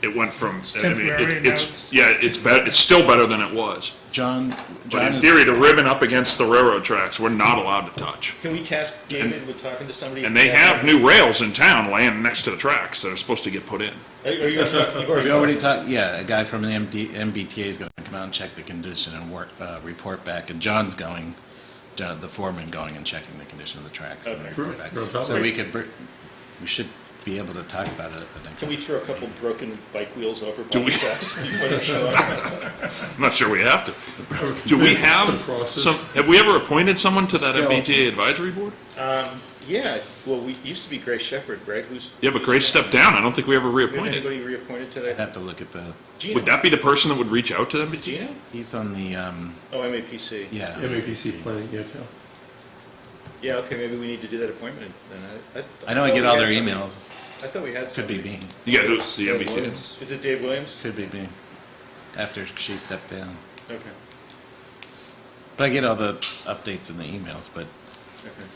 it went from... It's temporary, now it's- it's still better than it was. John But in is, theory, the ribbon up against the railroad tracks, we're not allowed to touch. Can we task David with talking to somebody? And they have new rails in town laying next to the tracks that are supposed to get put in. Are you gonna talk, you've we already talked? talked, yeah, a guy from the MBTA is going to come out and check the condition and report back, and John's going, the foreman going and checking the condition of the tracks and Okay. report back. No problem. So we could we should be able to talk about it at the next. Can we throw a couple broken bike wheels over Do we- bike tracks before they show up? I'm not sure we have to. Do we have Some process. have we ever appointed someone to that Skeleton. MBTA advisory board? Yeah, well, we used to be Grace Shepherd, right? Yeah, but Grace stepped down. I don't think we ever Did reappointed. anybody reappointed to I'd that? have to look at the, Gino? Would that be the person that would reach out to MBTA? Gino? he's on the, Oh, MAPC. yeah. MAPC planning, yeah, Cal. Yeah, okay, maybe we need to do that appointment then. I know I thought get we all had their somebody. emails. I thought we had Could be somebody. me. Yeah, who's the MBTA? Is it Dave Williams? Could be me. After she stepped down. Okay. But I get all the updates in the emails, but Okay.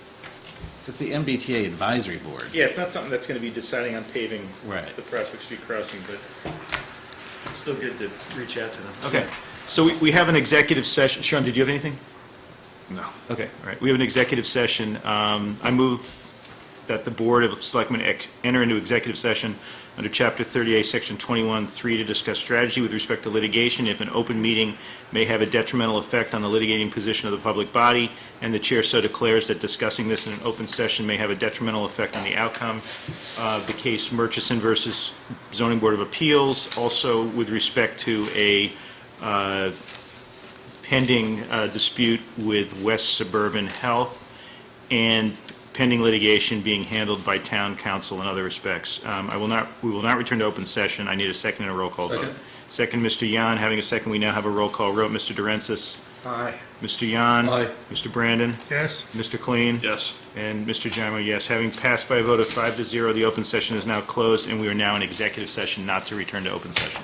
it's the MBTA advisory board. Yeah, it's not something that's going to be deciding on paving Right. the Prospect Street crossing, but it's still good to reach out to them. Okay, so we have an executive session. Sean, did you have anything? No. Okay, all right. We have an executive session. I move that the Board of Selectmen enter into executive session under Chapter 38, Section 21-3 to discuss strategy with respect to litigation if an open meeting may have a detrimental effect on the litigating position of the public body, and the chair so declares that discussing this in an open session may have a detrimental effect on the outcome of the case Murchison versus Zoning Board of Appeals. Also, with respect to a pending dispute with West Suburban Health, and pending litigation being handled by town council in other respects. We will not return to open session. I need a second and a roll call vote. Second, Mr. Yan. Having a second, we now have a roll call vote. Mr. Durensis. Aye. Mr. Yan. Aye. Mr. Brandon. Yes? Mr. Clean. Yes. And Mr. Jamo, yes. Having passed by a vote of 5-0, the open session is now closed, and we are now in executive session not to return to open session.